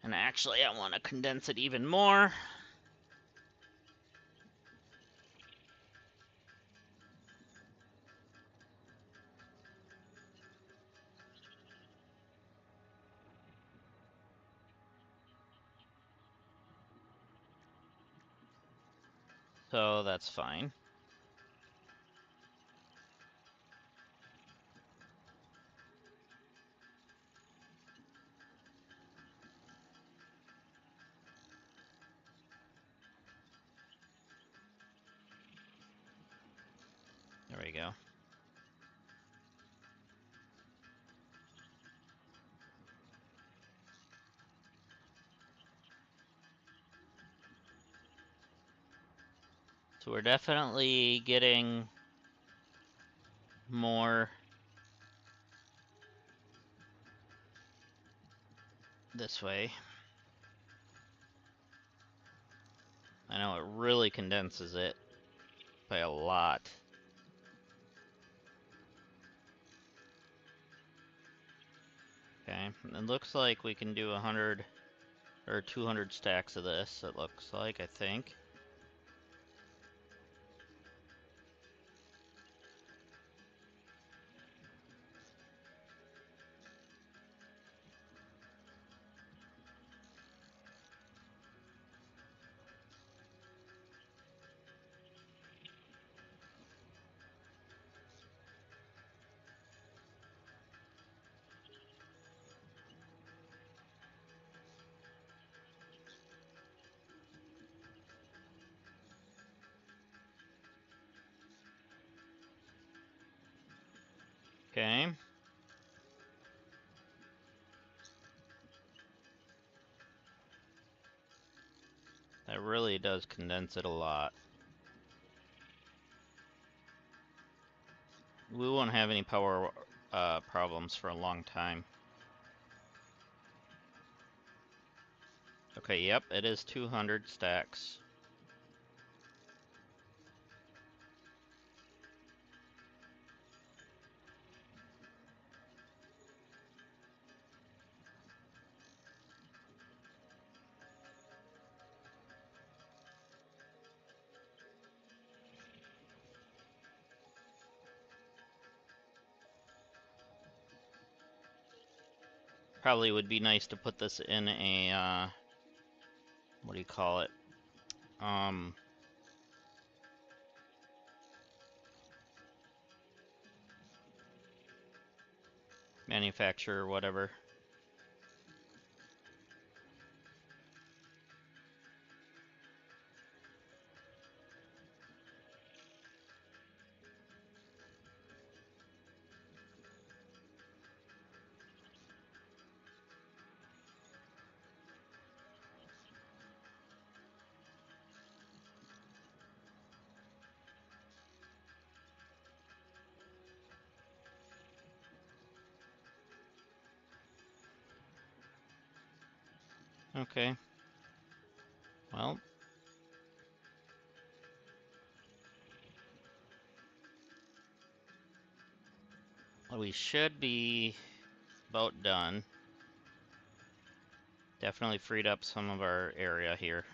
And actually, I want to condense it even more. So that's fine. There we go. So we're definitely getting more this way. I know it really condenses it by a lot. Okay, it looks like we can do 100 or 200 stacks of this, it looks like, I think. Okay. That really does condense it a lot. We won't have any power problems for a long time. Okay, yep, it is 200 stacks. Probably would be nice to put this in a, what do you call it? Manufacturer or whatever. Okay. Well, we should be about done. Definitely freed up some of our area here.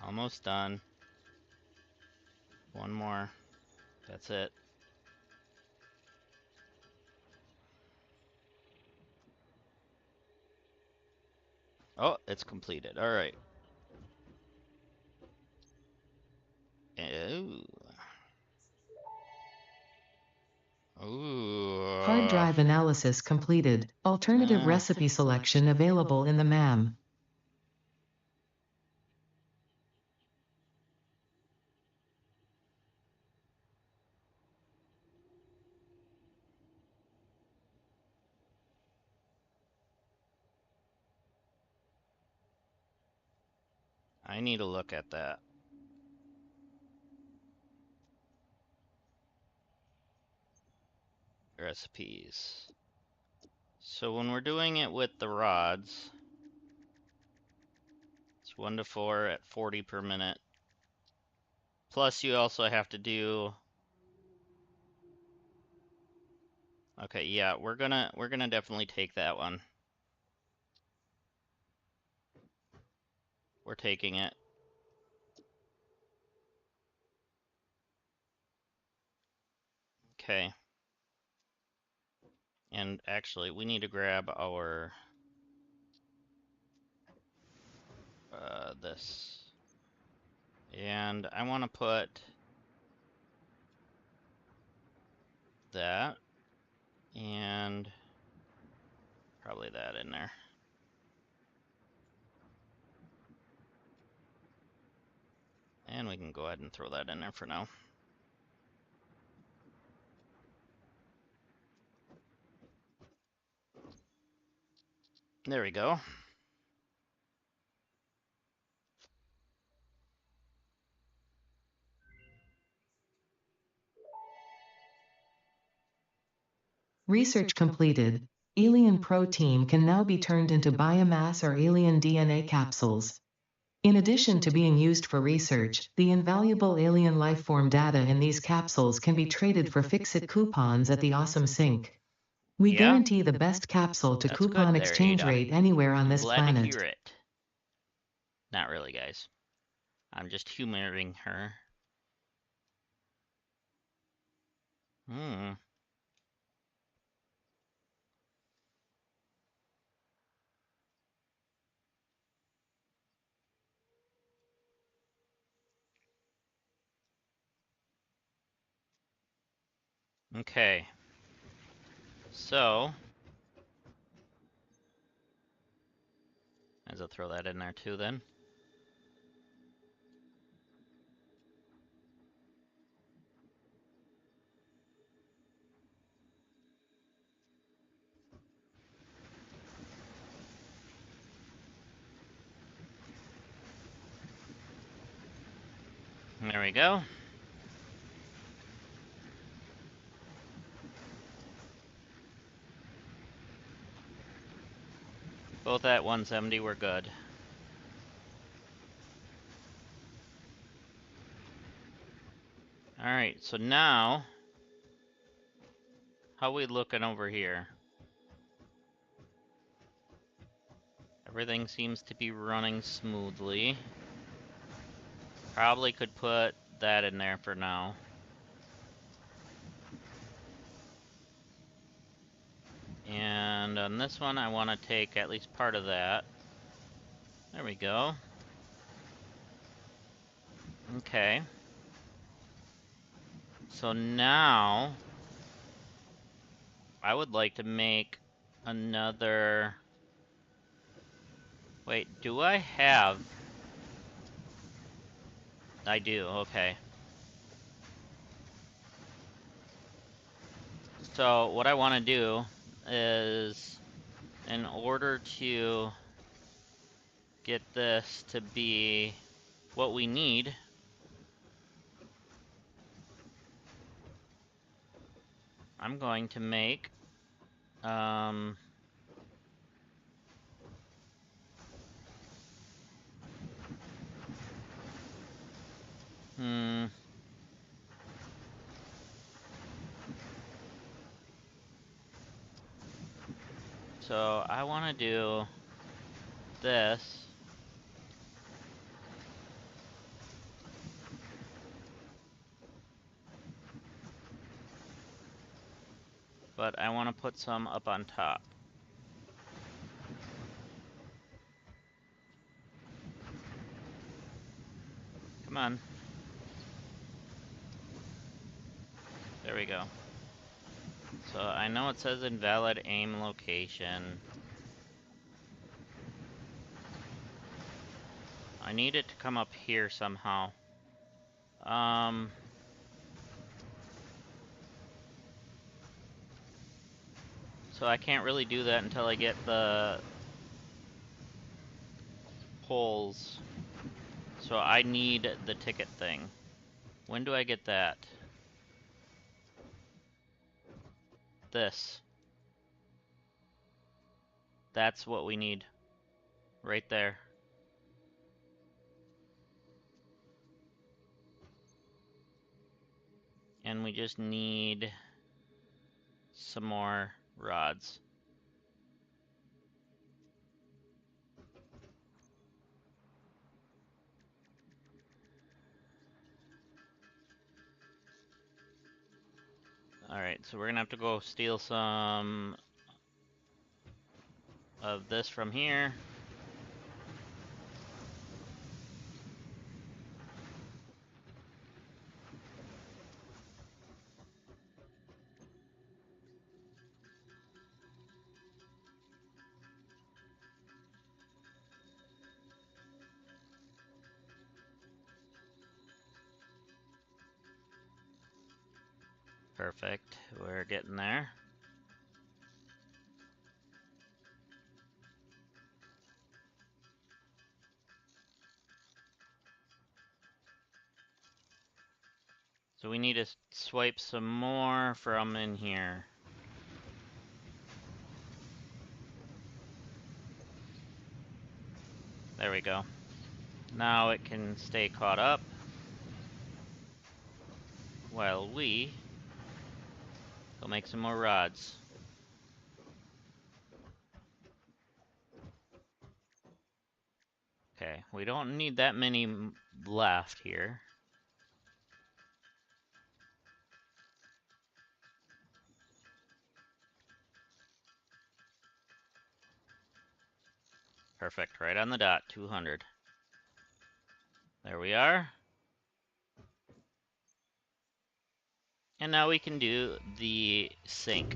Almost done. One more. That's it. Oh, it's completed. All right. Ooh. Ooh. Hard drive analysis completed. Alternative recipe selection available in the MAM. I need to look at that. Recipes. So when we're doing it with the rods, it's 1 to 4 at 40 per minute. Plus you also have to do... Okay, yeah, we're gonna definitely take that one. We're taking it. Okay. And actually, we need to grab our this. And I want to put that and probably that in there. And we can go ahead and throw that in there for now. There we go. Research completed. Alien protein can now be turned into biomass or alien DNA capsules. In addition to being used for research, the invaluable alien lifeform data in these capsules can be traded for Fix-It coupons at the Awesome Sync. We Yeah? guarantee the best capsule to That's coupon good there, exchange Ada. rate anywhere on I'm this glad to planet. hear it. Not really, guys. I'm just humoring her. Okay. So, as I'll throw that in there too then. There we go. Both at 170 were good. Alright, so now, how we looking over here? Everything seems to be running smoothly. Probably could put that in there for now. And on this one, I want to take at least part of that. There we go. Okay. So now, I would like to make another... Wait, do I have... I do, okay. So what I want to do is, in order to get this to be what we need, I'm going to make so I want to do this. But I want to put some up on top. Come on. There we go. So I know it says invalid aim location. I need it to come up here somehow. So I can't really do that until I get the poles. So I need the ticket thing. When do I get that? This. That's what we need. Right there. And we just need some more rods. Alright, so we're gonna have to go steal some of this from here. Perfect, we're getting there. So we need to swipe some more from in here. There we go. Now it can stay caught up while we go make some more rods. Okay, we don't need that many left here. Perfect, right on the dot, 200. There we are. And now we can do the sink.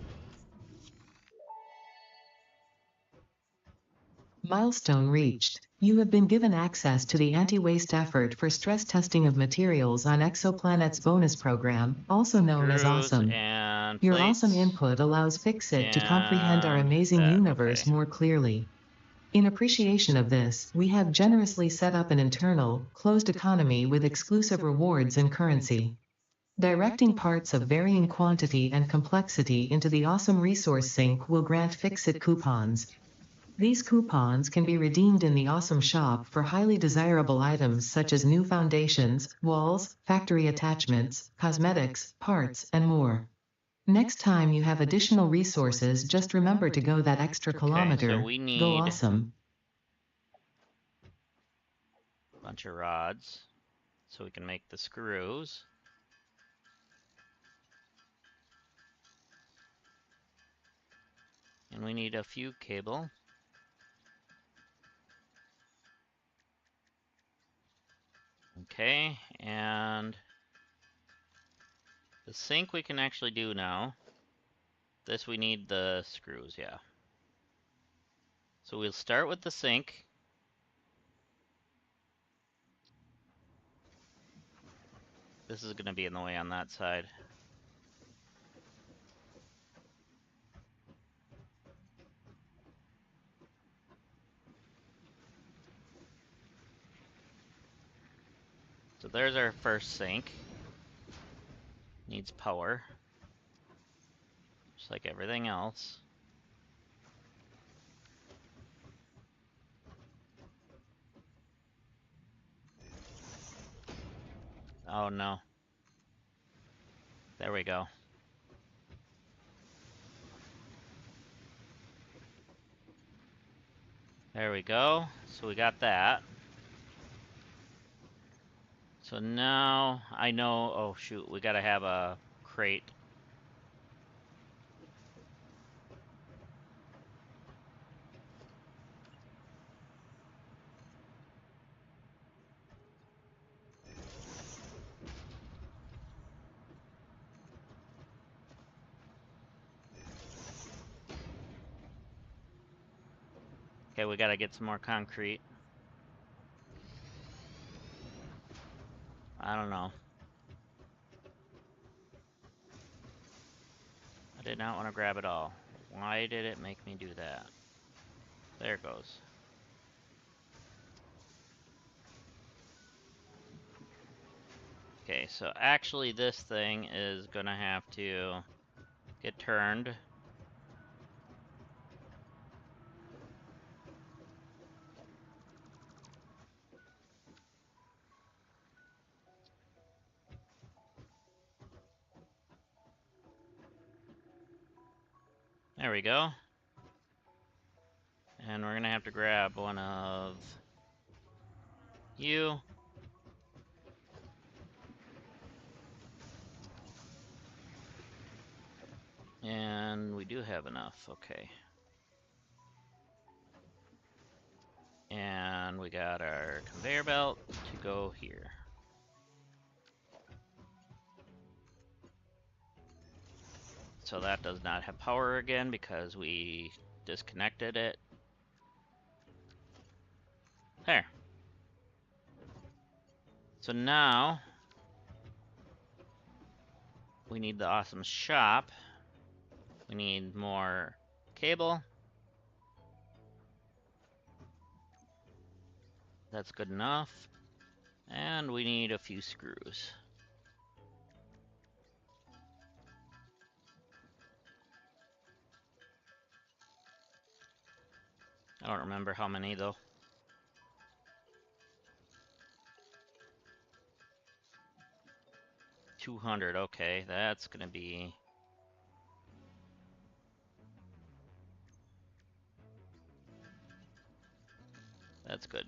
Milestone reached. You have been given access to the anti-waste effort for stress testing of materials on Exoplanet's bonus program, also known as Screws Awesome. and Your plates. awesome input allows Fixit to comprehend our And amazing that, universe okay. more clearly. In appreciation of this, we have generously set up an internal, closed economy with exclusive rewards and currency. Directing parts of varying quantity and complexity into the awesome resource sink will grant Fixit coupons. These coupons can be redeemed in the Awesome Shop for highly desirable items such as new foundations, walls, factory attachments, cosmetics, parts, and more. Next time you have additional resources, just remember to go that extra kilometer. So we Go need awesome. a bunch of rods so we can make the screws. And we need a few cable. Okay, and the sink we can actually do now. This we need the screws, yeah. So we'll start with the sink. This is going to be in the way on that side. So there's our first sink. Needs power, just like everything else. Oh no. There we go. There we go. So we got that. So now I know, oh shoot, we gotta have a crate. Okay, we gotta get some more concrete. I don't know. I did not want to grab it all. Why did it make me do that? There it goes. Okay, so actually this thing is gonna have to get turned. There we go. And we're gonna have to grab one of you. And we do have enough, okay. And we got our conveyor belt to go here. So that does not have power again because we disconnected it. There. So now we need the awesome shop. We need more cable. That's good enough. And we need a few screws. I don't remember how many though. 200, okay, that's gonna be... That's good.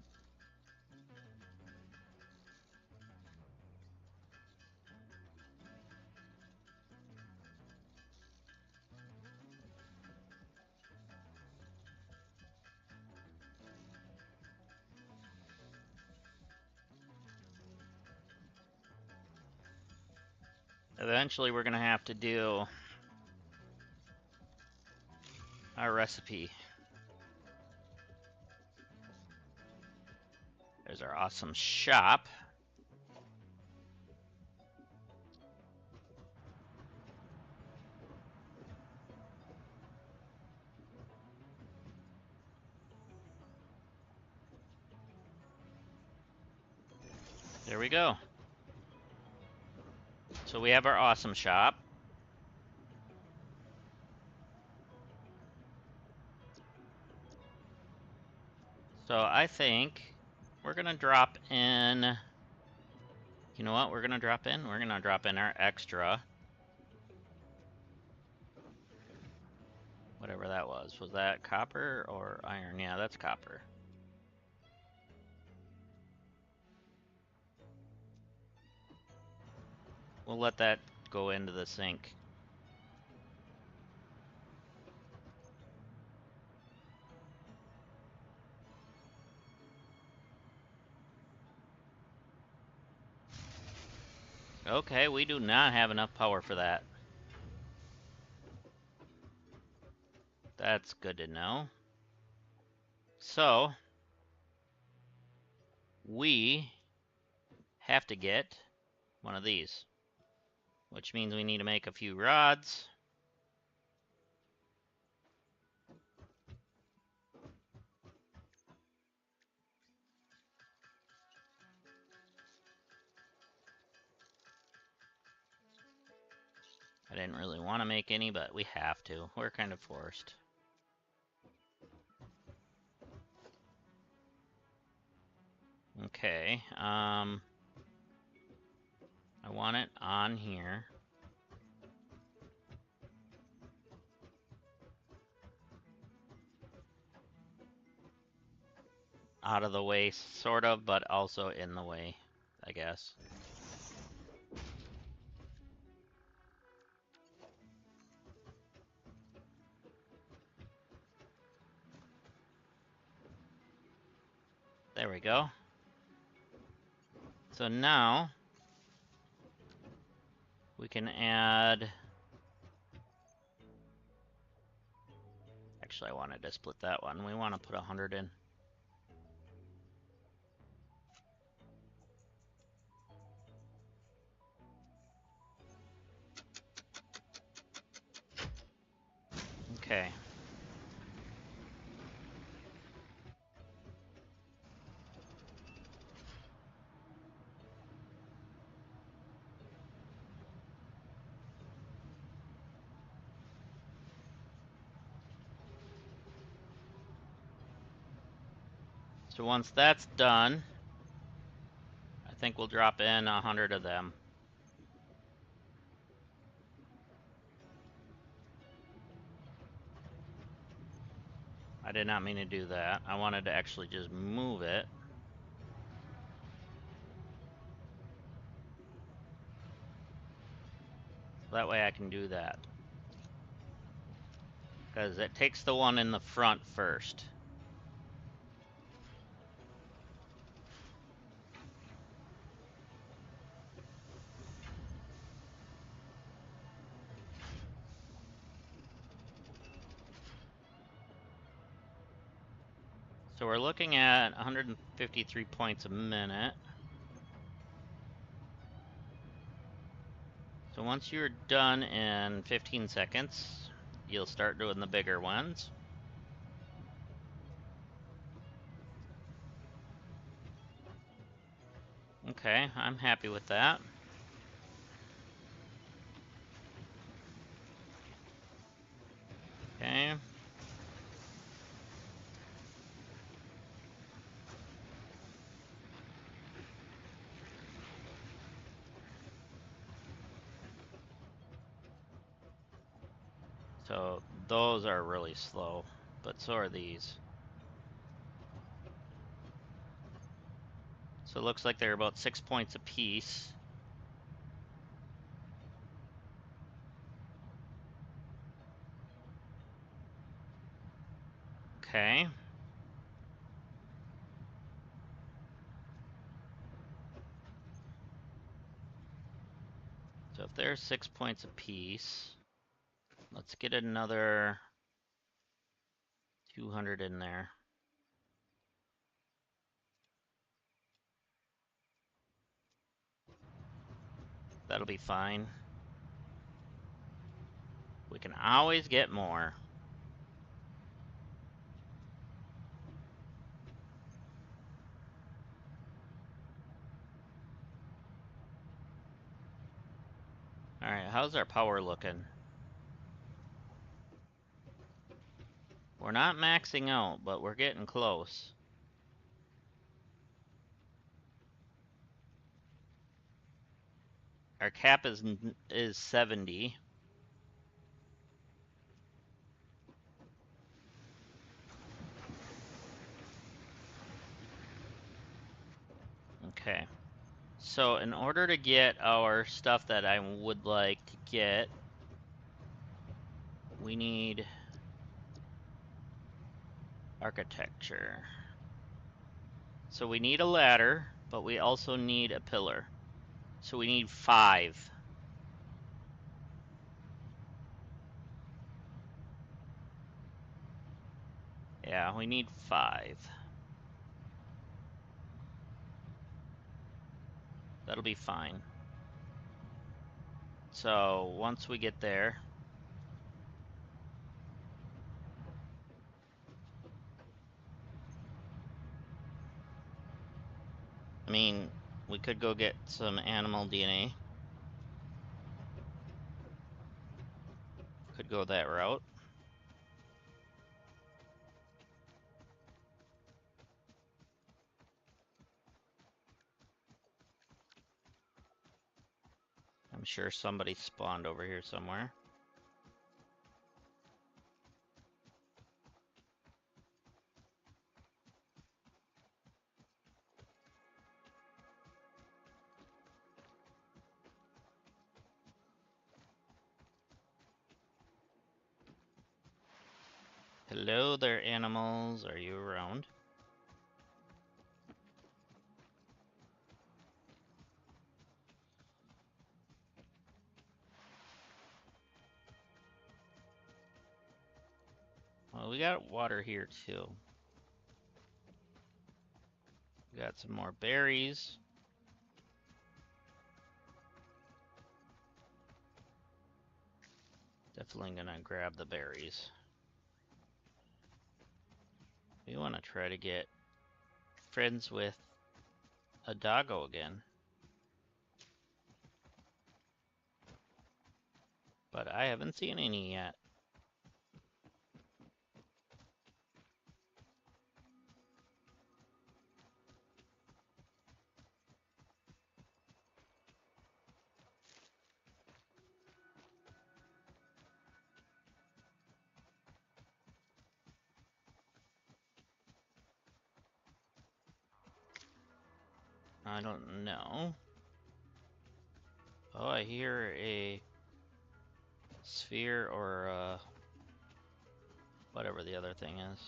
Eventually we're gonna have to do our recipe. There's our awesome shop. There we go. So we have our awesome shop. So I think we're gonna drop in. You know what? We're gonna drop in. We're gonna drop in our extra. Whatever that was. Was that copper or iron? Yeah, that's copper. We'll let that go into the sink. Okay, we do not have enough power for that. That's good to know. So, we have to get one of these, which means we need to make a few rods. I didn't really want to make any, but we have to. We're kind of forced. Okay, I want it on here. Out of the way, sort of, but also in the way, I guess. There we go. So now we can add. Actually, I wanted to split that one. We want to put 100 in. Okay. So once that's done, I think we'll drop in 100 of them. I did not mean to do that. I wanted to actually just move it. So that way I can do that. Because it takes the one in the front first. So we're looking at 153 points a minute. So once you're done in 15 seconds, you'll start doing the bigger ones. Okay, I'm happy with that. Okay. So those are really slow, but so are these. So it looks like they're about 6 points apiece. Okay. So if they're 6 points apiece, let's get another 200 in there. That'll be fine. We can always get more. Alright, how's our power looking? We're not maxing out, but we're getting close. Our cap is 70. Okay. So in order to get our stuff that I would like to get, we need architecture. So we need a ladder, but we also need a pillar. So we need 5. Yeah, we need 5. That'll be fine. So once we get there, I mean, we could go get some animal DNA. Could go that route. I'm sure somebody spawned over here somewhere. Hello there, animals. Are you around? Well, we got water here too. We got some more berries. Definitely gonna grab the berries. We want to try to get friends with a doggo again. But I haven't seen any yet. I don't know. Oh, I hear a sphere or whatever the other thing is.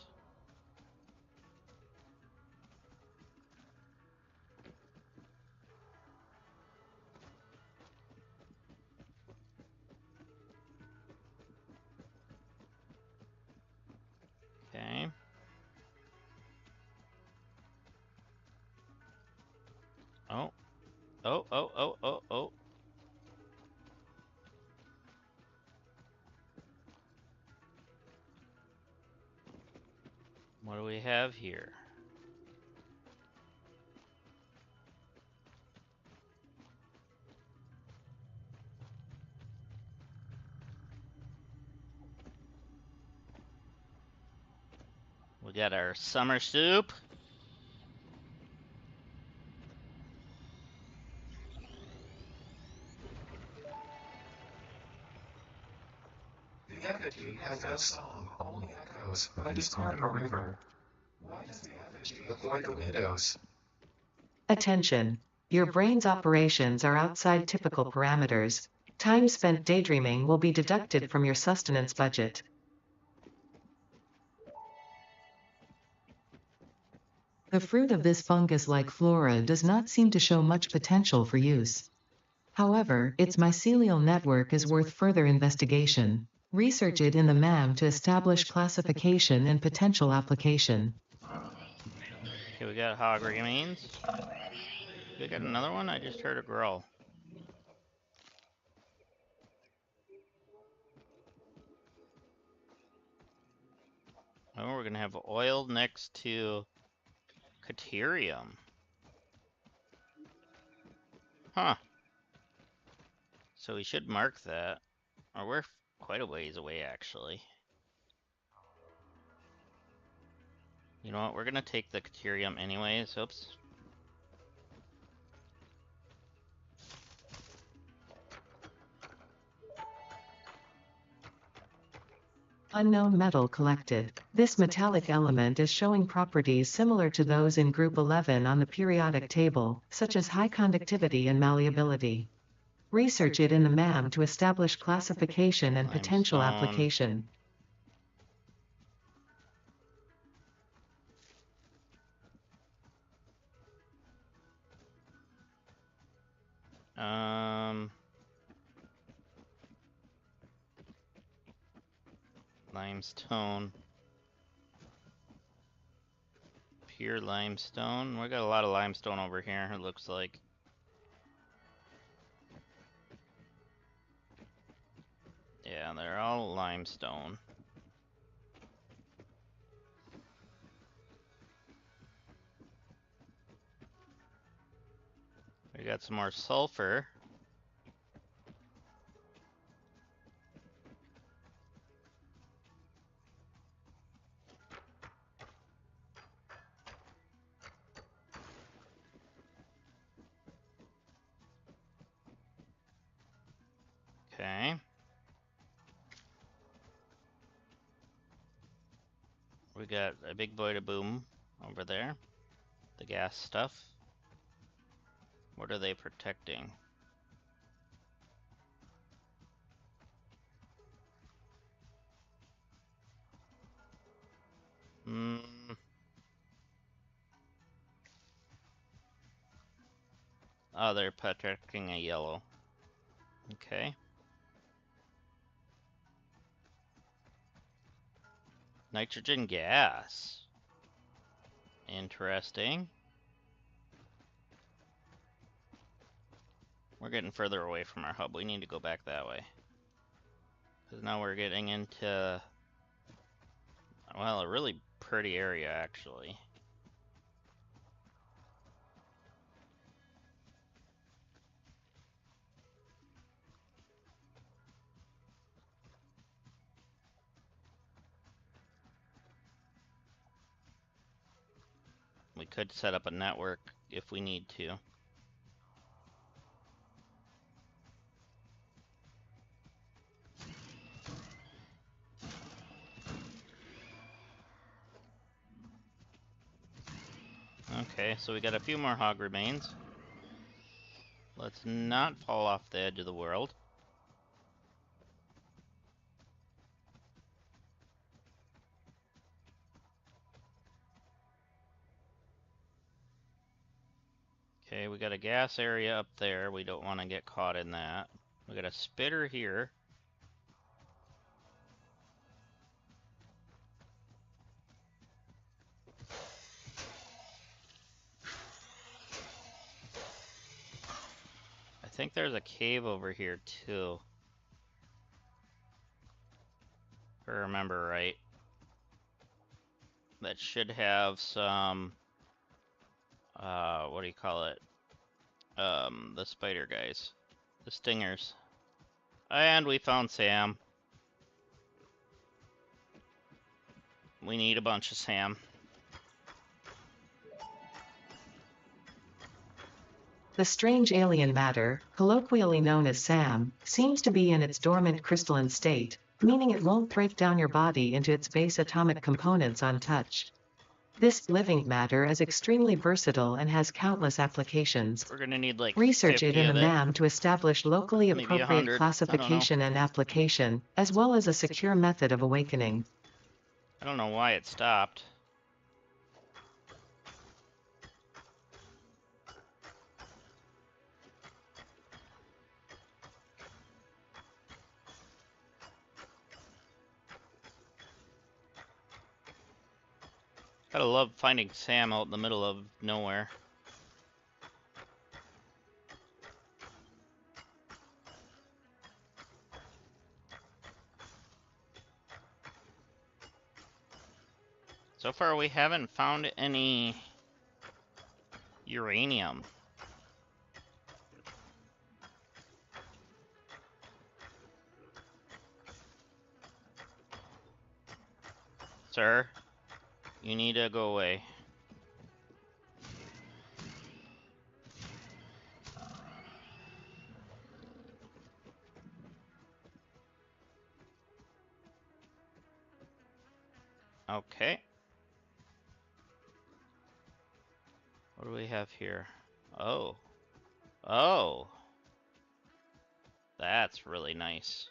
Okay. Oh. Oh, oh, oh, oh, oh. What do we have here? We got our summer soup. The effigy has no song, only echoes, but I discard a river. Why does the effigy avoid the windows? Attention! Your brain's operations are outside typical parameters. Time spent daydreaming will be deducted from your sustenance budget. The fruit of this fungus-like flora does not seem to show much potential for use. However, its mycelial network is worth further investigation. Research it in the MAM to establish classification and potential application. Okay, we got hog remains. We got another one? I just heard a growl. Oh, we're gonna have oil next to Caterium. Huh. So we should mark that. Or we're quite a ways away, actually. You know what? We're gonna take the Caterium anyways. Oops. Unknown metal collected. This metallic element is showing properties similar to those in group 11 on the periodic table, such as high conductivity and malleability. Research it in the MAM to establish classification and potential Limestone. application. Limestone. Pure limestone. We got a lot of limestone over here, it looks like. Yeah, they're all limestone. We got some more sulfur. Okay. We got a big boy to boom over there. The gas stuff. What are they protecting? Oh, they're protecting a yellow. Okay. Nitrogen gas. Interesting. We're getting further away from our hub. We need to go back that way. Because now we're getting into, well, a really pretty area, actually. We could set up a network if we need to. Okay, so we got a few more hog remains. Let's not fall off the edge of the world. Okay, we got a gas area up there. We don't want to get caught in that. We got a spitter here. I think there's a cave over here too, if I remember right. That should have some, what do you call it? The spider guys. The stingers. And we found Sam. We need a bunch of Sam. The strange alien matter, colloquially known as SAM, seems to be in its dormant crystalline state, meaning it won't break down your body into its base atomic components untouched. This living matter is extremely versatile and has countless applications. We're gonna need like Research it 50 in the of it. MAM to establish locally Maybe appropriate 100. classification and application, as well as a secure method of awakening. I don't know why it stopped. Gotta love finding Sam out in the middle of nowhere. So far we haven't found any uranium. Sir, you need to go away. Okay. What do we have here? Oh. Oh. That's really nice.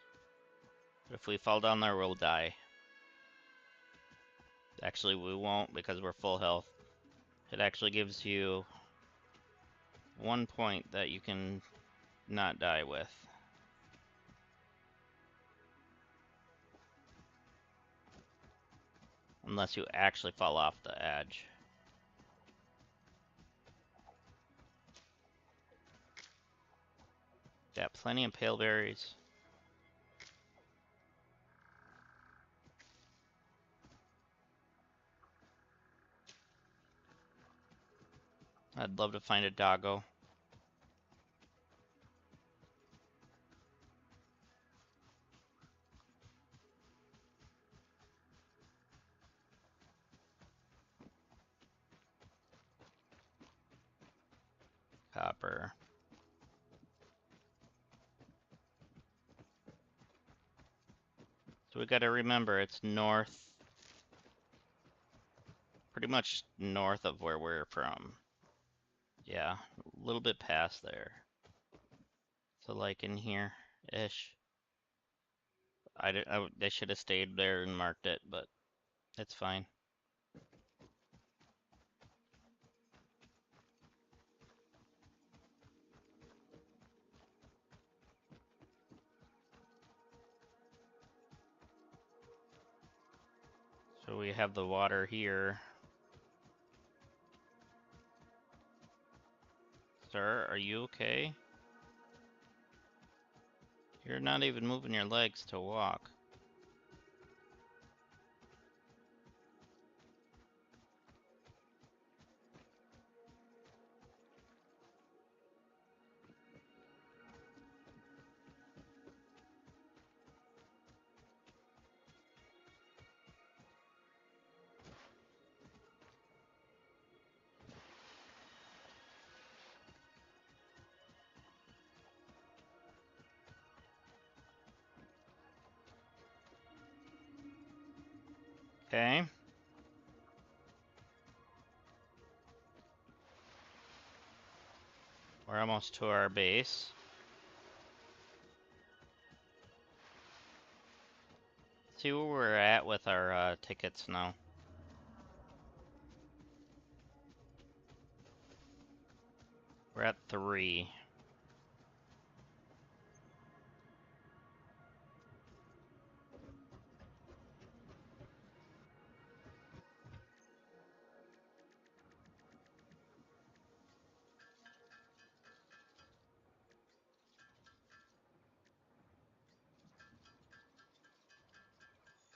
But if we fall down there, we'll die. Actually, we won't because we're full health. It actually gives you 1 point that you can not die with. Unless you actually fall off the edge. Got plenty of pale berries. I'd love to find a doggo. Copper. So we gotta remember it's north, pretty much north of where we're from. Yeah, a little bit past there. So like in here-ish. I should have stayed there and marked it, but it's fine. So we have the water here. Sir, are you okay? You're not even moving your legs to walk. Okay. We're almost to our base. See where we're at with our tickets now. We're at 3.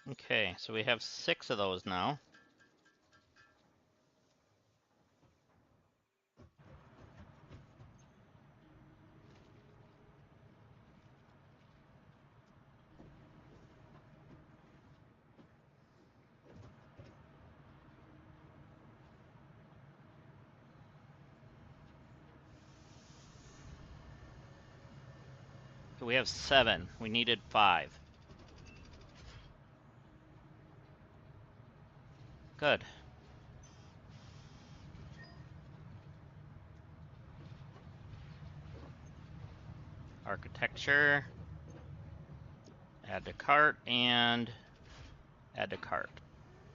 Okay, so we have 6 of those now. So we have 7. We needed 5. Good. Architecture. Add to cart and add to cart.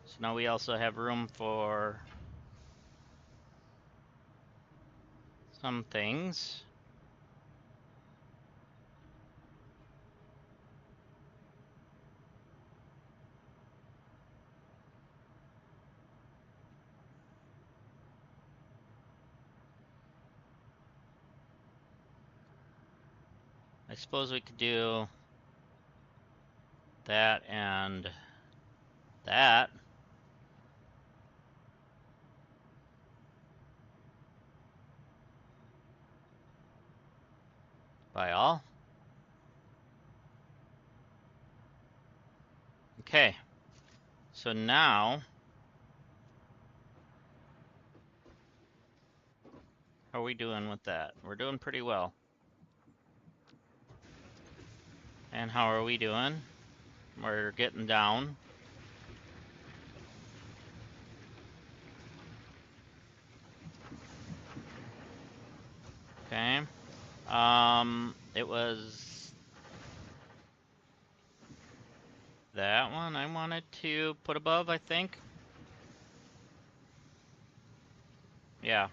So now we also have room for some things. I suppose we could do that and that. By all. Okay. So now, how are we doing with that? We're doing pretty well. And how are we doing? We're getting down. It was that one I wanted to put above, I think. Yeah.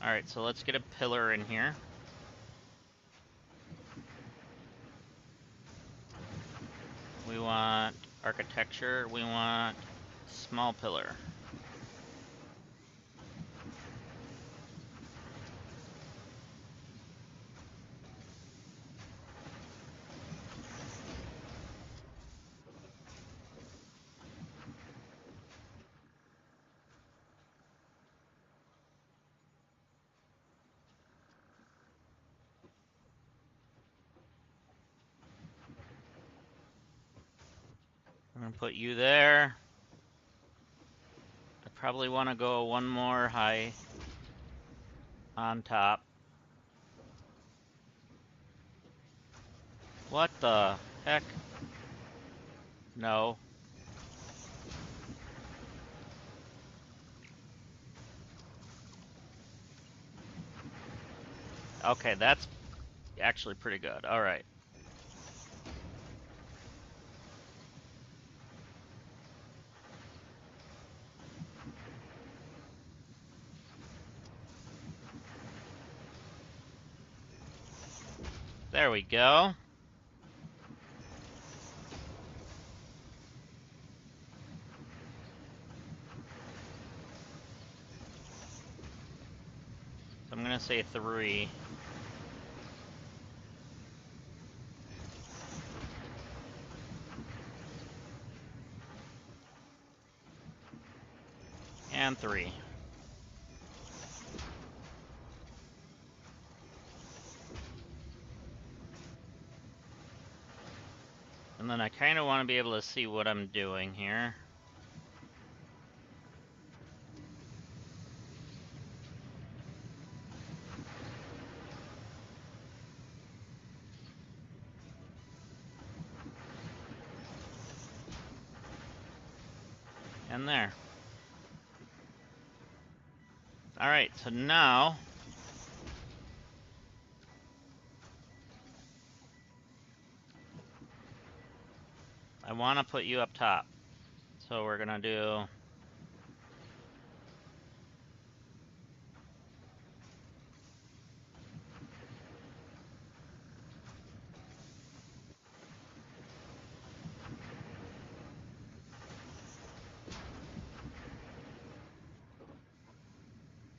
Alright, so let's get a pillar in here. We want architecture, we want small pillar. I'm gonna put you there. I probably want to go one more high on top. What the heck? No. Okay, that's actually pretty good. Alright. There we go. So I'm gonna say 3. And 3. And then I kind of want to be able to see what I'm doing here. And there. Alright, so now I want to put you up top. So we're gonna do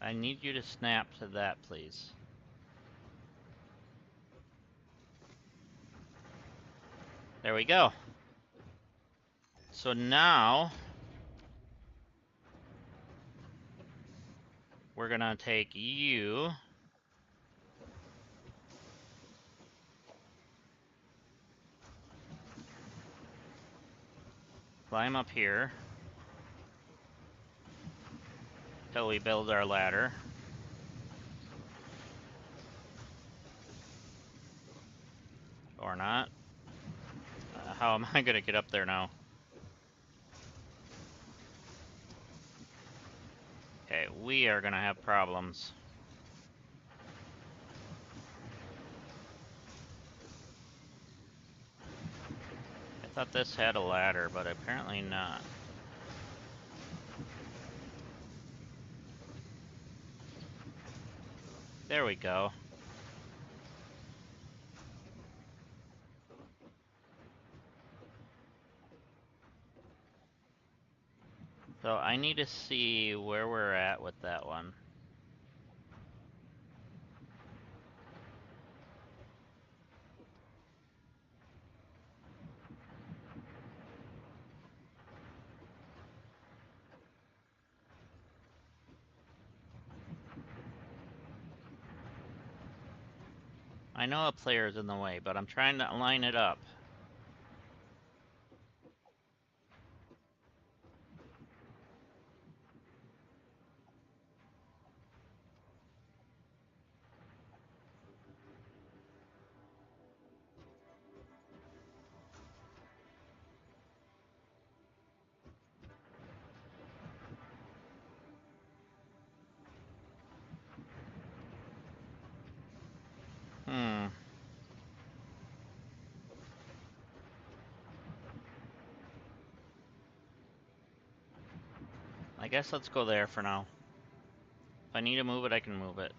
I need you to snap to that, please. There we go. So now we're gonna take you, climb up here till we build our ladder. Or not. How am I gonna get up there now? Okay, we are gonna have problems. I thought this had a ladder, but apparently not. There we go. So I need to see where we're at with that one. I know a player's in the way, but I'm trying to line it up. guess let's go there for now. If I need to move it, I can move it.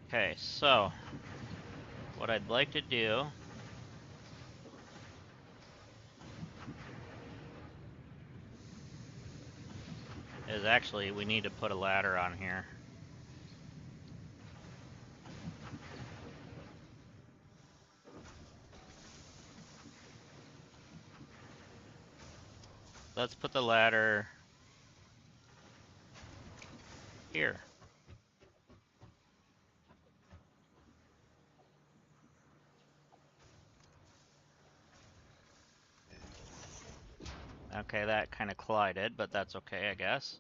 Okay, so what I'd like to do is actually we need to put a ladder on here. Let's put the ladder here. Okay, that kind of collided, but that's okay, I guess.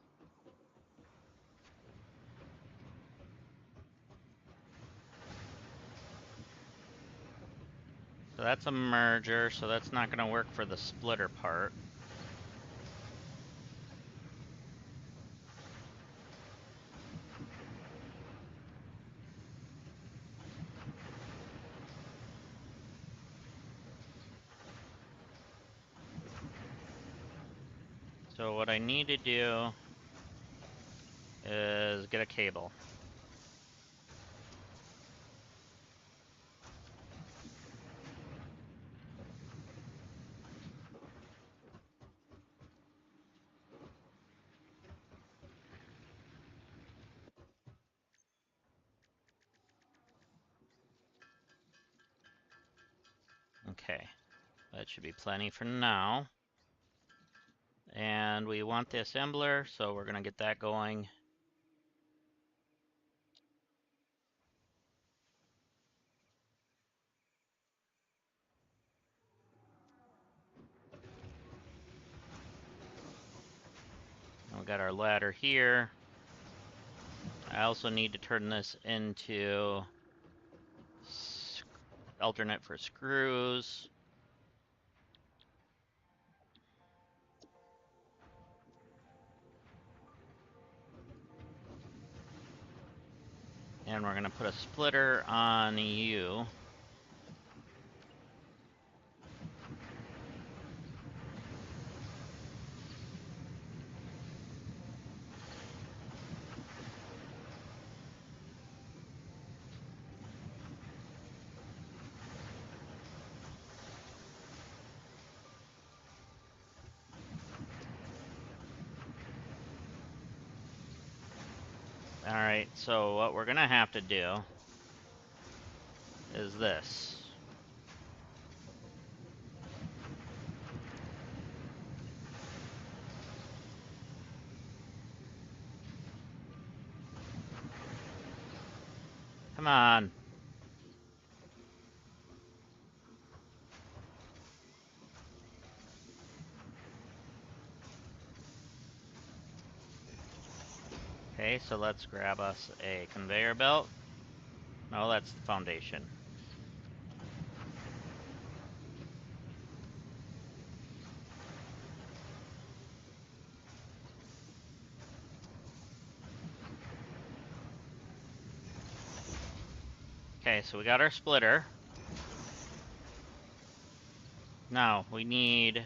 So that's a merger, so that's not going to work for the splitter part. So what I need to do is get a cable. Okay, that should be plenty for now. And we want the assembler, so we're going to get that going. And we got our ladder here. I also need to turn this into alternate for screws. And we're going to put a splitter on you. Alright, so what we're going to have to do is this. Come on. Okay, so let's grab us a conveyor belt. No, that's the foundation. Okay, so we got our splitter. Now, we need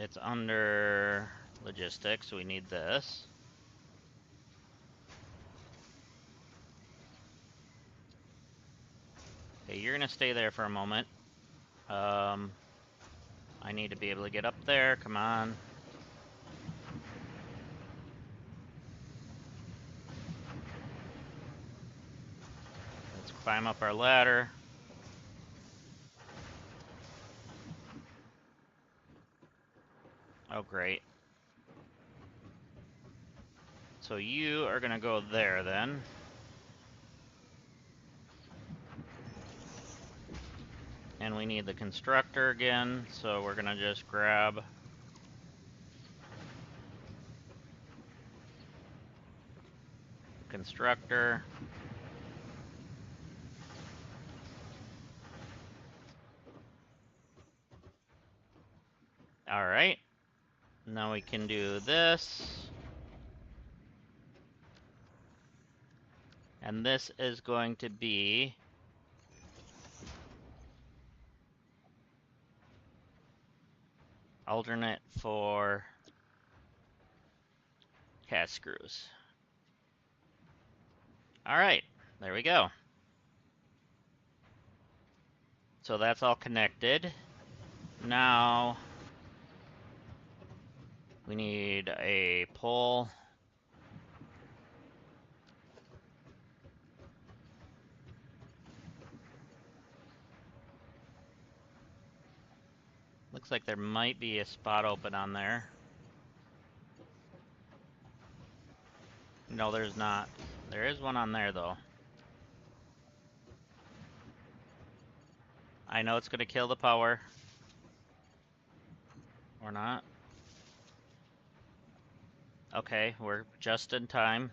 it's under logistics, so we need this. Okay, you're gonna stay there for a moment. I need to be able to get up there, come on. Let's climb up our ladder. Oh, great. So you are gonna go there then. And we need the constructor again, so we're gonna just grab the constructor. Alright. Now we can do this. And this is going to be alternate for cast screws. All right, there we go. So that's all connected. Now we need a pole. Looks like there might be a spot open on there. No, there's not. There is one on there, though. I know it's going to kill the power. Or not. Okay, we're just in time.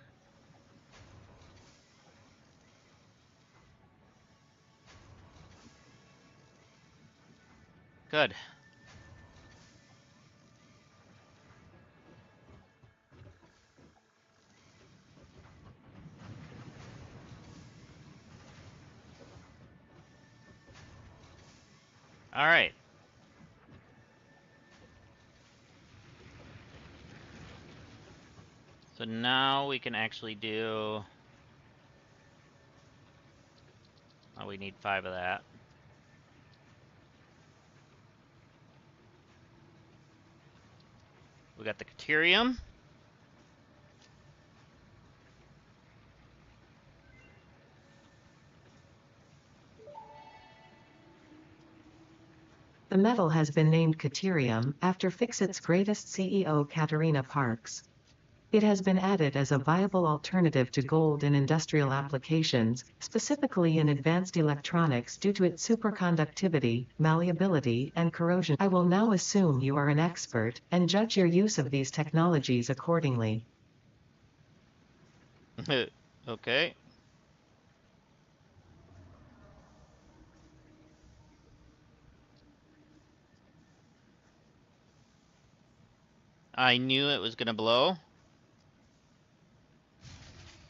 Good. All right. So now we can actually do... Oh, we need 5 of that. We got the Caterium. The metal has been named Caterium, after Fixit's greatest CEO Katerina Parks. It has been added as a viable alternative to gold in industrial applications, specifically in advanced electronics due to its superconductivity, malleability, and corrosion. I will now assume you are an expert, and judge your use of these technologies accordingly. Okay. I knew it was going to blow.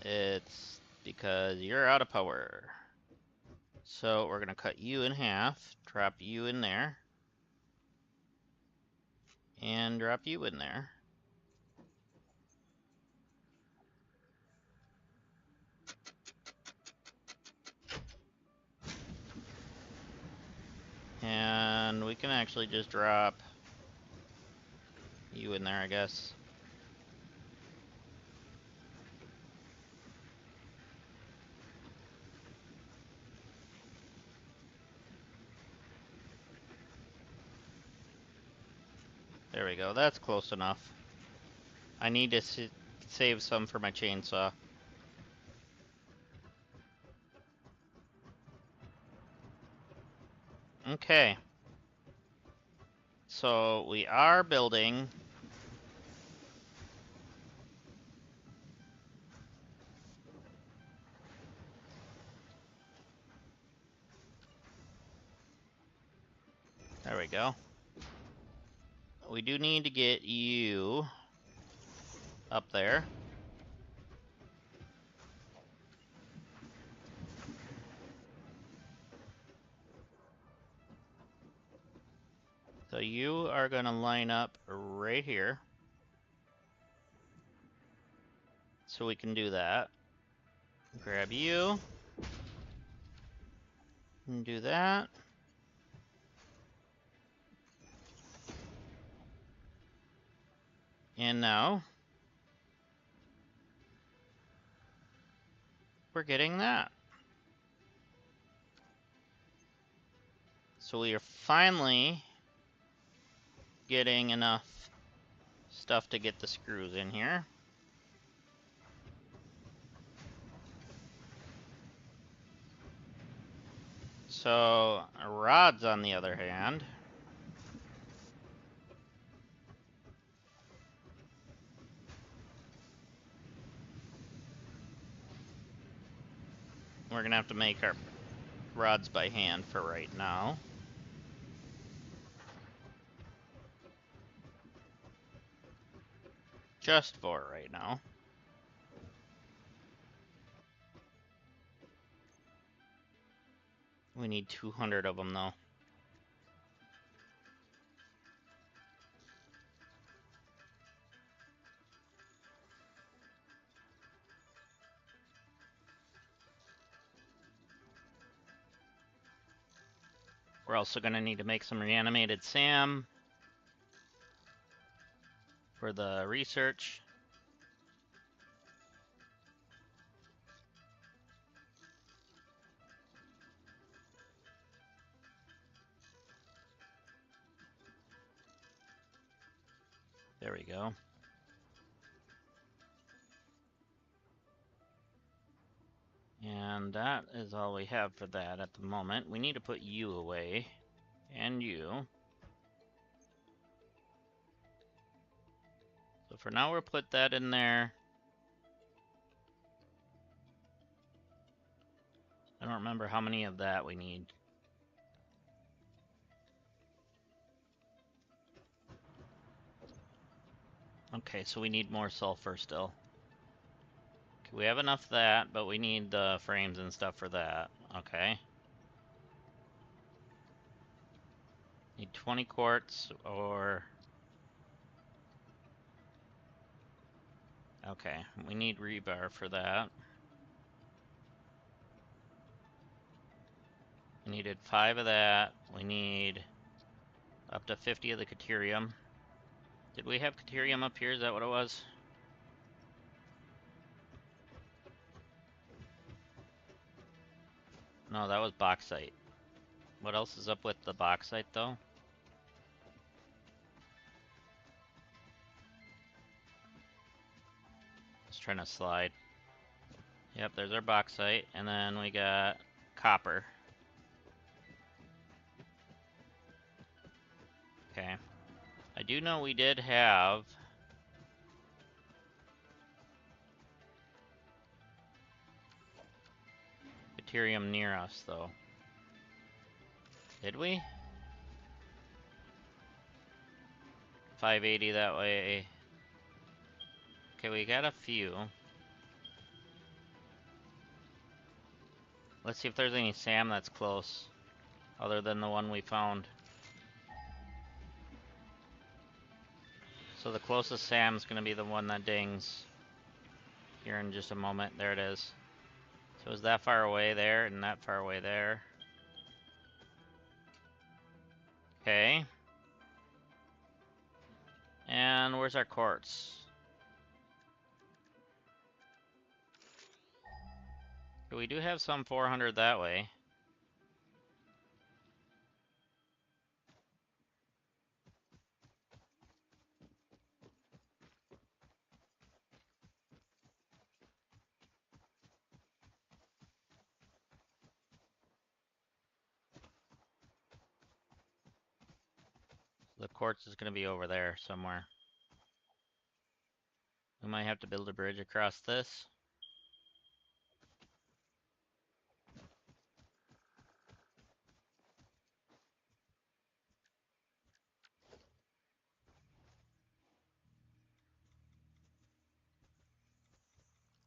It's because you're out of power. So we're going to cut you in half, drop you in there, and drop you in there. And we can actually just drop you in there, I guess. There we go. That's close enough. I need to save some for my chainsaw. Okay. So we are building. There we go. We do need to get you up there. So you are going to line up right here. So we can do that. Grab you. And do that. And now we're getting that. So we are finally getting enough stuff to get the screws in here. So rods, on the other hand, we're gonna have to make our rods by hand for right now. Just for right now. We need 200 of them though. We're also going to need to make some reanimated SAM for the research. There we go. And that is all we have for that at the moment. We need to put you away. And you. So for now, we'll put that in there. I don't remember how many of that we need. Okay, so we need more sulfur still. Okay, we have enough of that, but we need the frames and stuff for that. Okay. Need 20 quartz or... Okay, we need rebar for that. We needed 5 of that. We need up to 50 of the caterium. Did we have caterium up here? Is that what it was? No, that was bauxite. What else is up with the bauxite though? Just trying to slide. Yep, there's our bauxite, and then we got copper. Okay. I do know we did have deuterium near us, though. Did we? 580 that way. Okay, we got a few. Let's see if there's any SAM that's close, other than the one we found. So the closest SAM's gonna be the one that dings here in just a moment. There it is. So is that far away there and that far away there? Okay. And where's our quartz? We do have some 400 that way. The quartz is going to be over there somewhere. We might have to build a bridge across this.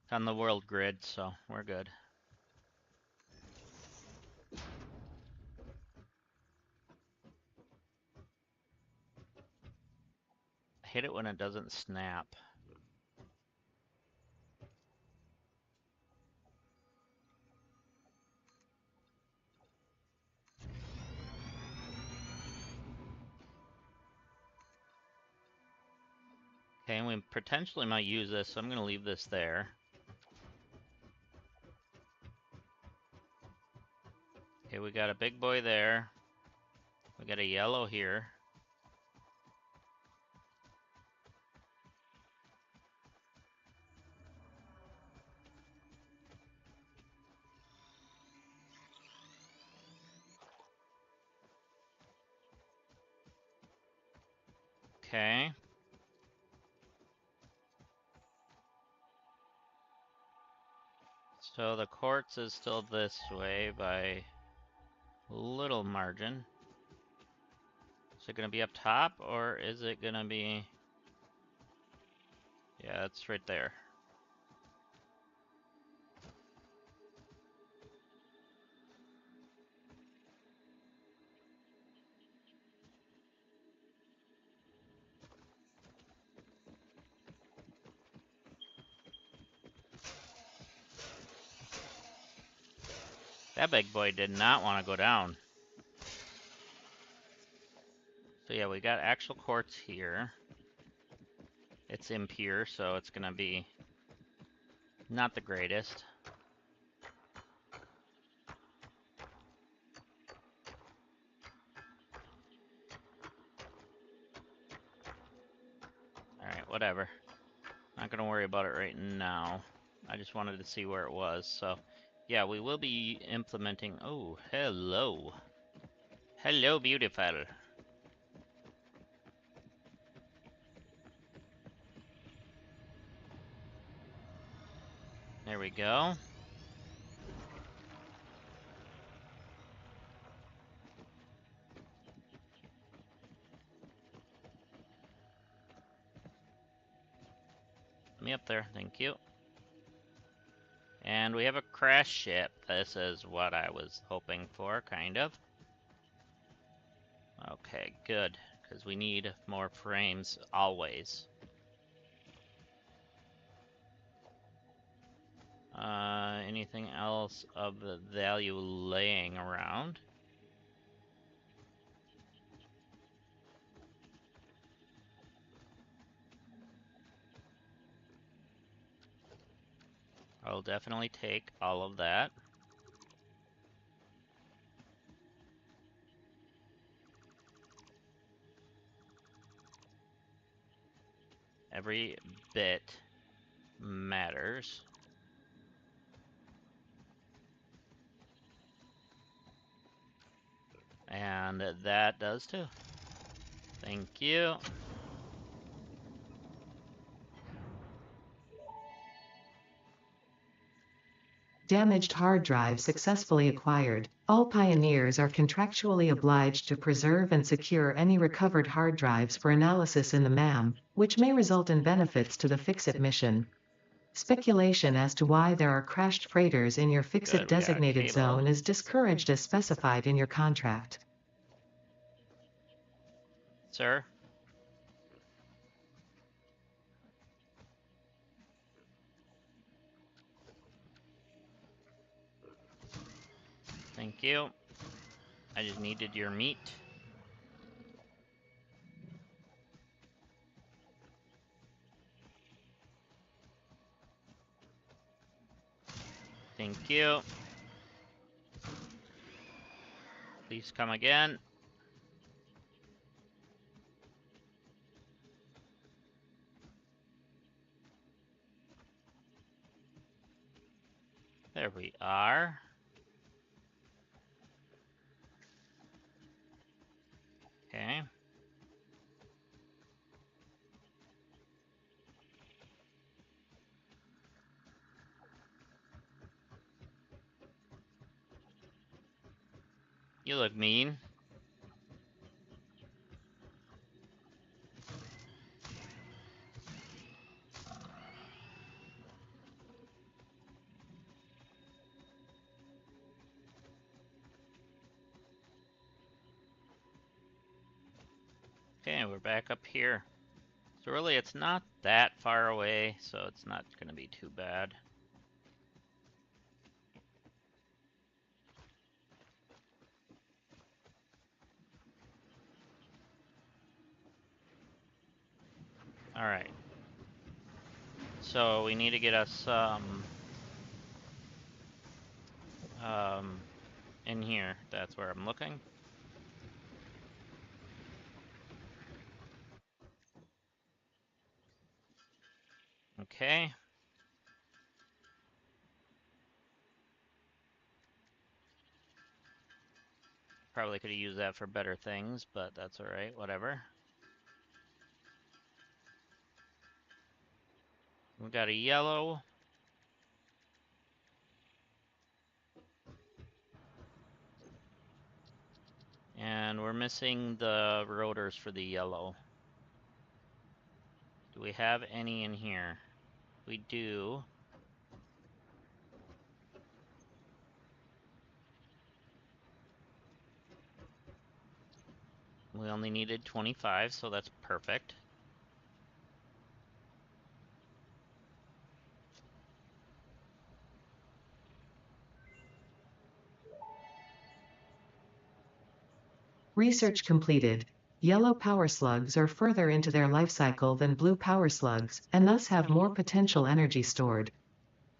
It's on the world grid, so we're good. I hate it when it doesn't snap. Okay, and we potentially might use this, so I'm going to leave this there. Okay, we got a big boy there. We got a yellow here. Okay. So the quartz is still this way by a little margin. Is it going to be up top, or is it going to be... Yeah, it's right there. That big boy did not want to go down. So yeah, we got actual quartz here. It's impure, so it's gonna be not the greatest. Alright, whatever. Not gonna worry about it right now. I just wanted to see where it was, so yeah, we will be implementing... Oh, hello. Hello, beautiful. There we go. Let me up there, thank you. And we have a crash ship. This is what I was hoping for, kind of. Okay, good, because we need more frames always. Anything else of value laying around? I'll definitely take all of that. Every bit matters. And that does too. Thank you. Damaged hard drive successfully acquired. All pioneers are contractually obliged to preserve and secure any recovered hard drives for analysis in the MAM, which may result in benefits to the Fix-It mission. Speculation as to why there are crashed freighters in your Fix-It Good, we got a designated cable. zone is discouraged as specified in your contract. Sir? Thank you. I just needed your meat. Thank you. Please come again. There we are. Okay. You look mean. Okay, we're back up here. So really, it's not that far away, so it's not going to be too bad. Alright. So we need to get us some... in here. That's where I'm looking. Okay. Probably could have used that for better things, but that's alright, whatever. We got a yellow. And we're missing the rotors for the yellow. Do we have any in here? We do. We only needed 25, so that's perfect. Research completed. Yellow power slugs are further into their life cycle than blue power slugs, and thus have more potential energy stored.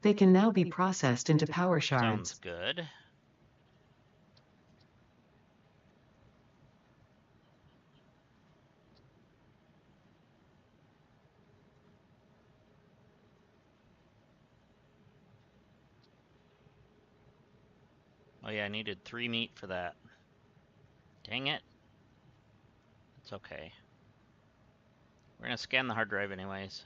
They can now be processed into power Sounds shards. good. Oh yeah, I needed 3 meat for that. Dang it. It's okay. We're gonna scan the hard drive anyways.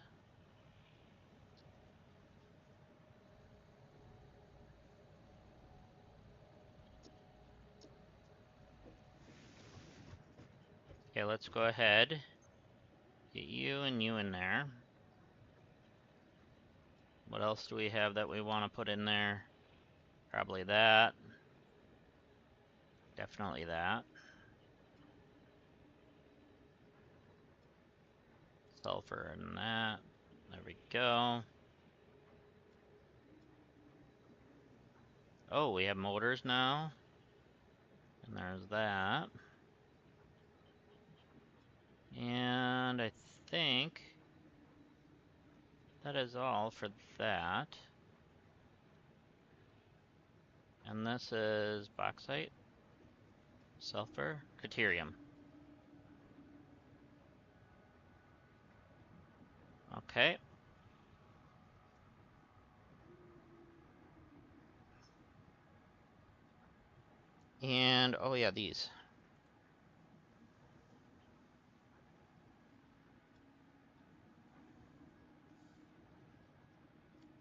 Okay, let's go ahead. Get you and you in there. What else do we have that we want to put in there? Probably that. Definitely that. Sulfur and that. There we go. Oh, we have motors now. And there's that. And I think that is all for that. And this is bauxite, sulfur, deuterium. Okay. And, oh yeah, these.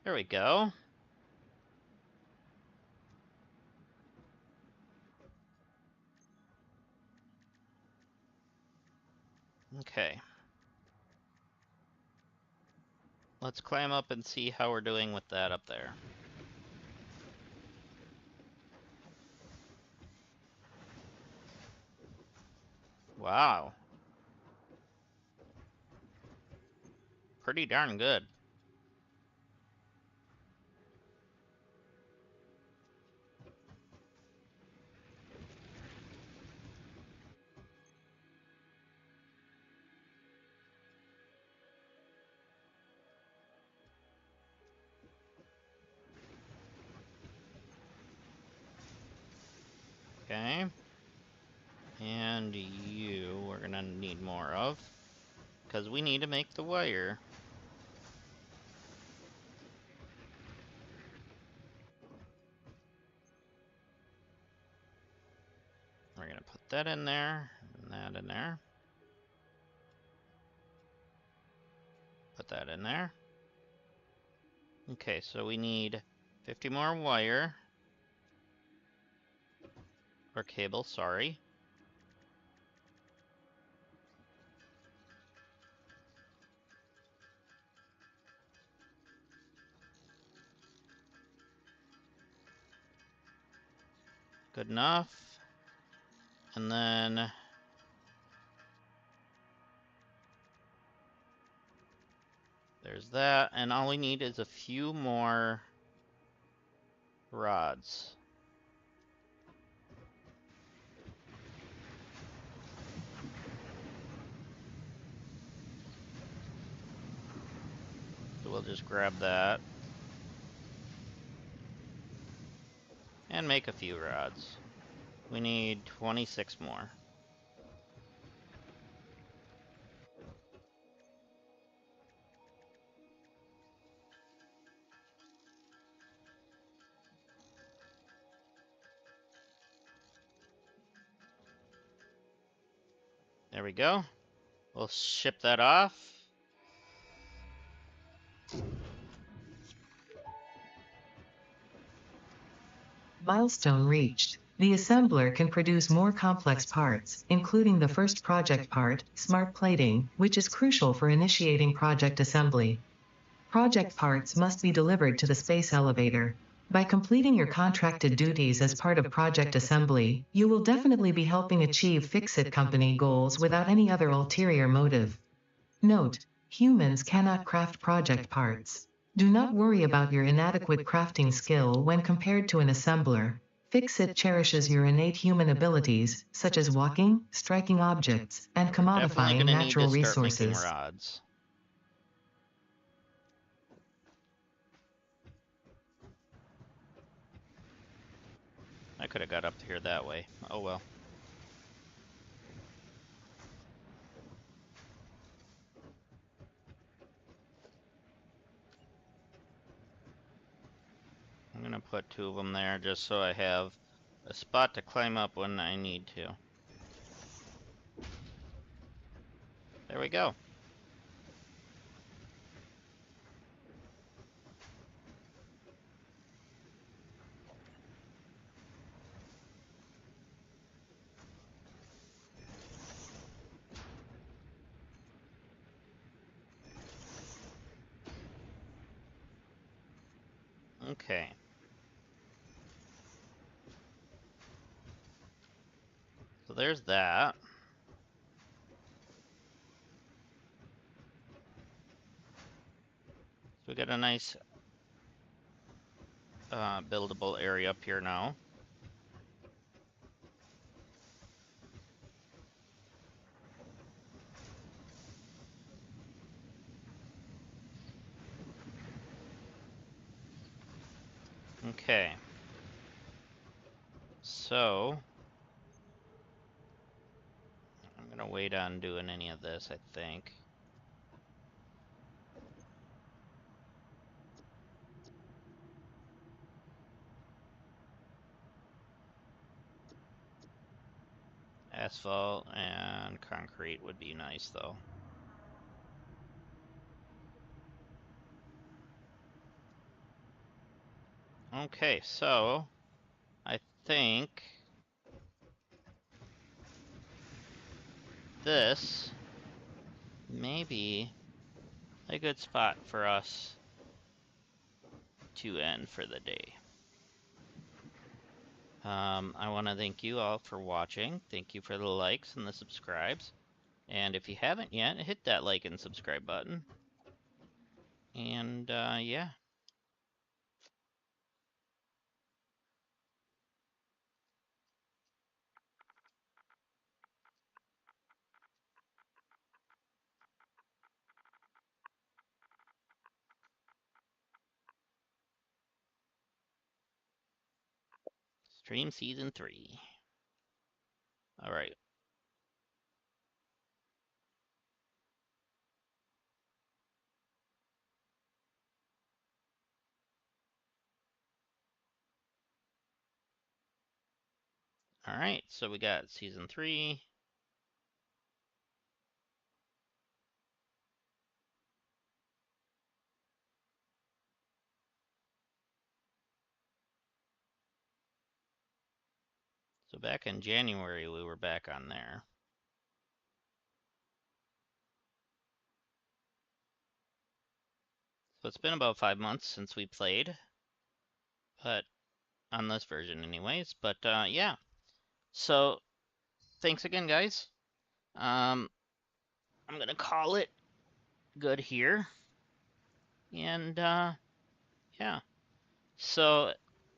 There we go. Okay. Let's climb up and see how we're doing with that up there. Wow. Pretty darn good. Okay. And you we're gonna need more of, because we need to make the wire. We're gonna put that in there, and that in there. Put that in there. Okay, so we need 50 more wire. Or cable, sorry. Good enough. And then there's that, and all we need is a few more rods. So we'll just grab that and make a few rods. We need 26 more. There we go. We'll ship that off. Milestone reached. The assembler can produce more complex parts, including the first project part, smart plating, which is crucial for initiating project assembly. Project parts must be delivered to the space elevator. By completing your contracted duties as part of project assembly, you will definitely be helping achieve Fix-It company goals without any other ulterior motive. Note: humans cannot craft project parts. Do not worry about your inadequate crafting skill when compared to an assembler. Fix-It cherishes your innate human abilities, such as walking, striking objects, and Definitely commodifying gonna need to natural start making resources. rods. I could have got up here that way. Oh well. I'm gonna put 2 of them there just so I have a spot to climb up when I need to. There we go. Okay. So there's that. So we got a nice buildable area up here now. Okay. So I'm gonna wait on doing any of this, I think. Asphalt and concrete would be nice though. Okay, so I think this may be a good spot for us to end for the day. I want to thank you all for watching. Thank you for the likes and the subscribes. And if you haven't yet, hit that like and subscribe button. And yeah. Stream Season 3. All right. All right, so we got Season 3. So back in January, we were back on there. So it's been about 5 months since we played, but on this version anyways. But yeah, so thanks again, guys. I'm gonna call it good here. And yeah, so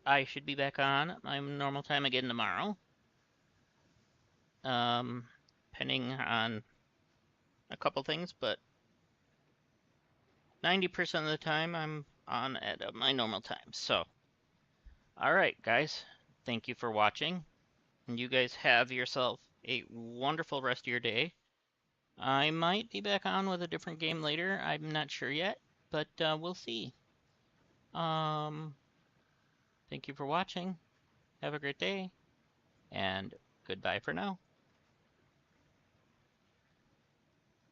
I should be back on my normal time again tomorrow. Depending on a couple things, but 90% of the time I'm on at my normal time. So, all right, guys, thank you for watching. And you guys have yourself a wonderful rest of your day. I might be back on with a different game later. I'm not sure yet, but we'll see. Thank you for watching. Have a great day, and goodbye for now.